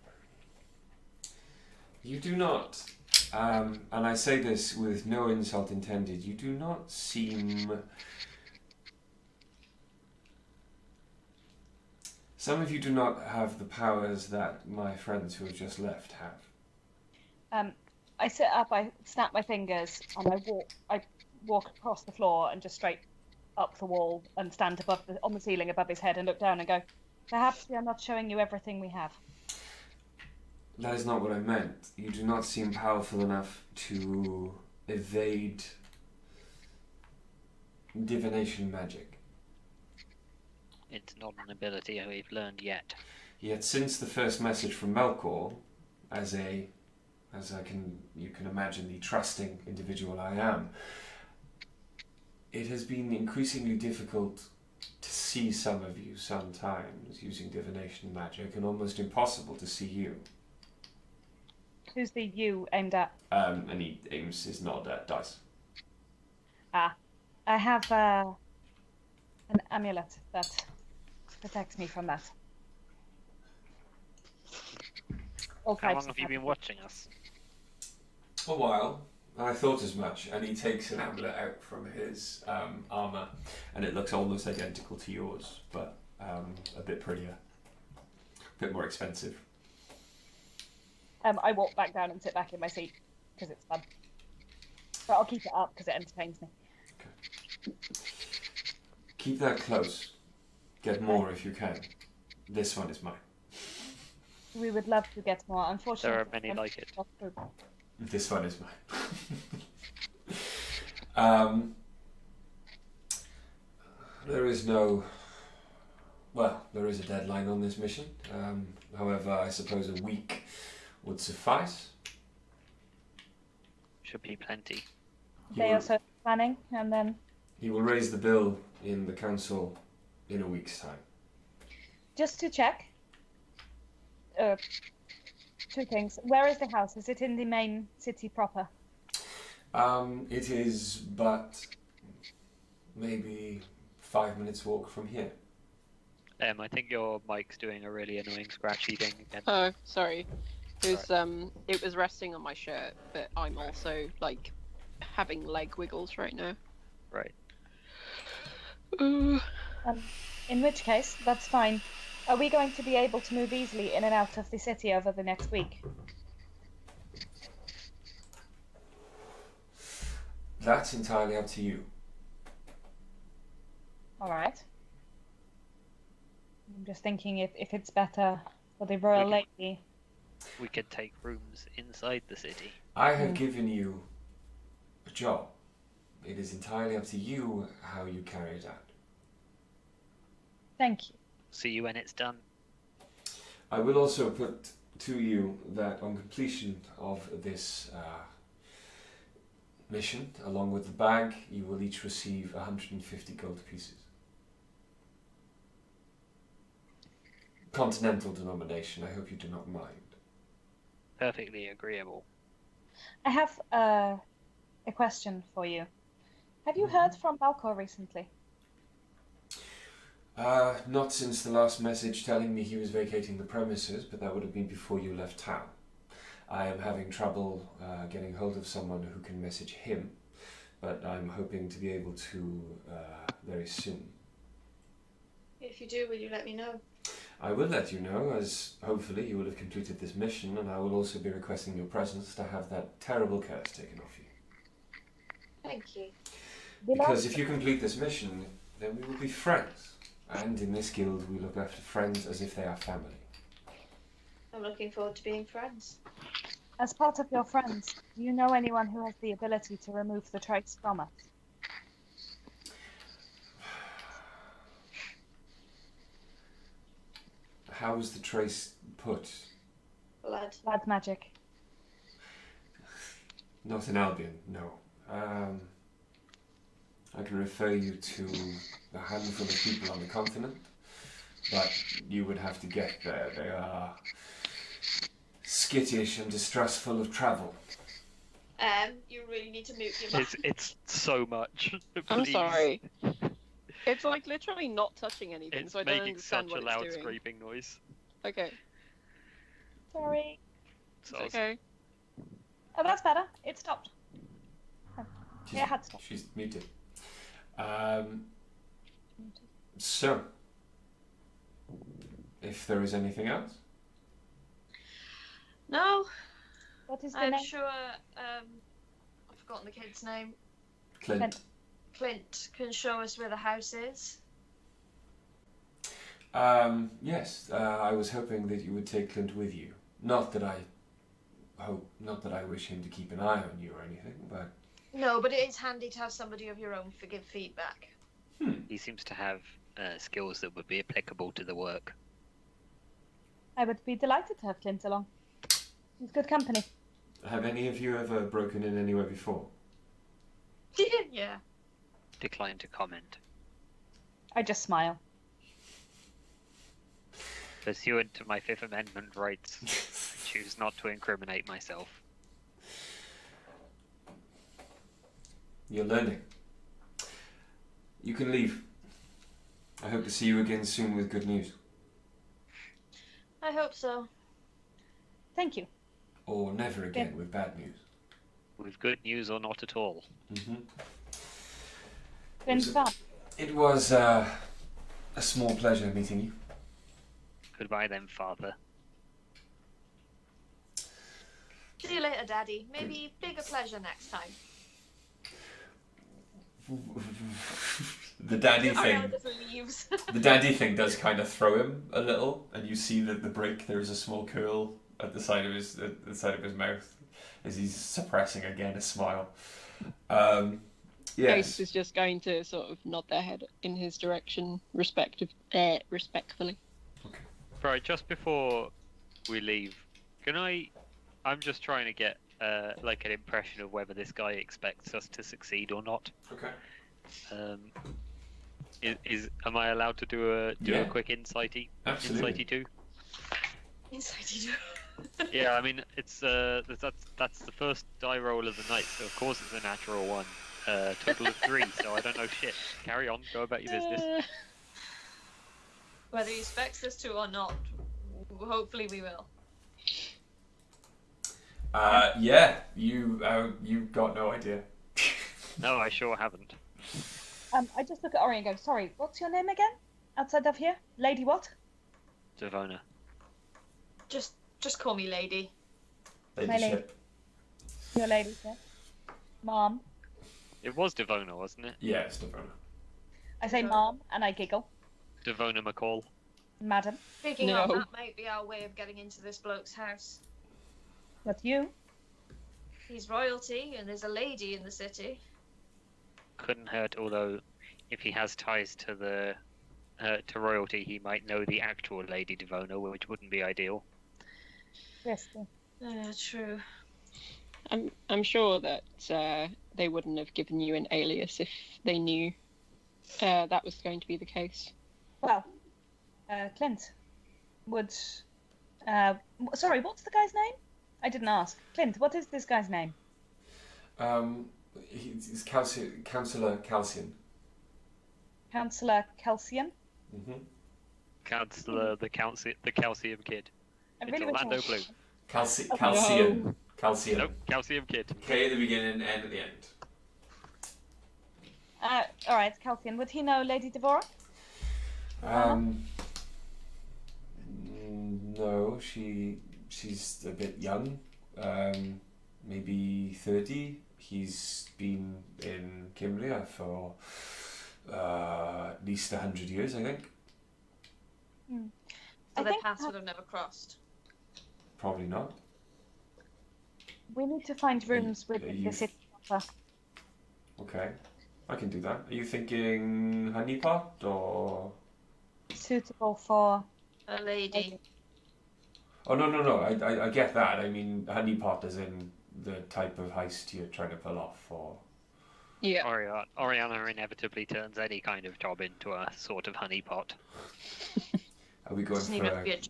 You do not, and I say this with no insult intended, you do not seem... Some of you do not have the powers that my friends who have just left have. I sit up, I snap my fingers, and I walk across the floor and just straight up the wall and stand on the ceiling above his head and look down and go, perhaps we are not showing you everything we have. That is not what I meant. You do not seem powerful enough to evade divination magic. It's not an ability we've learned yet. Yet since the first message from Melkor, you can imagine the trusting individual I am, it has been increasingly difficult to see some of you sometimes using divination magic, and almost impossible to see you. Who's the you aimed at? And he aims his nod at Dice. I have an amulet that protects me from that. All How long types have of you been watching us? A while. I thought as much, and he takes an amulet out from his armour, and it looks almost identical to yours, but a bit prettier, a bit more expensive. I walk back down and sit back in my seat because it's fun. But I'll keep it up because it entertains me. Okay. Keep that close. Get more if you can. This one is mine. We would love to get more. Unfortunately, There are many like it. This one is mine. There is no... Well, there is a deadline on this mission. However, I suppose a week would suffice. Should be plenty. They also planning, and then He will raise the bill in the council in a week's time. just to check. Two things. Where is the house? Is it in the main city proper? It is but maybe 5 minutes walk from here. I think your mic's doing a really annoying scratchy thing again. Oh, sorry. It was resting on my shirt, but I'm also like having leg wiggles right now. Right. Ooh. In which case, that's fine. Are we going to be able to move easily in and out of the city over the next week? That's entirely up to you. All right. I'm just thinking if it's better for the royal We lady. We could take rooms inside the city. I have given you a job. It is entirely up to you how you carry it out. Thank you. See you when it's done. I will also put to you that on completion of this mission, along with the bag, you will each receive 150 gold pieces. Continental denomination, I hope you do not mind. Perfectly agreeable. I have a question for you. Have you heard from Balcor recently? Not since the last message telling me he was vacating the premises, but that would have been before you left town. I am having trouble getting hold of someone who can message him, but I'm hoping to be able to very soon. If you do, will you let me know? I will let you know, as hopefully you will have completed this mission, and I will also be requesting your presence to have that terrible curse taken off you. Thank you. Because if you complete this mission, then we will be friends. And in this guild, we look after friends as if they are family. I'm looking forward to being friends. As part of your friends, do you know anyone who has the ability to remove the trace from us? How was the trace put? Blood. Blood magic. Not in Albion, no. I can refer you to a handful of people on the continent, but you would have to get there. They are skittish and distrustful of travel. You really need to mute your mic. It's so much. I'm Please. sorry. It's like literally not touching anything, It's so I don't making understand such a what loud it's doing. scraping noise. Okay, Sorry. So it's okay. Oh, that's better. It stopped. Yeah, it had stopped. She's muted. So, if there is anything else, No, What is the I'm name? sure. I've forgotten the kid's name. Clint. Clint can show us where the house is. Yes, I was hoping that you would take Clint with you. Not that I wish him to keep an eye on you or anything, but No, but it is handy to have somebody of your own to give feedback. he seems to have skills that would be applicable to the work. I would be delighted to have Clint along. He's good company. have any of you ever broken in anywhere before? Yeah. Decline to comment. I just smile. Pursuant to my Fifth Amendment rights, I choose not to incriminate myself. You're learning. You can leave. I hope to see you again soon with good news. I hope so. Thank you. Or never again with bad news. With good news or not at all. Mm-hmm. Been fun. It was a small pleasure meeting you. Goodbye then, father. See you later, Daddy. Maybe bigger pleasure next time. The daddy Ariana thing. just leaves. The daddy thing does kind of throw him a little, and you see that the break there is a small curl at the side of his mouth as he's suppressing again a smile. Ace Yes. is just going to sort of nod their head in his direction, respectfully. Right, just before we leave, I'm just trying to get like an impression of whether this guy expects us to succeed or not. Okay. Am I allowed to do a Yeah. quick insighty? Absolutely. Insighty too? Inside you. Yeah, I mean it's that's the first die roll of the night, so of course it's a natural one. Total of 3, so I don't know shit. Carry on, go about your business. Whether he expects us to or not, hopefully we will. Yeah. You got no idea. No, I sure haven't. I just look at Ori and go, sorry, what's your name again? Outside of here? Lady what? Devona. Just call me Lady. Ladyship. Your lady, yeah? Mom. It was Devona, wasn't it? Yeah, it's Devona. I say mom and I giggle. Devona McCall. Madam. Speaking No. of, that might be our way of getting into this bloke's house. What's you? He's royalty, and there's a lady in the city. Couldn't hurt, although if he has ties to the to royalty, he might know the actual Lady Devona, which wouldn't be ideal. Yes. True. I'm sure that they wouldn't have given you an alias if they knew that was going to be the case. Well, Clint would. Sorry, what's the guy's name? I didn't ask. Clint, what is this guy's name? He's Councillor Calcian. Councillor Calcian. Councillor, the calcium kid. I It's really wish I Orlando was- Bloom. Calcian. Calcian. Nope, calcium kid. K at the beginning, N at the end. All right, Calcian. Would he know Lady Devora? No, she's a bit young. Maybe 30. He's been in Cumbria for at least 100 years, I think. So I their think paths would have never crossed. Probably not. we need to find rooms Are within you- the city proper. Okay, I can do that. Are you thinking honeypot or? Suitable for. A lady. Oh no! I get that. I mean honeypot as in the type of heist you're trying to pull off, or. Yeah. Oriana inevitably turns any kind of job into a sort of honeypot. Are we going Doesn't for even have to be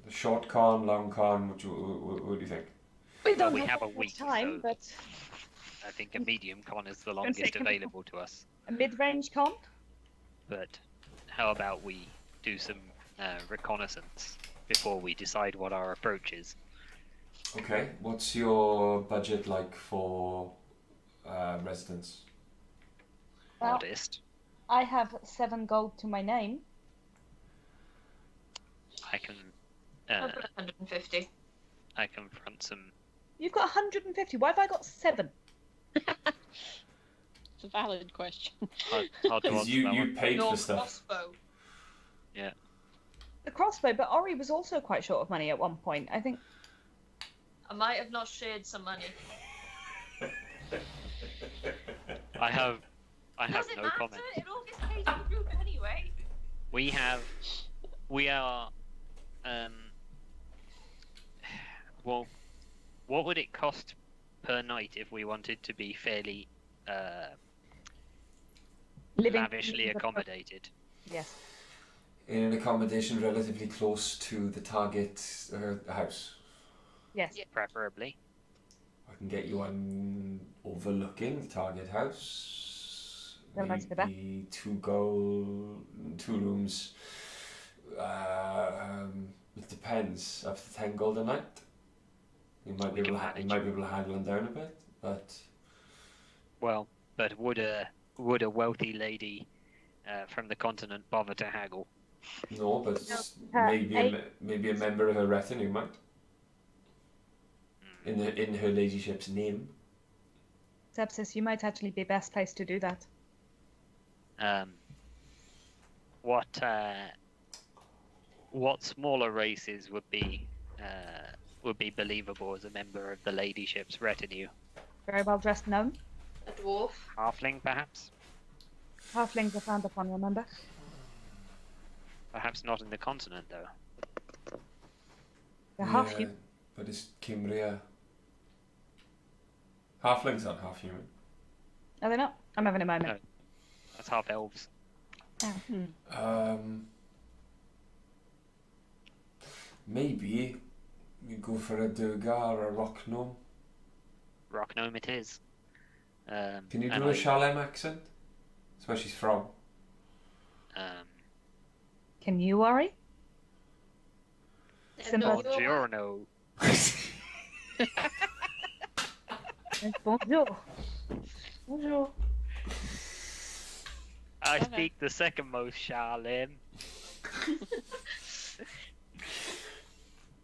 a short con, long con? What do you think? We don't we have, have a that much week, time, so- but I think a medium con is the say, longest can we- available to us. a mid-range con. But how about we do some reconnaissance before we decide what our approach is? Okay, what's your budget like for residents? Well, Modest. I have 7 gold to my name. I can I'll put 150. I can front some. You've got 150. Why have I got 7? It's a valid question. Hard to Because answer you that one. paid Your for stuff. crossbow. The crossbow, but Ori was also quite short of money at one point. I think. I might have not shared some money. I have Does it no matter? comment. It all gets paid in the group anyway. We are well, what would it cost per night if we wanted to be fairly lavishly accommodated? Yes. In an accommodation relatively close to the target house. Yes. Yeah. Preferably. I can get you one overlooking the target house. How much for that? Maybe 2 gold, 2 rooms. It depends. Up to 10 gold a night. You might be We able can to, you manage. might be able to haggle them down a bit, but Well, but would a wealthy lady from the continent bother to haggle? no. But maybe a member of her retinue might. In her ladyship's name. Sepsis, you might actually be best placed to do that. What smaller races would be believable as a member of the ladyship's retinue? Very well dressed gnome. A dwarf. Halfling, perhaps? Halflings are frowned upon, remember? Perhaps not in the continent, though. They're half human. But it's Cumbria. Halflings aren't half human. Are they not? I'm having a moment. No. That's half elves. Maybe we go for a Durga or a Rock Gnome. Rock gnome it is. Can you and do a I- Shalem accent? That's where she's from. Can you worry? Simple. Buongiorno. Bonjour. Bonjour. I speak the second most Shalem.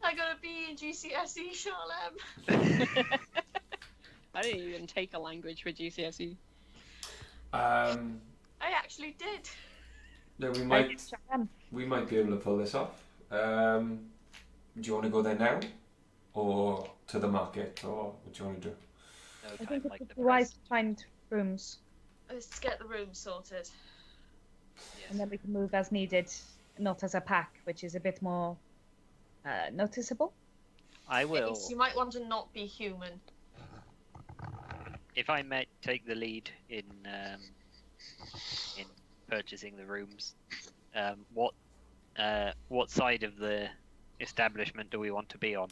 I got a B in GCSE, Shalem. I didn't even take a language for GCSE. I actually did. No, we Right, might Shalom. be able to pull this off. Do you want to go there now, or to the market, or what do you want to do? No I time think like it's the wise present. to find rooms, Let's get the room sorted. and then we can move as needed, not as a pack, which is a bit more noticeable. I will. Ace, you might want to not be human. If I might take the lead in purchasing the rooms, what side of the establishment do we want to be on?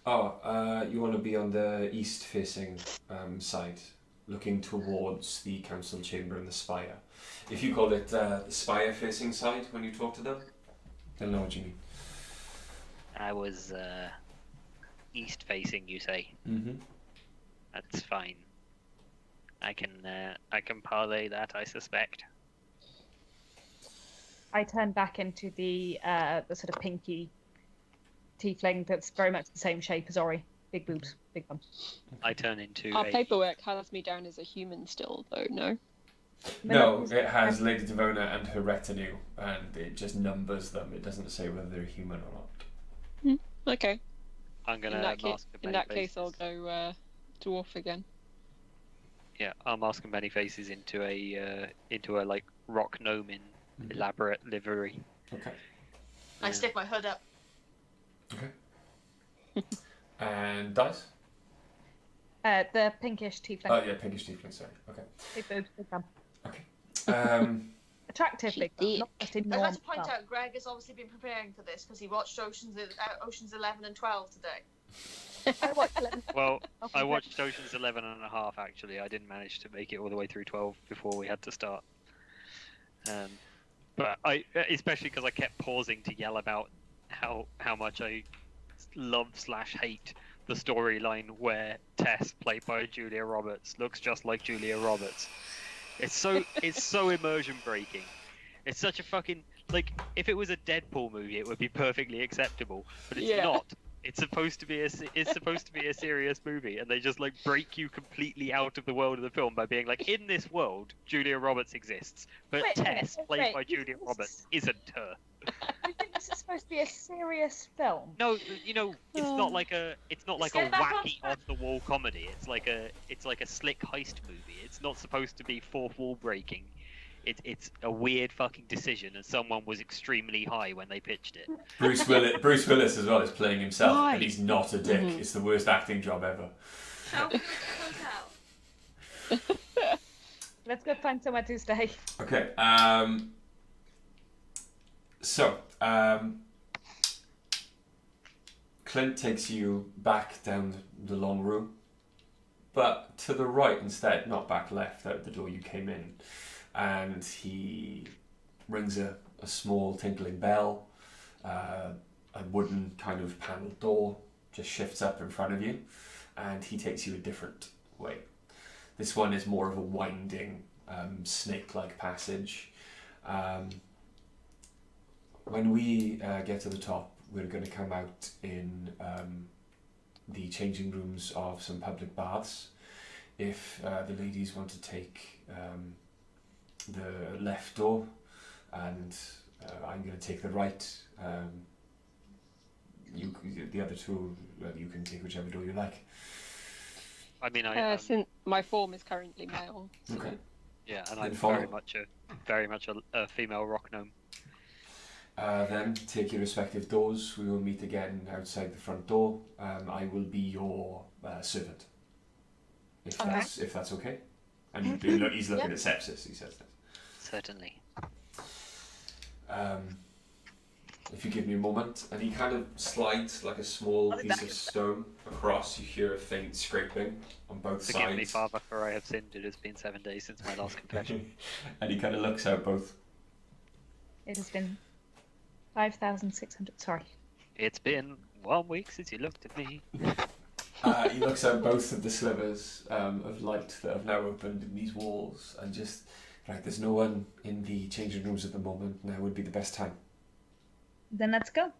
You want to be on the east-facing side, looking towards the council chamber and the spire. If you call it the spire-facing side when you talk to them, they'll know what you mean. I was east-facing, you say? Mm-hmm. That's fine. I can parlay that, I suspect. I turn back into the sort of pinky tiefling that's very much the same shape as Ori. Big boobs, big bum. I turn into Our a... paperwork has me down as a human still, though, no? No, it has Lady Devona and her retinue, and it just numbers them. It doesn't say whether they're human or not. Okay. I'm gonna mask a In many that case, I'll faces. go dwarf again. Yeah, I'll mask many faces into a like rock gnome in elaborate livery. Okay. I stick my hood up. Okay. And dice? The pinkish tiefling. Oh yeah, pinkish tiefling. Sorry. Okay. Big boobs, big bum. Okay. Attractive She big bum, did. not just I'd like enormous to point bum. out, Greg has obviously been preparing for this because he watched Oceans 11 and 12 today. I watched 11. Well, I watched Ocean's 11 and a half actually. I didn't manage to make it all the way through 12 before we had to start. But I, especially because I kept pausing to yell about how much I love/hate the storyline where Tess, played by Julia Roberts, looks just like Julia Roberts. It's so immersion breaking. It's such a fucking, like, if it was a Deadpool movie, it would be perfectly acceptable, but it's not. It's supposed to be a serious movie, and they just like break you completely out of the world of the film by being like, in this world, Julia Roberts exists, but Wait a minute, Tess, wait, played by wait, Julia Roberts, isn't her. I think this is supposed to be a serious film. No, you know, it's not like a Let's get back on wacky track. off the wall comedy. It's like a slick heist movie. It's not supposed to be fourth wall breaking. It's a weird fucking decision, and someone was extremely high when they pitched it. Bruce Willis as well is playing himself, Why? and he's not a dick. Mhm. It's the worst acting job ever. How good the hotel? Let's go find somewhere to stay. Okay. So, Clint takes you back down the long room, but to the right instead, not back left, out the door you came in. And he rings a small tinkling bell. A wooden kind of panelled door just shifts up in front of you, and he takes you a different way. This one is more of a winding, snake-like passage. When we get to the top, we're going to come out in the changing rooms of some public baths. If the ladies want to take the left door, and I'm going to take the right. The other two, you can take whichever door you like. I mean, Since my form is currently male. So. Okay. yeah, and Then I'm follow. very much a female rock gnome. Then take your respective doors. We will meet again outside the front door. I will be your servant, if that's okay. And he's looking at sepsis. He says that. Certainly. If you give me a moment, and he kind of slides like a small piece of stone across. You hear a faint scraping on both Forgive sides. me, Father, for I have sinned. It has been 7 days since my last confession. And he kind of looks out both. It has been 5,600. Sorry. It's been 1 week since you looked at me. He looks out both of the slivers of light that have now opened in these walls, and just right. There's no one in the changing rooms at the moment. Now would be the best time. Then let's go.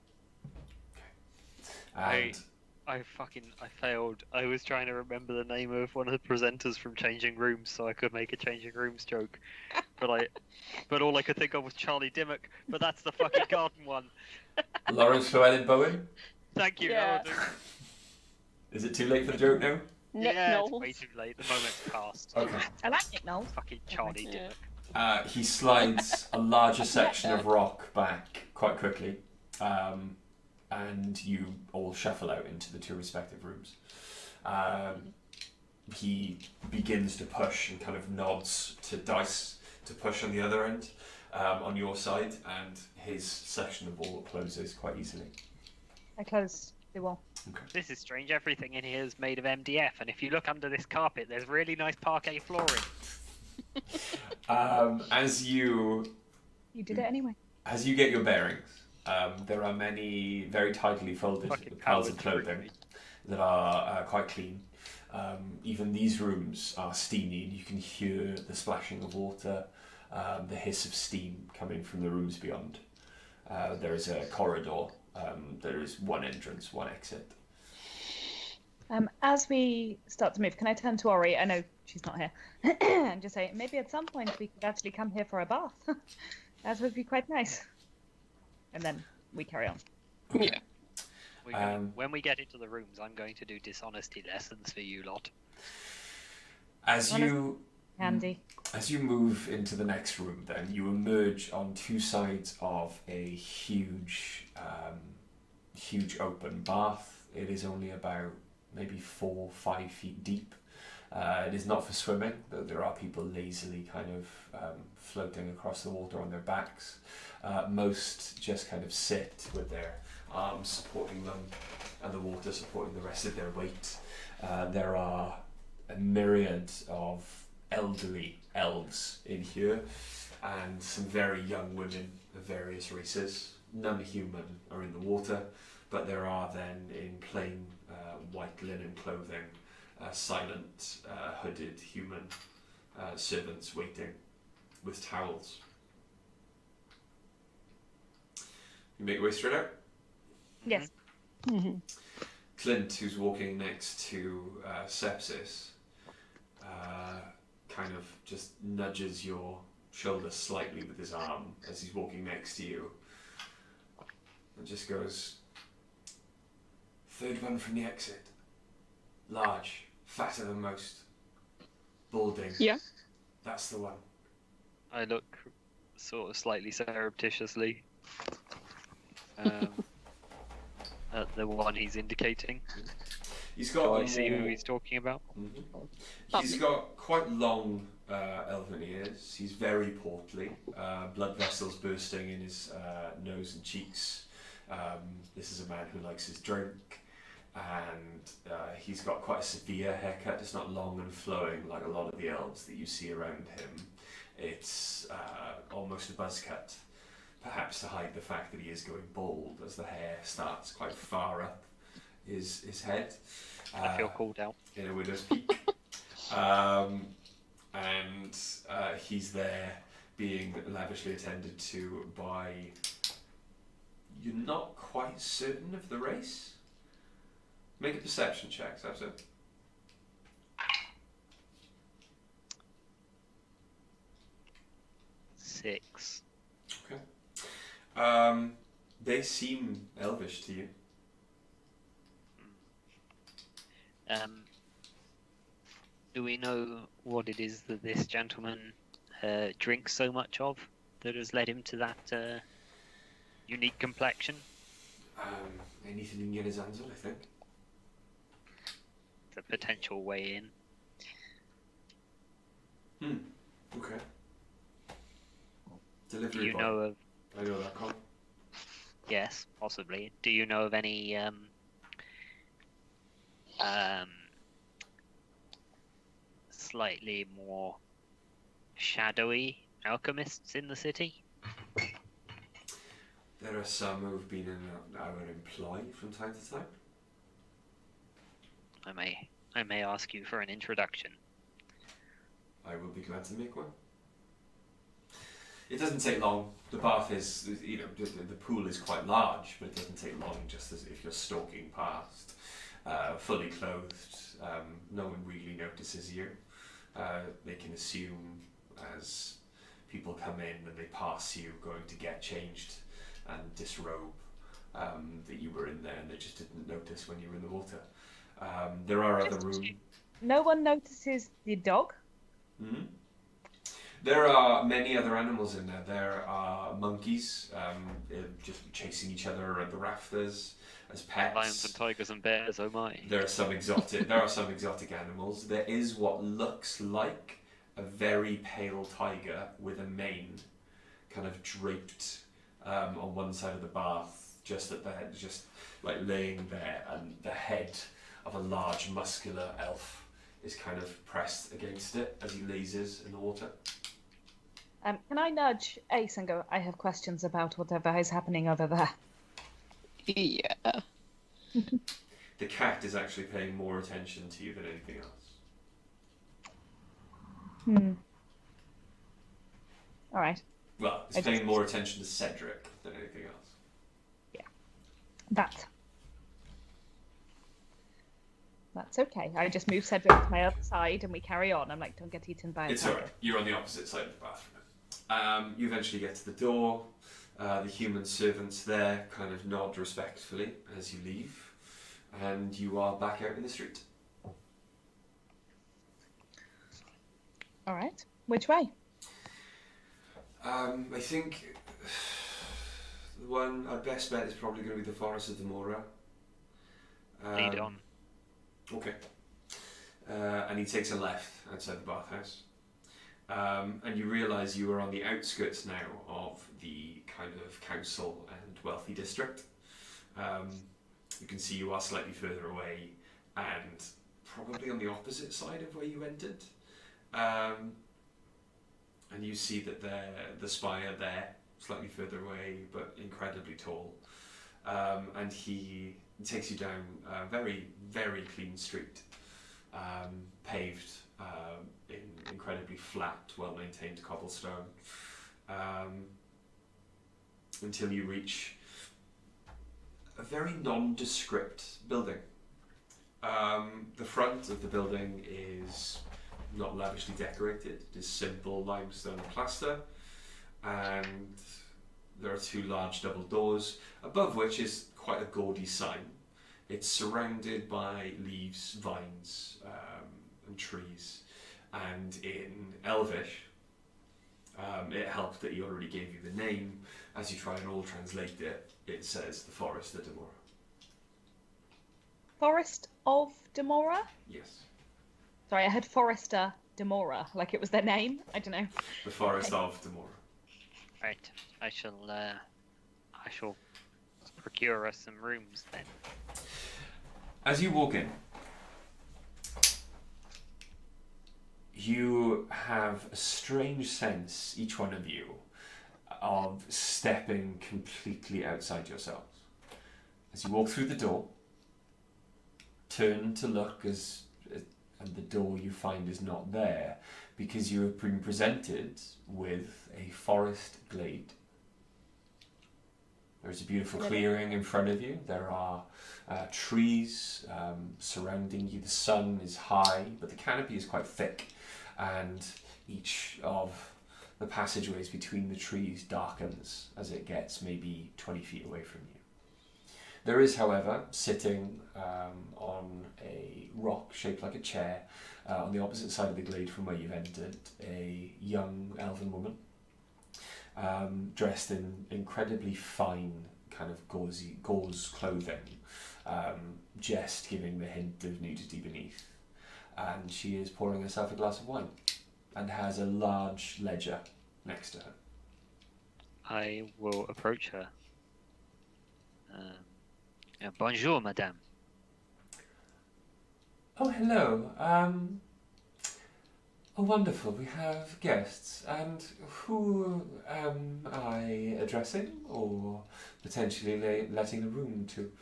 And I failed. I was trying to remember the name of one of the presenters from Changing Rooms so I could make a Changing Rooms joke. But all I could think of was Charlie Dimmock, but that's the fucking garden one. Lawrence Llewellyn Bowen. Thank you, Yeah. that'll do. Is it too late for the joke now? Nick Yeah, Knowles. it's way too late. The moment's passed. Okay. I like Nick Knowles. Fucking Charlie Yeah. Dimmock. He slides a larger section of rock back quite quickly, and you all shuffle out into the two respective rooms. He begins to push and kind of nods to Dice to push on the other end, on your side, and his section of wall closes quite easily. I close the wall. Okay. This is strange. Everything in here is made of MDF, and if you look under this carpet, there's really nice parquet flooring. As you did it anyway. As you get your bearings, there are many very tightly folded Fucking piles of coward clothing freak. that are quite clean. Even these rooms are steamy, and you can hear the splashing of water, the hiss of steam coming from the rooms beyond. There is a corridor. There is one entrance, one exit. As we start to move, can I turn to Ori? I know she's not here. And just say, maybe at some point we could actually come here for a bath. That would be quite nice. And then we carry on. Yeah. When we get into the rooms, I'm going to do dishonesty lessons for you lot. As you Handy. As you move into the next room, then you emerge on two sides of a huge open bath. It is only about maybe 4 or 5 feet deep. It is not for swimming, though there are people lazily kind of floating across the water on their backs. Most just kind of sit with their arms supporting them and the water supporting the rest of their weight. There are a myriad of elderly elves in here and some very young women of various races. None human are in the water, but there are then in plain white linen clothing silent hooded human servants waiting with towels. You make your way straight out? Yes. Mm-hmm. Clint, who's walking next to Sepsis, kind of just nudges your shoulder slightly with his arm as he's walking next to you, and just goes, "Third one from the exit. Large, fatter than most, balding. Yeah. That's the one." I look sort of slightly surreptitiously at the one he's indicating. He's got Do a I see who more- he's talking about? He's got quite long elven ears. He's very portly. Blood vessels bursting in his nose and cheeks. This is a man who likes his drink. And he's got quite a severe haircut. It's not long and flowing like a lot of the elves that you see around him. It's almost a buzz cut, perhaps to hide the fact that he is going bald as the hair starts quite far up his head. I feel called out. In a widow's peak. And he's there being lavishly attended to by... You're not quite certain of the race? Make a perception check, Sabso. Six. Okay. They seem elvish to you. Do we know what it is that this gentleman drinks so much of that has led him to that unique complexion? Anything you can get his hands on, I think. The potential way in. Okay. Do Delivery you boy. know of? I know that call. Yes, possibly. Do you know of any slightly more shadowy alchemists in the city? There are some who've been in our employ from time to time. I may ask you for an introduction. I will be glad to make one. It doesn't take long. The bath is, the pool is quite large, but it doesn't take long just as if you're stalking past, fully clothed. No one really notices you. They can assume as people come in and they pass you going to get changed and disrobe that you were in there, and they just didn't notice when you were in the water. There are other rooms. No one notices the dog? Mm-hmm. There are many other animals in there. There are monkeys just chasing each other around the rafters as pets. Lions and tigers and bears, oh my. There are some exotic animals. There is what looks like a very pale tiger with a mane kind of draped on one side of the bath, just at the head, just like laying there, and the head of a large muscular elf is kind of pressed against it as he lazes in the water. Can I nudge Ace and go, I have questions about whatever is happening over there? Yeah. The cat is actually paying more attention to you than anything else. Alright. Well, it's paying more attention to Cedric than anything else. Yeah. That's okay. I just move Cedric to my other side and we carry on. I'm like, don't get eaten by a It's tiger. alright. You're on the opposite side of the bathroom. You eventually get to the door. The human servants there kind of nod respectfully as you leave. And you are back out in the street. Alright. Which way? I think the one I'd best bet is probably going to be the Forest of Demora. Lead on. Okay. And he takes a left outside the bathhouse. And you realise you are on the outskirts now of the kind of council and wealthy district. You can see you are slightly further away and probably on the opposite side of where you entered. And you see that the spire there, slightly further away, but incredibly tall. And he takes you down a very, very clean street, paved in incredibly flat, well-maintained cobblestone, until you reach a very nondescript building. The front of the building is not lavishly decorated. It is simple limestone plaster, and there are two large double doors, above which is quite a gaudy sign. It's surrounded by leaves, vines, and trees, and in Elvish, it helped that he already gave you the name. As you try and all translate it, it says the Forest of Demora. Forest of Demora? Yes. Sorry, I heard Forester Demora, like it was their name. I don't know. The Forest of Demora. Right. I shall procure us some rooms then. As you walk in, you have a strange sense, each one of you, of stepping completely outside yourselves. As you walk through the door, turn to look and the door you find is not there, because you have been presented with a forest glade. There's a beautiful clearing in front of you. There are trees surrounding you. The sun is high, but the canopy is quite thick, and each of the passageways between the trees darkens as it gets maybe 20 feet away from you. There is, however, sitting on a rock shaped like a chair on the opposite side of the glade from where you've entered, a young elven woman dressed in incredibly fine kind of gauze clothing, just giving the hint of nudity beneath. And she is pouring herself a glass of wine and has a large ledger next to her. I will approach her. Bonjour, madame. Oh, hello. Oh, wonderful. We have guests. And who am I addressing or potentially letting a room to?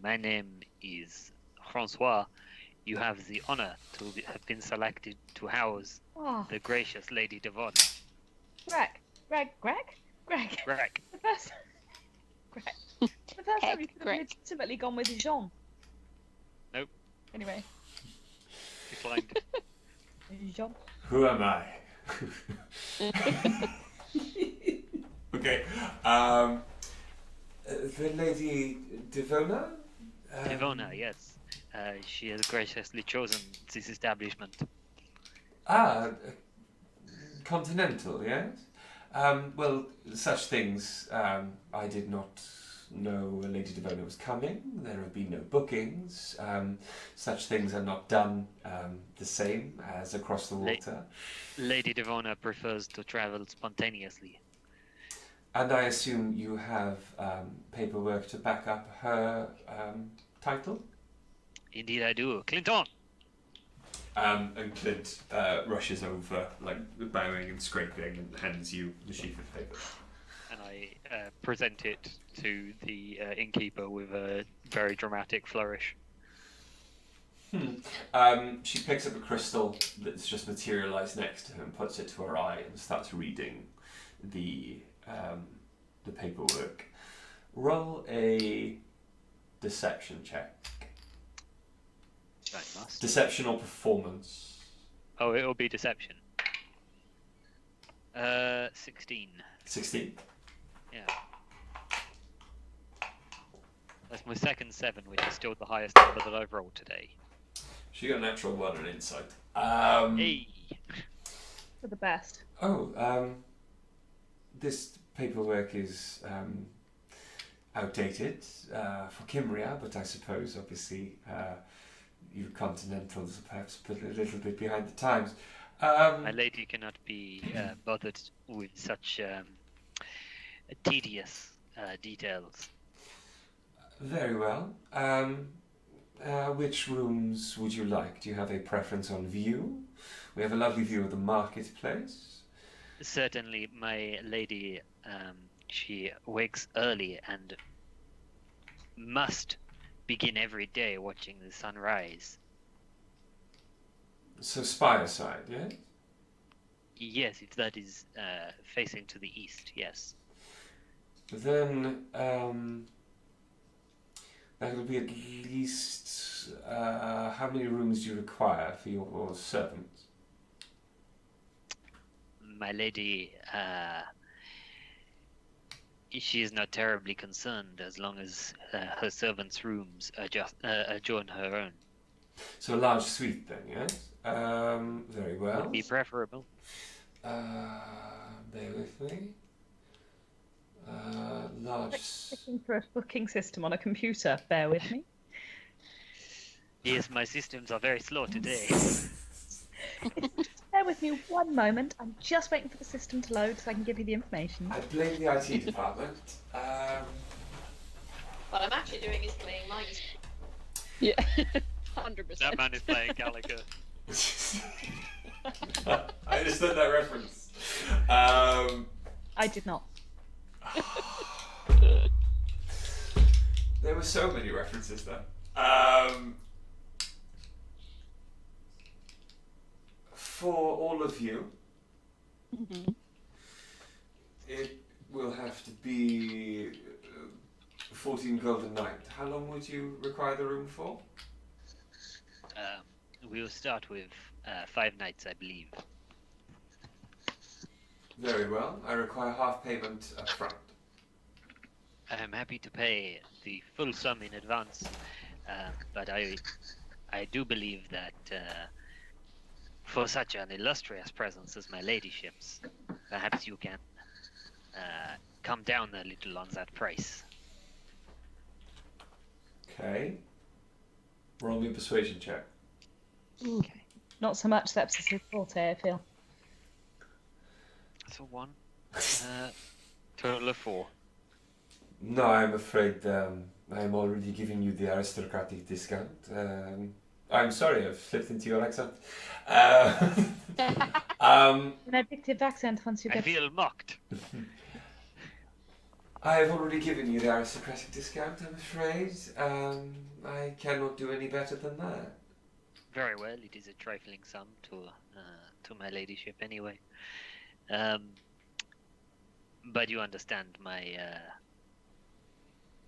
My name is Francois. You have the honor to have been selected to house Oh, the gracious Lady Devon. Greg. Greg. The first time you could have Greg. legitimately gone with Jean. Nope. Anyway, Declined. Jean. Who am I? Okay. The Lady Devona? Devona, yes. She has graciously chosen this establishment. Continental, yes? Well, such things, I did not know Lady Devona was coming. There have been no bookings. Such things are not done the same as across the water. Lady Devona prefers to travel spontaneously. And I assume you have paperwork to back up her title? Indeed I do. Clinton! And Clint rushes over, like bowing and scraping, and hands you the sheaf of paper. And I present it to the innkeeper with a very dramatic flourish. She picks up a crystal that's just materialised next to her and puts it to her eye and starts reading the paperwork. Roll a deception check. I must. Deception or performance? Oh, it'll be deception. 16. 16. Yeah. That's my second 7, which is still the highest number that I've rolled today. She got a natural 1 on insight. Hey! For the best. This paperwork is outdated for Cimria, but I suppose, obviously, you Continentals are perhaps put a little bit behind the times. My lady cannot be bothered with such tedious details. Very well. Which rooms would you like? Do you have a preference on view? We have a lovely view of the marketplace. Certainly, my lady, she wakes early and must begin every day watching the sunrise. So spire side, yeah? Yes, if that is facing to the east, yes. Then that will be at least how many rooms do you require for your servants? My lady, she is not terribly concerned as long as her servants' rooms adjoin her own. So a large suite then, yes? Very well. Would be preferable. Bear with me. Large. Looking for a booking system on a computer. Bear with me. Yes, my systems are very slow today. Bear with me one moment. I'm just waiting for the system to load so I can give you the information. I blame the IT department. What I'm actually doing is playing mice. Yeah, 100%. That man is playing Gallagher. I understood that reference. I did not. There were so many references there. For all of you, it will have to be 14 gold a night. How long would you require the room for? We'll start with 5 nights, I believe. Very well. I require half payment up front. I'm happy to pay the full sum in advance, but I do believe that for such an illustrious presence as my ladyship's, perhaps you can come down a little on that price. Okay. Roll me a persuasion check. Okay. Not so much sepsis' forte, I feel. So 1. Total of 4. No, I'm afraid I'm already giving you the aristocratic discount. I'm sorry, I've slipped into your accent. An addictive accent once you I get... feel mocked. I have already given you the aristocratic discount, I'm afraid. I cannot do any better than that. Very well, it is a trifling sum to my ladyship anyway. But you understand my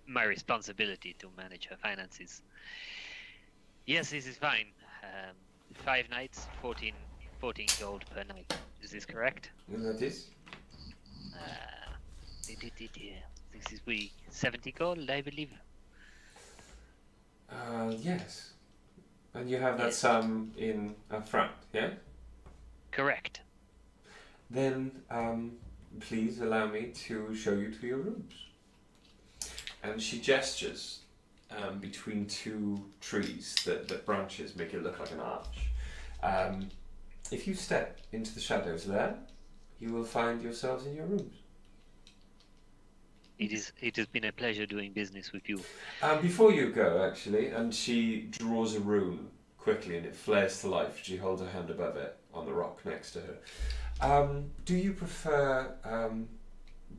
my responsibility to manage her finances. Yes, this is fine. 5 nights, 14 gold per night. Is this correct? And that is? This is 70 gold, I believe. Yes. And you have that Yes. sum in up front, yeah? Correct. then please allow me to show you to your rooms. And she gestures between two trees that branches make it look like an arch. If you step into the shadows there, you will find yourselves in your rooms. It has been a pleasure doing business with you. Before you go, actually, and she draws a rune quickly and it flares to life. She holds her hand above it on the rock next to her. Do you prefer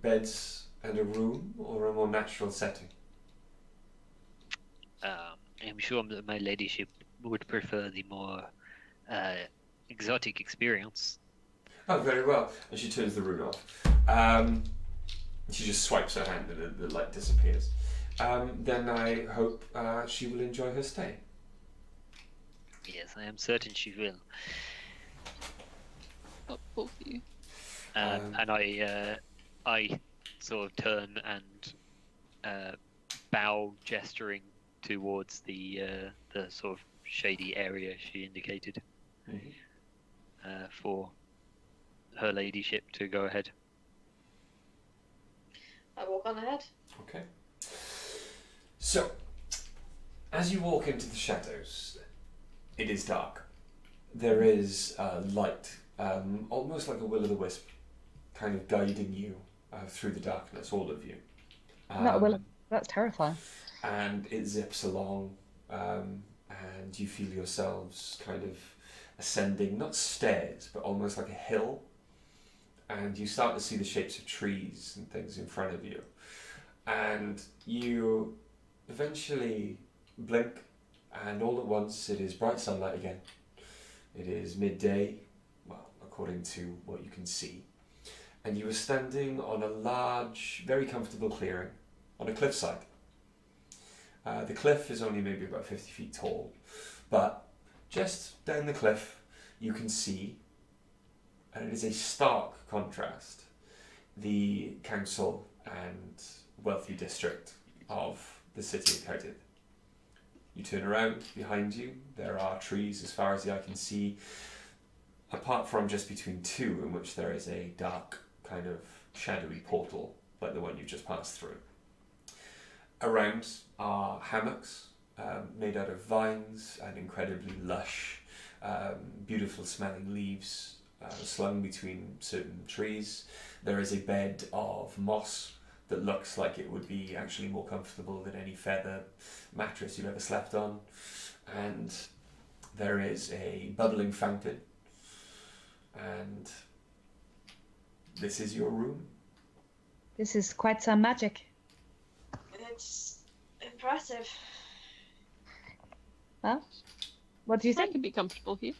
beds and a room or a more natural setting? I'm sure that my ladyship would prefer the more exotic experience. Oh, very well. And she turns the rune off. She just swipes her hand and the light disappears. Then I hope she will enjoy her stay. Yes, I am certain she will. Helpful for you. And I sort of turn and bow, gesturing towards the sort of shady area she indicated for her ladyship to go ahead. I walk on ahead. Okay. So, as you walk into the shadows, it is dark. There is light, almost like a will-o'-the-wisp, kind of guiding you through the darkness, all of you. Not a will. That's terrifying. And it zips along, and you feel yourselves kind of ascending, not stairs, but almost like a hill. And you start to see the shapes of trees and things in front of you. And you eventually blink, and all at once it is bright sunlight again. It is midday, well, according to what you can see. And you are standing on a large, very comfortable clearing on a cliffside. The cliff is only maybe about 50 feet tall, but just down the cliff you can see, and it is a stark contrast, the council and wealthy district of the city of Caer Dydd. You turn around, behind you there are trees as far as the eye can see, apart from just between two in which there is a dark kind of shadowy portal like the one you've just passed through. Around are hammocks made out of vines and incredibly lush, beautiful smelling leaves slung between certain trees. There is a bed of moss that looks like it would be actually more comfortable than any feather mattress you've ever slept on. And there is a bubbling fountain. And this is your room. This is quite some magic. It's impressive. Well, what do you I think? could be comfortable here.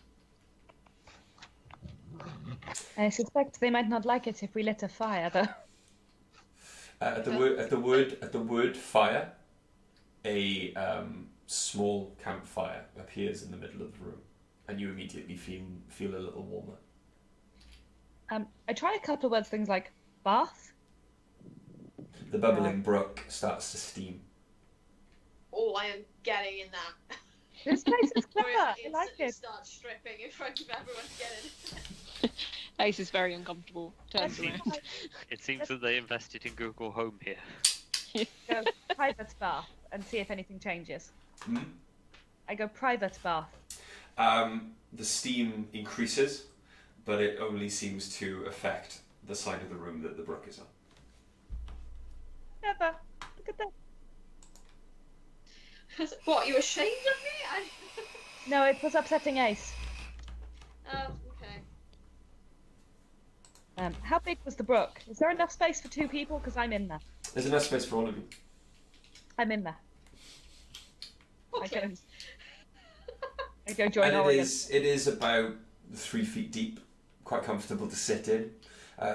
I suspect they might not like it if we lit a fire, though. At the wood fire, a small campfire appears in the middle of the room, and you immediately feel a little warmer. I try a couple of words, things like bath. The bubbling brook starts to steam. Oh, I am getting in that. This place is clever. Maria I like instantly it. starts stripping in front of everyone getting. Ace is very uncomfortable. Turns Yes. around. It seems that they invested in Google Home here. Go private bath and see if anything changes. Hmm? I go private bath. The steam increases, but it only seems to affect the side of the room that the brook is on. Never. Look at that. What, you ashamed of me? No, it was upsetting Ace. Okay. How big was the brook? Is there enough space for two people? Because I'm in there. There's enough space for all of you. I'm in there. Okay. I go join And Orion. it is about 3 feet deep, quite comfortable to sit in.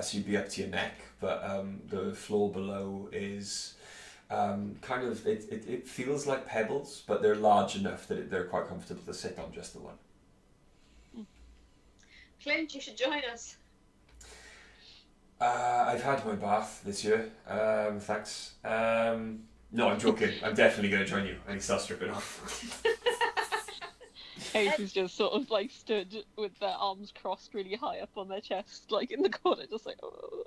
So you'd be up to your neck, but the floor below is kind of, it feels like pebbles, but they're large enough that they're quite comfortable to sit on, just the one. Clint, you should join us. I've had my bath this year, thanks. No, I'm joking. I'm definitely going to join you. And he starts stripping off. Ace is just sort of like stood with their arms crossed really high up on their chest, like in the corner, just like. Oh.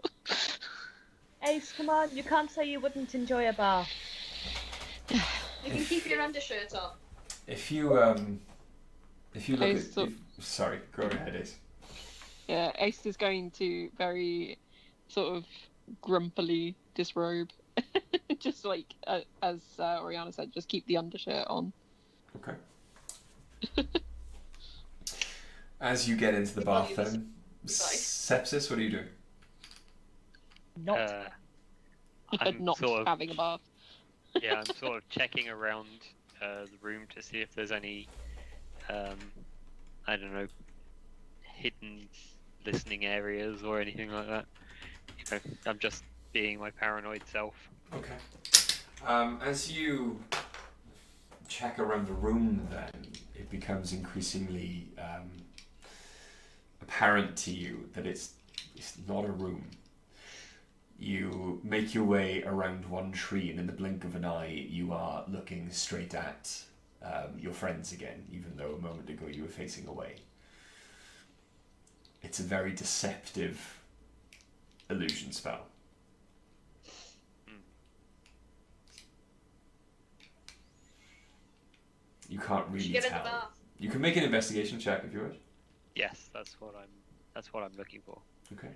Ace, come on, you can't say you wouldn't enjoy a bath. You can keep your undershirt on. If you look Ace at sort- sorry, go ahead, Ace. Yeah, Ace is going to very sort of grumpily disrobe. Just like, as Oriana said, just keep the undershirt on. Okay. As you get into the bath, then Sepsis, what are you doing? Not. I'm Not sort of having a bath. yeah, I'm sort of checking around the room to see if there's any, I don't know, hidden listening areas or anything like that. You know, I'm just being my paranoid self. Okay. As you check around the room, then it becomes increasingly apparent to you that it's not a room. You make your way around one tree, and in the blink of an eye, you are looking straight at your friends again, even though a moment ago you were facing away. It's a very deceptive illusion spell. You can't really Get in the tell. bath. You can make an investigation check if you wish. Yes, that's what I'm looking for. Okay.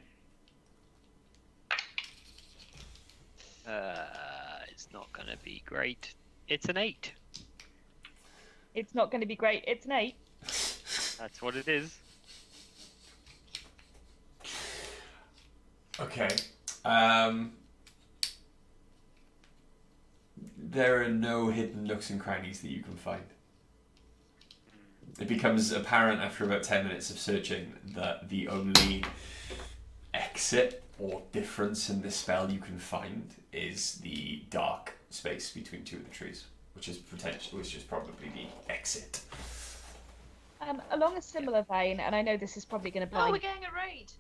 It's not gonna be great. It's an 8. It's not going to be great. It's an 8. That's what it is. Okay. There are no hidden nooks and crannies that you can find. It becomes apparent after about 10 minutes of searching that the only exit or difference in the spell you can find is the dark space between two of the trees, which is probably the exit. Along a similar vein, and I know this is probably going to blind. Oh, we're getting a raid.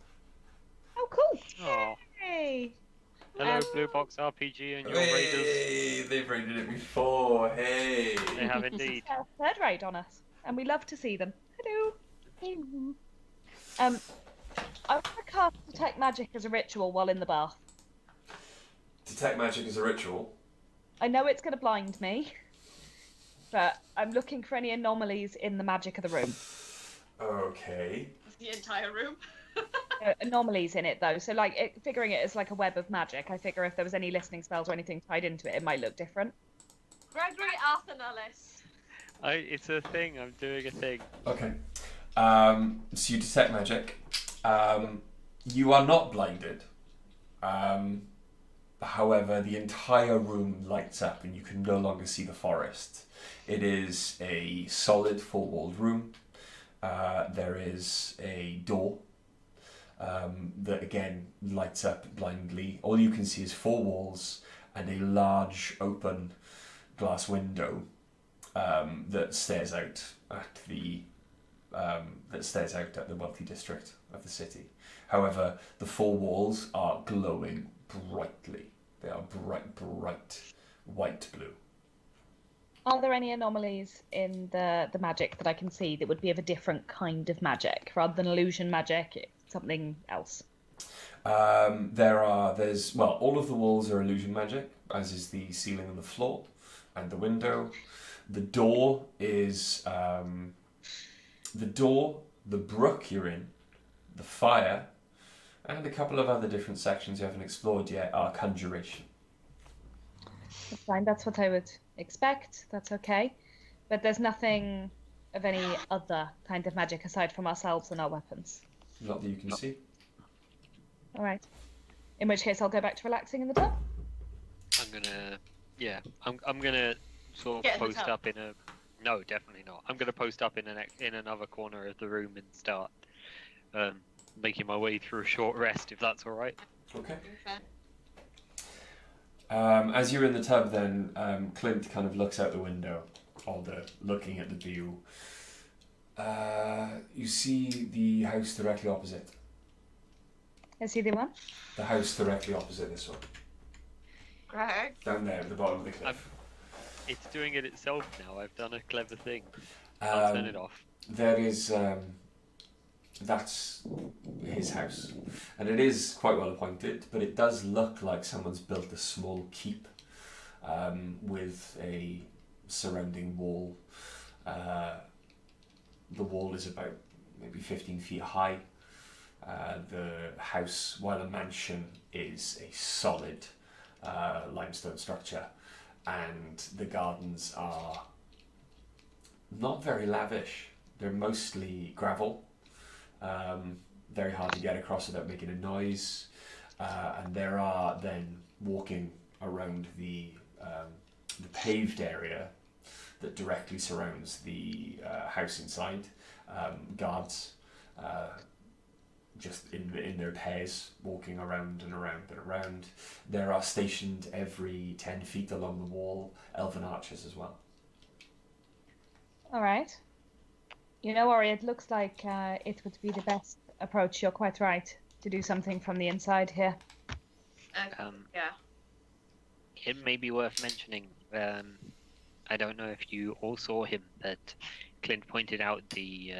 Oh, cool! Oh, Hey! hello, Blue Box RPG and your raiders. Hey, they've raided it before. Hey. They have indeed. Third raid on us, and we love to see them. Hello. I want to cast Detect Magic as a ritual while in the bath. Detect magic is a ritual. I know it's going to blind me, but I'm looking for any anomalies in the magic of the room. Okay. The entire room. Anomalies in it, though. So, like, figuring it as like a web of magic, I figure if there was any listening spells or anything tied into it, it might look different. Gregory Arthanalis. It's a thing. I'm doing a thing. Okay. So you detect magic. You are not blinded. However, the entire room lights up and you can no longer see the forest. It is a solid four-walled room. There is a door that again lights up blindly. All you can see is four walls and a large open glass window that stares out at the wealthy district of the city. However, the four walls are glowing brightly. They are bright white blue. Are there any anomalies in the magic that I can see that would be of a different kind of magic rather than illusion magic, something else? There's all of the walls are illusion magic, as is the ceiling and the floor, and the window. The door is the brook you're in, the fire, and a couple of other different sections you haven't explored yet are conjuration. That's fine. That's what I would expect. That's okay. But there's nothing of any other kind of magic aside from ourselves and our weapons. Not that you can see. All right. In which case, I'll go back to relaxing in the tub. I'm gonna sort of Get in the post tub. up in a. No, definitely not. I'm gonna post up in another corner of the room and start making my way through a short rest, if that's all right. Okay. Okay. As you're in the tub, then Clint kind of looks out the window, looking at the view. You see the house directly opposite. I see the one. The house directly opposite this one. Greg. Down there at the bottom of the cliff. It's doing it itself now. I've done a clever thing. I'll turn it off. there is that's his house, and it is quite well appointed, but it does look like someone's built a small keep with a surrounding wall. The wall is about maybe 15 feet high. The house, while a mansion, is a solid limestone structure, and the gardens are not very lavish. They're mostly gravel, very hard to get across without making a noise, and there are then walking around the paved area that directly surrounds the house inside, guards just in their pairs, walking around and around and around. There are stationed every 10 feet along the wall elven archers as well. All right. You know, Ori, it looks like it would be the best approach. You're quite right to do something from the inside here. Yeah. It may be worth mentioning. I don't know if you all saw him, but Clint pointed out the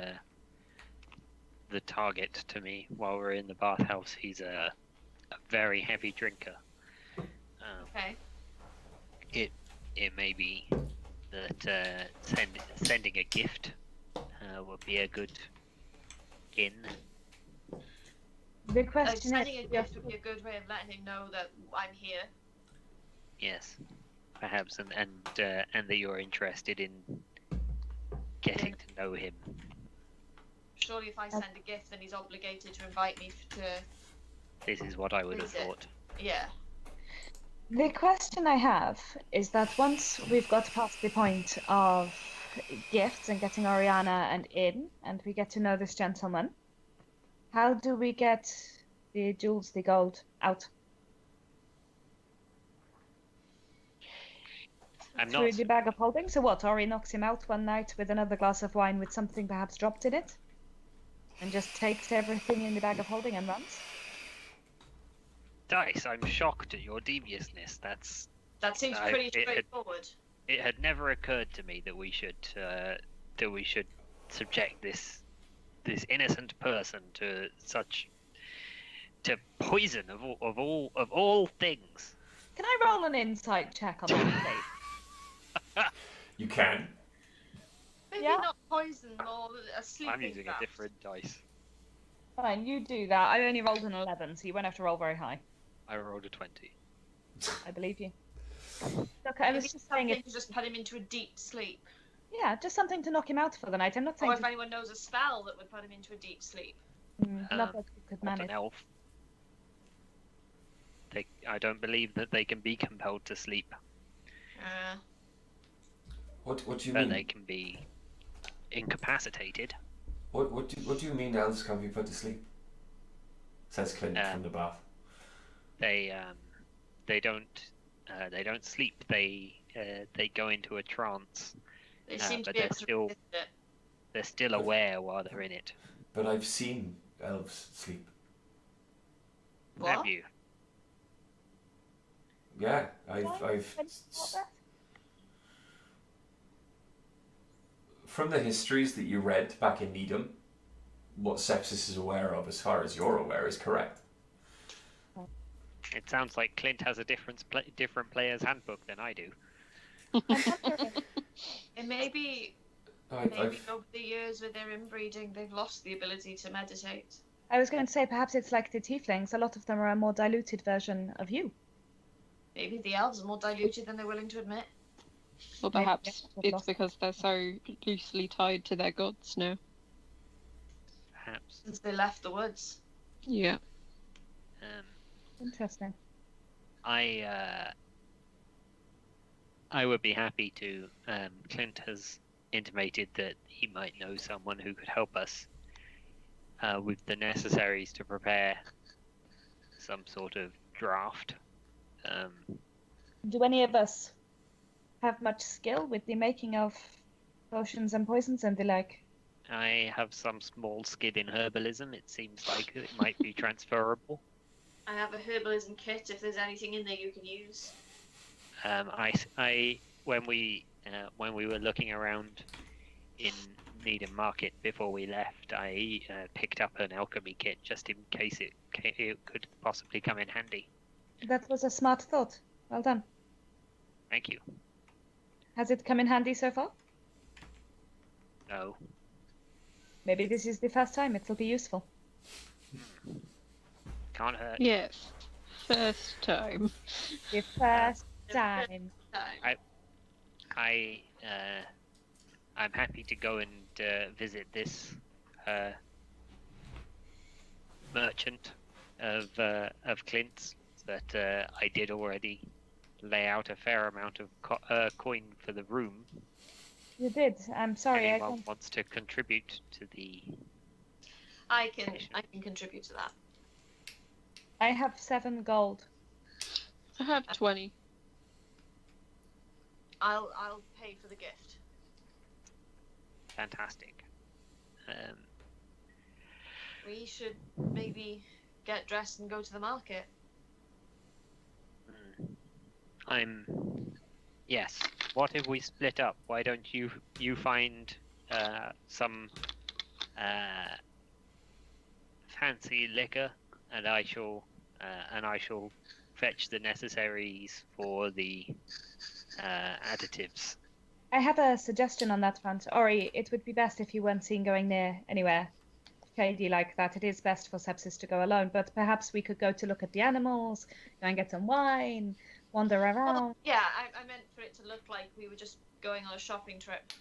target to me while we were in the bathhouse. He's a very heavy drinker. Okay. It may be that sending a gift would be a good in. The question Sending a is, gift would be a good way of letting him know that I'm here. Yes, perhaps, and that you're interested in getting to know him. Surely if I send a gift, then he's obligated to invite me to... This is what I would have Visit. thought. Yeah. the question I have is that once we've got past the point of gifts and getting Oriana and in, and we get to know this gentleman, how do we get the jewels, the gold, out? I'm Through not. the bag of holding? So what, Ori knocks him out one night with another glass of wine with something perhaps dropped in it? And just takes everything in the bag of holding and runs? Dice, I'm shocked at your deviousness. That seems pretty straightforward. It had never occurred to me that we should subject this innocent person to poison of all things. Can I roll an insight check on that, please? You can. Maybe Yeah. not poison or a sleeping I'm using draft. a different dice. Fine, you do that. I only rolled an 11, so you won't have to roll very high. I rolled a 20. I believe you. Look, I was Maybe just saying something it. to just put him into a deep sleep. Yeah, just something to knock him out for the night. I'm not saying Or if anyone knows a spell that would put him into a deep sleep. not that we could Not manage. an elf. I don't believe that they can be compelled to sleep, What do you but mean? they can be incapacitated. What do you mean elves can't be put to sleep? Says Clint from the bath. They don't sleep. They go into a trance. they seem to but be they're able to still- resist it. They're still aware while they're in it. But I've seen elves sleep. What? Have you? Yeah, I've What that? from the histories that you read back in Nidum, what Sepsis is aware of, as far as you're aware, is correct. It sounds like Clint has a different player's handbook than I do. It may be maybe over the years with their inbreeding, they've lost the ability to meditate. I was going to say perhaps it's like the tieflings. A lot of them are a more diluted version of you. Maybe the elves are more diluted than they're willing to admit. Or Maybe perhaps they've it's lost because they're so loosely tied to their gods now. Perhaps. Since they left the woods. Yeah. Interesting. I would be happy to. Clint has intimated that he might know someone who could help us with the necessaries to prepare some sort of draft. Do any of us have much skill with the making of potions and poisons and the like? I have some small skid in herbalism. It seems like it might be transferable. I have a herbalism kit if there's anything in there you can use. I when we were looking around in Needham Market before we left, I picked up an alchemy kit just in case it could possibly come in handy. That was a smart thought. Well done. Thank you. Has it come in handy so far? No. Maybe this is the first time it'll be useful. Can't hurt. Yes. First time. The first time. I'm happy to go and visit this merchant of Clint's that I did already lay out a fair amount of coin for the room. You did. I'm sorry. Anyone wants to contribute to the... I can contribute to that. I have 7 gold. I have 20. I'll pay for the gift. Fantastic. We should maybe get dressed and go to the market. Yes. What if we split up? Why don't you find some fancy liquor, and I shall fetch the necessaries for the additives. I have a suggestion on that front. Ori, it would be best if you weren't seen going near anywhere shady like that. It is best for Sepsis to go alone, but perhaps we could go to look at the animals, go and get some wine, wander around. Well, yeah, I meant for it to look like we were just going on a shopping trip.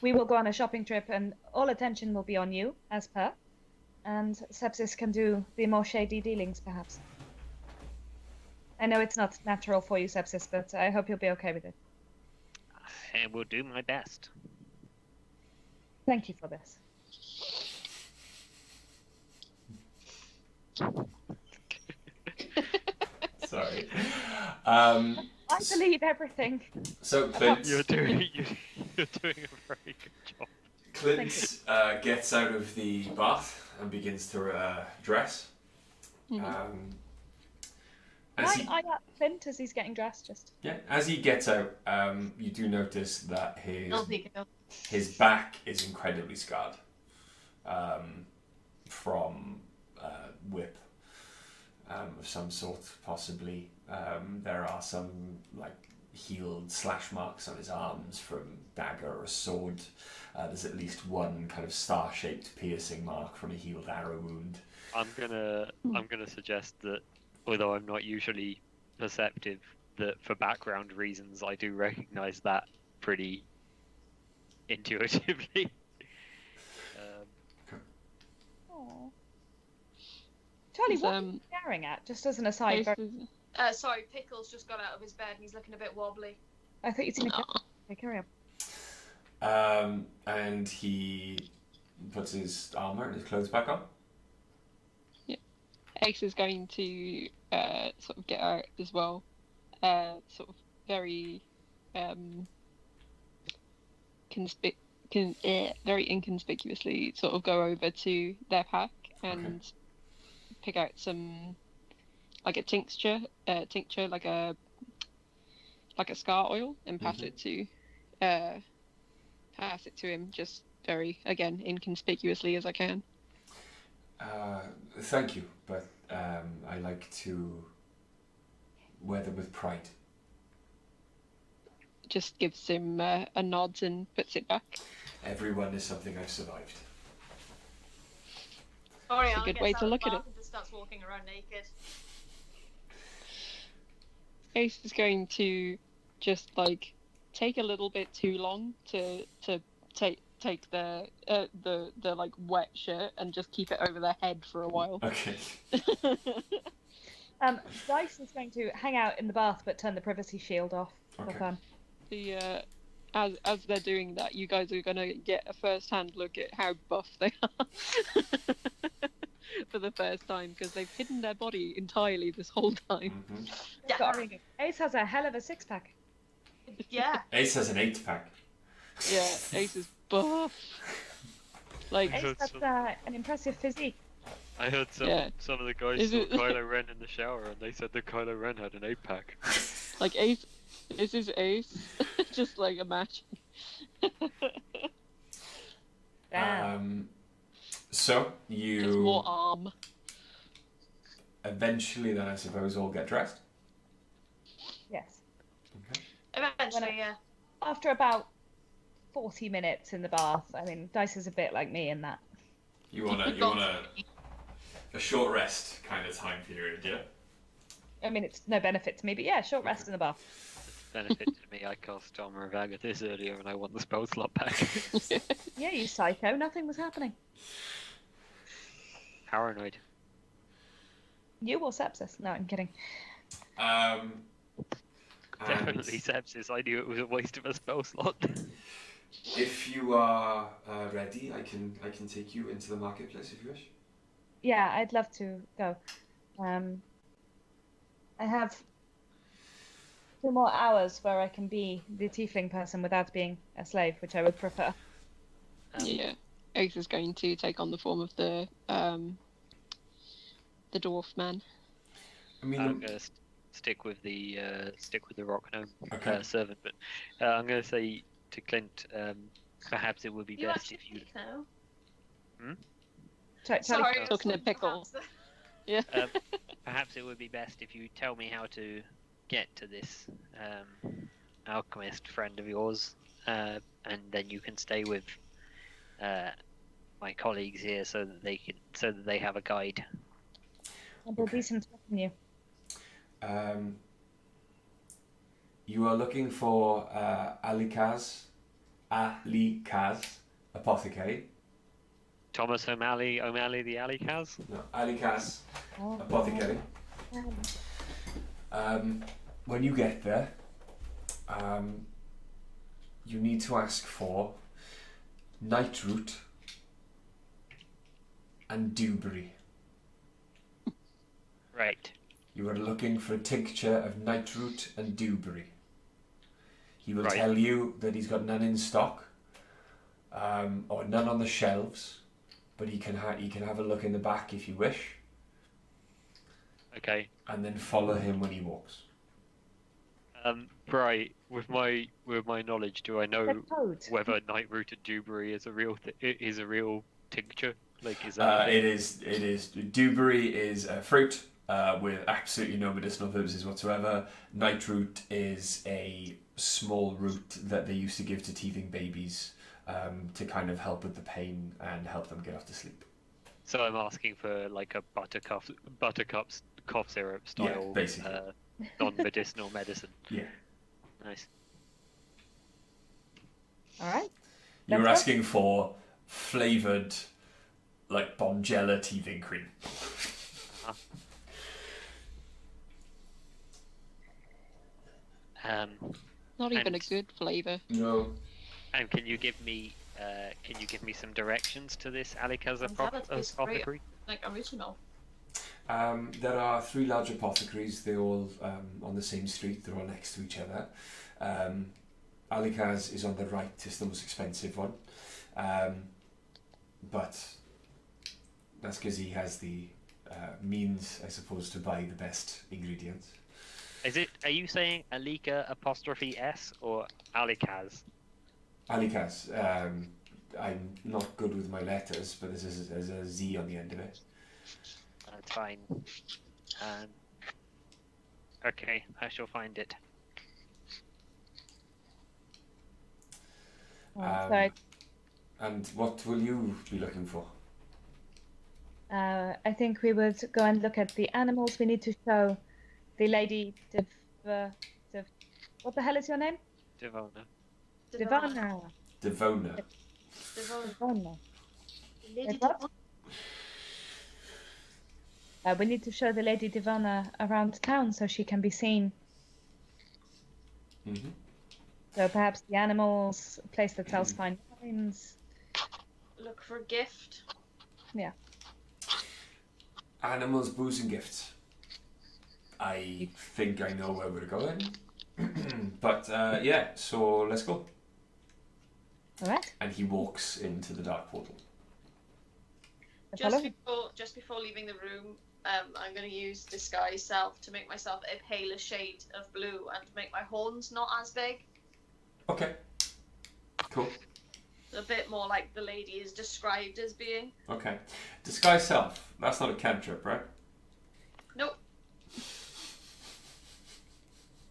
We will go on a shopping trip, and all attention will be on you, as per. And Sepsis can do the more shady dealings, perhaps. I know it's not natural for you, Sepsis, but I hope you'll be okay with it. I will do my best. Thank you for this. Sorry. I believe everything. So Clint, You're doing a very good job. Clint gets out of the bath and begins to dress. As he, I got Clint as he's getting dressed, just. yeah, as he gets out, you do notice that I'll pick it up. his back is incredibly scarred from whip of some sort, possibly. There are some like healed slash marks on his arms from dagger or sword. There's at least one kind of star-shaped piercing mark from a healed arrow wound. I'm gonna suggest that, although I'm not usually perceptive, that for background reasons I do recognise that pretty intuitively. Aww. Charlie, what are you staring at? Just as an aside. Sorry, Pickle's just got out of his bed and he's looking a bit wobbly. I thought you'd seen a Okay, carry on. And he puts his armour and his clothes back on. Ace is going to sort of get out as well, sort of very very inconspicuously sort of go over to their pack and pick out some like a tincture like a scar oil and pass it to him just very again inconspicuously as I can. Thank you, but I like to wear them with pride. Just gives him a nod and puts it back. Everyone is something I've survived. Oriana a good gets way out to of look the at bath it. and just starts walking around naked. Ace is going to just like take a little bit too long to take the like wet shirt and just keep it over their head for a while. Okay. Dice is going to hang out in the bath but turn the privacy shield off for fun. As they're doing that, you guys are gonna get a first-hand look at how buff they are for the first time because they've hidden their body entirely this whole time. Yeah. Ace has a hell of a six-pack. Yeah. Ace has an 8-pack. Yeah, Ace is buff. Like Ace has an impressive physique. I heard some of the guys saw Kylo Ren in the shower and they said that Kylo Ren had an 8-pack. Like Ace, this is Ace. Just like imagine. So Just more you arm. eventually, then I suppose, all get dressed. Yes. Okay. Eventually, yeah. After about 40 minutes in the bath, I mean, Dice is a bit like me in that. You want a short rest kind of time period, yeah? I mean, it's no benefit to me, but yeah, short rest in the bath. Benefit to me, I cast Armor of Agathis earlier and I want the spell slot back. Yeah, you psycho, nothing was happening. Paranoid. You or sepsis? No, I'm kidding. And Definitely sepsis. I knew it was a waste of a spell slot. if you are ready, I can take you into the marketplace if you wish. Yeah, I'd love to go. I have 2 more hours where I can be the tiefling person without being a slave, which I would prefer. Yeah. Oath is going to take on the form of the dwarf man. I mean, I'm gonna stick with the rock gnome Okay. servant, but I'm gonna say to Clint, perhaps it would be You best actually if you. speak now. Sorry, I was talking to talking Pickle. perhaps. Yeah. Perhaps it would be best if you tell me how to get to this alchemist friend of yours, and then you can stay with my colleagues here so that they have a guide. And there'll Okay. be some stuff from you. You are looking for Alikaz Apothecary. Thomas O'Malley the Alley-Kaz? No, Alikaz Oh, Apothecary. When you get there, you need to ask for nightroot and dewberry. Right. You are looking for a tincture of nightroot and dewberry. He will Right. tell you that he's got none in stock, or none on the shelves, but he can have a look in the back if you wish, Okay. and then follow him when he walks. Right. With my knowledge, do I know The code. whether nightroot and dewberry is a real tincture? Like, is that? It is. Dewberry is a fruit with absolutely no medicinal purposes whatsoever. Nightroot is a small root that they used to give to teething babies to kind of help with the pain and help them get off to sleep. So I'm asking for like a buttercup cough syrup style, basically. non-medicinal medicine. Yeah. Nice. All right. You were That's asking for flavoured, like Bonjela teething cream. Not even a good flavour. No. And can you give me some directions to this Alikaz Bonjela tastes great. apothecary? Like original. There are 3 large apothecaries. They're all on the same street. They're all next to each other. Alikaz is on the right. It's the most expensive one. But that's because he has the means, I suppose, to buy the best ingredients. Are you saying Alika apostrophe S or Alikaz? Alikaz. I'm not good with my letters, but there's a Z on the end of it. That's fine. Okay, I shall find it. So And what will you be looking for? I think we would go and look at the animals. We need to show the lady what the hell is your name? Devona. Divana. Devona. Divana. Lady What? We need to show the Lady Divana around town so she can be seen. Mm-hmm. So perhaps the animals, a place that sells fine wines. Look for a gift. Yeah. Animals, booze, and gifts. I think I know where we're going. But yeah, so let's go. All right. And he walks into the dark portal. I follow. Just before leaving the room, I'm going to use disguise self to make myself a paler shade of blue and make my horns not as big. Okay. Cool. A bit more like the lady is described as being. Okay. Disguise self. That's not a cantrip, right? Nope.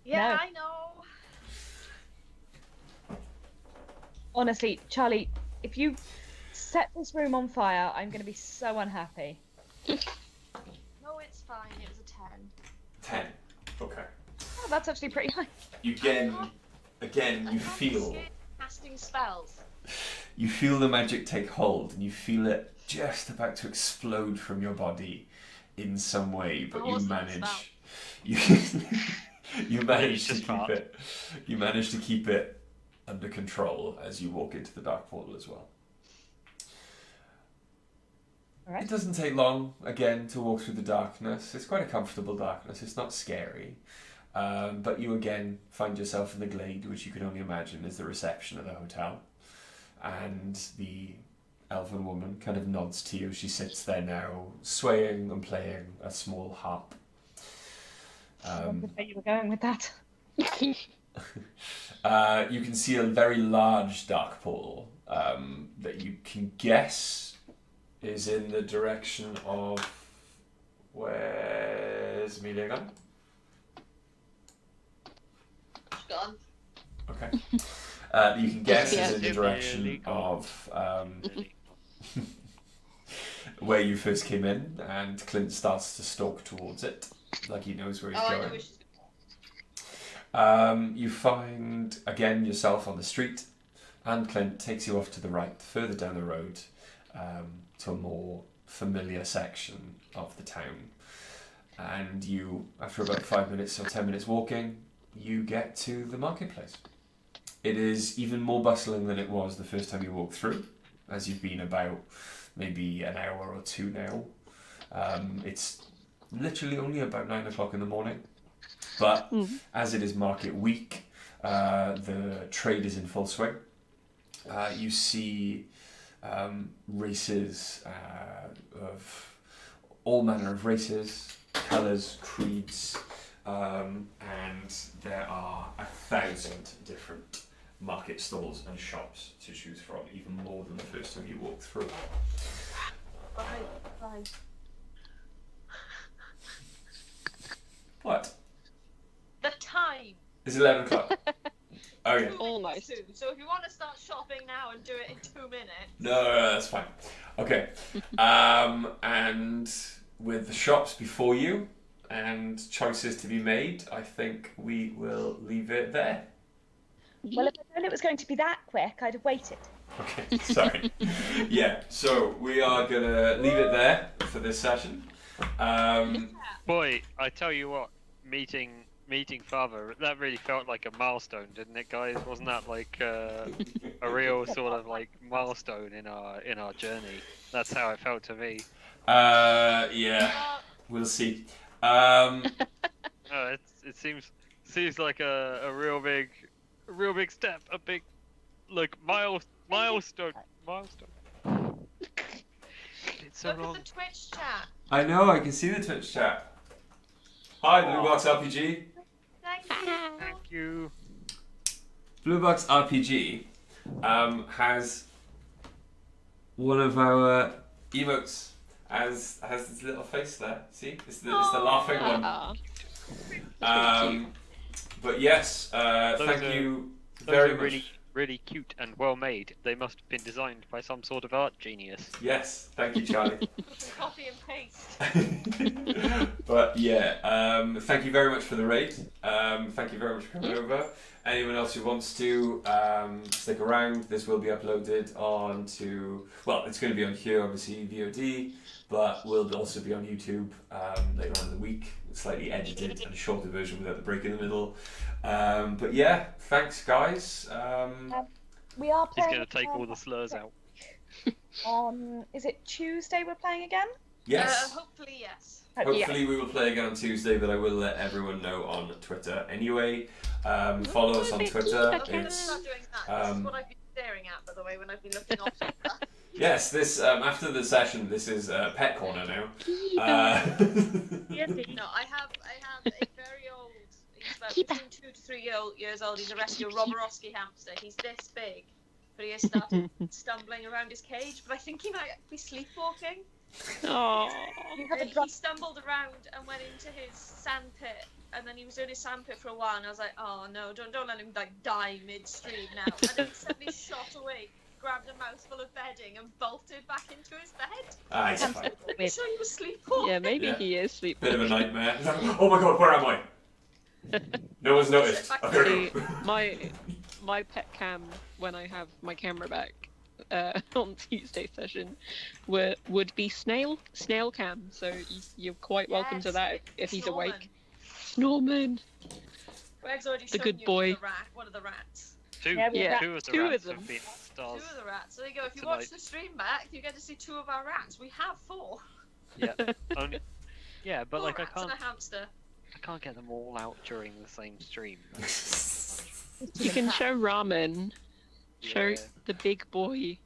Yeah, No. I know. Honestly, Charlie, if you set this room on fire, I'm going to be so unhappy. No, it's fine. It was a 10. 10. Okay. Oh, that's actually pretty high. Again, I'm you not feel scared of casting spells. the magic take hold, and you feel it just about to explode from your body in some way, but That you wasn't a manage. spell. You manage to just keep fart. it. You manage to keep it under control as you walk into the dark portal as well. All right. It doesn't take long, again, to walk through the darkness. It's quite a comfortable darkness. It's not scary. But you again find yourself in the glade, which you can only imagine is the reception of the hotel. And the elven woman kind of nods to you. She sits there now, swaying and playing a small harp. I wondered where you were going with that. You can see a very large dark portal that you can guess is in the direction of... Where's Amelia gone? She's gone. Okay. You can guess Yeah. is in the direction of where you first came in, and Clint starts to stalk towards it, like he knows where he's Oh, I know going. where she's You find, again, yourself on the street, and Clint takes you off to the right, further down the road, to a more familiar section of the town. And you, after about 5 minutes or 10 minutes walking, you get to the marketplace. It is even more bustling than it was the first time you walked through, as you've been about maybe an hour or two now. It's literally only about 9 o'clock in the morning. But as it is market week, the trade is in full swing. You see races of all manner of races, colours, creeds, and there are 1,000 different market stalls and shops to choose from, even more than the first time you walked through. Right. What? The time. It's 11 o'clock. Oh yeah. Almost. So if you want to start shopping now and do it in 2 minutes. No, that's fine. Okay. And with the shops before you and choices to be made, I think we will leave it there. Well, if I'd known it was going to be that quick, I'd have waited. Okay, sorry. Yeah, so we are going to leave it there for this session. Boy, I tell you what, meeting Father, that really felt like a milestone, didn't it, guys? Wasn't that like a real sort of like milestone in our journey? That's how it felt to me. Yeah, we'll see. It seems like a real big step, a big like milestone. It's so Look long. at the Twitch chat. I know, I can see the Twitch chat. Hi, Blue Box RPG. Thank you. Thank you. Blue Box RPG has one of our emotes. Has this little face there. See? It's the laughing one. But yes, thank you very Those are much. really cute and well made. They must have been designed by some sort of art genius. Yes, thank you, Charlie. Copy and paste. But yeah, thank you very much for the raid. Thank you very much for coming over. Anyone else who wants to stick around, this will be uploaded onto, well, it's going to be on here, obviously, VOD, but will also be on YouTube later on in the week. Slightly edited and a shorter version without the break in the middle. But yeah, thanks, guys. We are He's playing. going to take all the slurs out. On is it Tuesday? We're playing again. Yes. Hopefully, yes. Hopefully we will play again on Tuesday, but I will let everyone know on Twitter anyway. Follow us on Twitter. I'm going to It's start doing that. This is what I've been staring at, by the way, when I've been looking off. yes. This after the session, this is Pet Corner now. No, I have a very old. He's about between 2 to 3 years old. He's a rescue Roborowski hamster. He's this big, but he has started stumbling around his cage. But I think he might be sleepwalking. Oh. You have And a he stumbled around and went into his sandpit, and then he was in his sandpit for a while. And I was like, "Oh no, don't let him like die midstream now." And then he suddenly shot away, grabbed a mouthful of bedding, and bolted back into his bed. Ah, it's fine. I'm sure he was sleepwalking. Yeah, maybe Yeah. he is Bit of sleepwalking. a nightmare. Oh my god, where am I? No one's noticed. See, my pet cam when I have my camera back on Tuesday session would be snail cam. So you're quite welcome to Yes, that if he's Norman. awake. Norman, Greg's already The shown good you boy. One of the rats. Two, Yeah, Yeah, two of the two of rats them. have been Two stars. of the rats. So there you go. If you Tonight. watch the stream back, you get to see 2 of our rats. We have 4. Yeah, only. Yeah, but 4 like I rats and can't, a hamster. I can't get them all out during the same stream. you can show Ramen. Show Yeah. the big boy.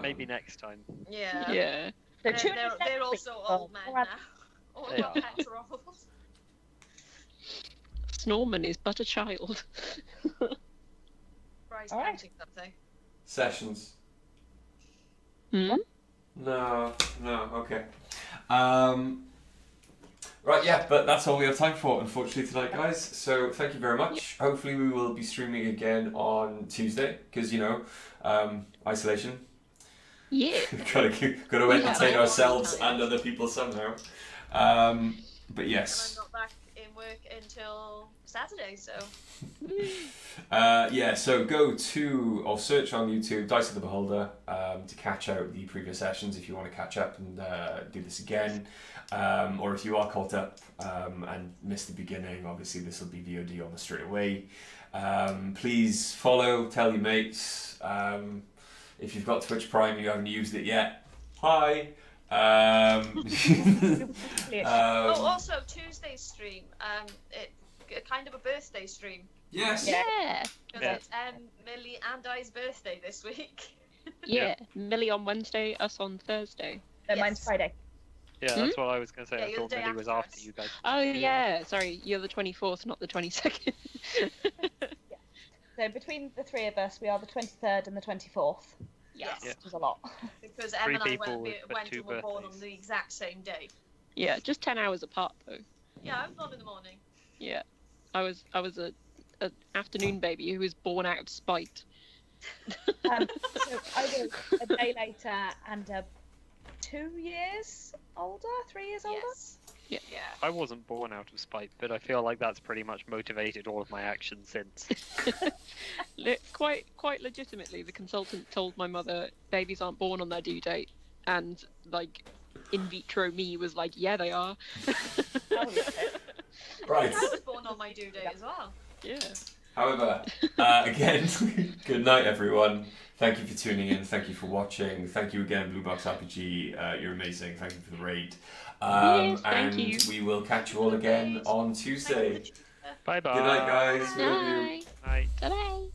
Maybe next time. Yeah. Yeah. So They're, tune in they're, next they're week also for old men more now. All They our are. pets are old. Norman is but a child. Bryce All right. counting something. Sessions. Hmm? No, okay. Right, yeah, but that's all we have time for, unfortunately, tonight, guys. So thank you very much. Hopefully we will be streaming again on Tuesday, because, you know, isolation. Yeah. gotta Yeah, entertain I ourselves know. and other people somehow. But And I'm yes. not back in work until Saturday, so. Yeah, so go to or search on YouTube Dice of the Beholder to catch out the previous sessions if you want to catch up and do this again. Or if you are caught up and missed the beginning, obviously this will be VOD almost straight away. Please follow, tell your mates. If you've got Twitch Prime, you haven't used it yet. Hi. Oh, also Tuesday's stream. Kind of a birthday stream Yes. Yeah. because Yeah. it's Millie and I's birthday this week. Yeah. Millie on Wednesday, us on Thursday. Then mine's Yes. Friday. Yeah, that's what I was gonna say. Yeah, I you're thought the day Millie was after after us. you guys. Oh yeah, sorry, you're the 24th, not the 22nd. So between the 3 of us, we are the 23rd and the 24th. Yes. Yeah. Which is a lot. Because 3 Em and I people went but 2 and were born on birthdays. the exact same day. Yeah, just 10 hours apart though. Yeah, I was born in the morning. Yeah, I was a afternoon baby who was born out of spite. So I was a day later and 2 years older, 3 years older. Yes. Yeah. Yeah. I wasn't born out of spite, but I feel like that's pretty much motivated all of my actions since. Quite legitimately, the consultant told my mother babies aren't born on their due date, and like in vitro me was like, yeah, they are. Oh, yeah. Right. I was born on my due date as well. Yeah. However, again, good night, everyone. Thank you for tuning in. Thank you for watching. Thank you again, Blue Box RPG. You're amazing. Thank you for the raid. Yes, thank and you. we will catch you all again on Tuesday. Bye bye. Good night, guys. We love you. Bye. Bye. Bye.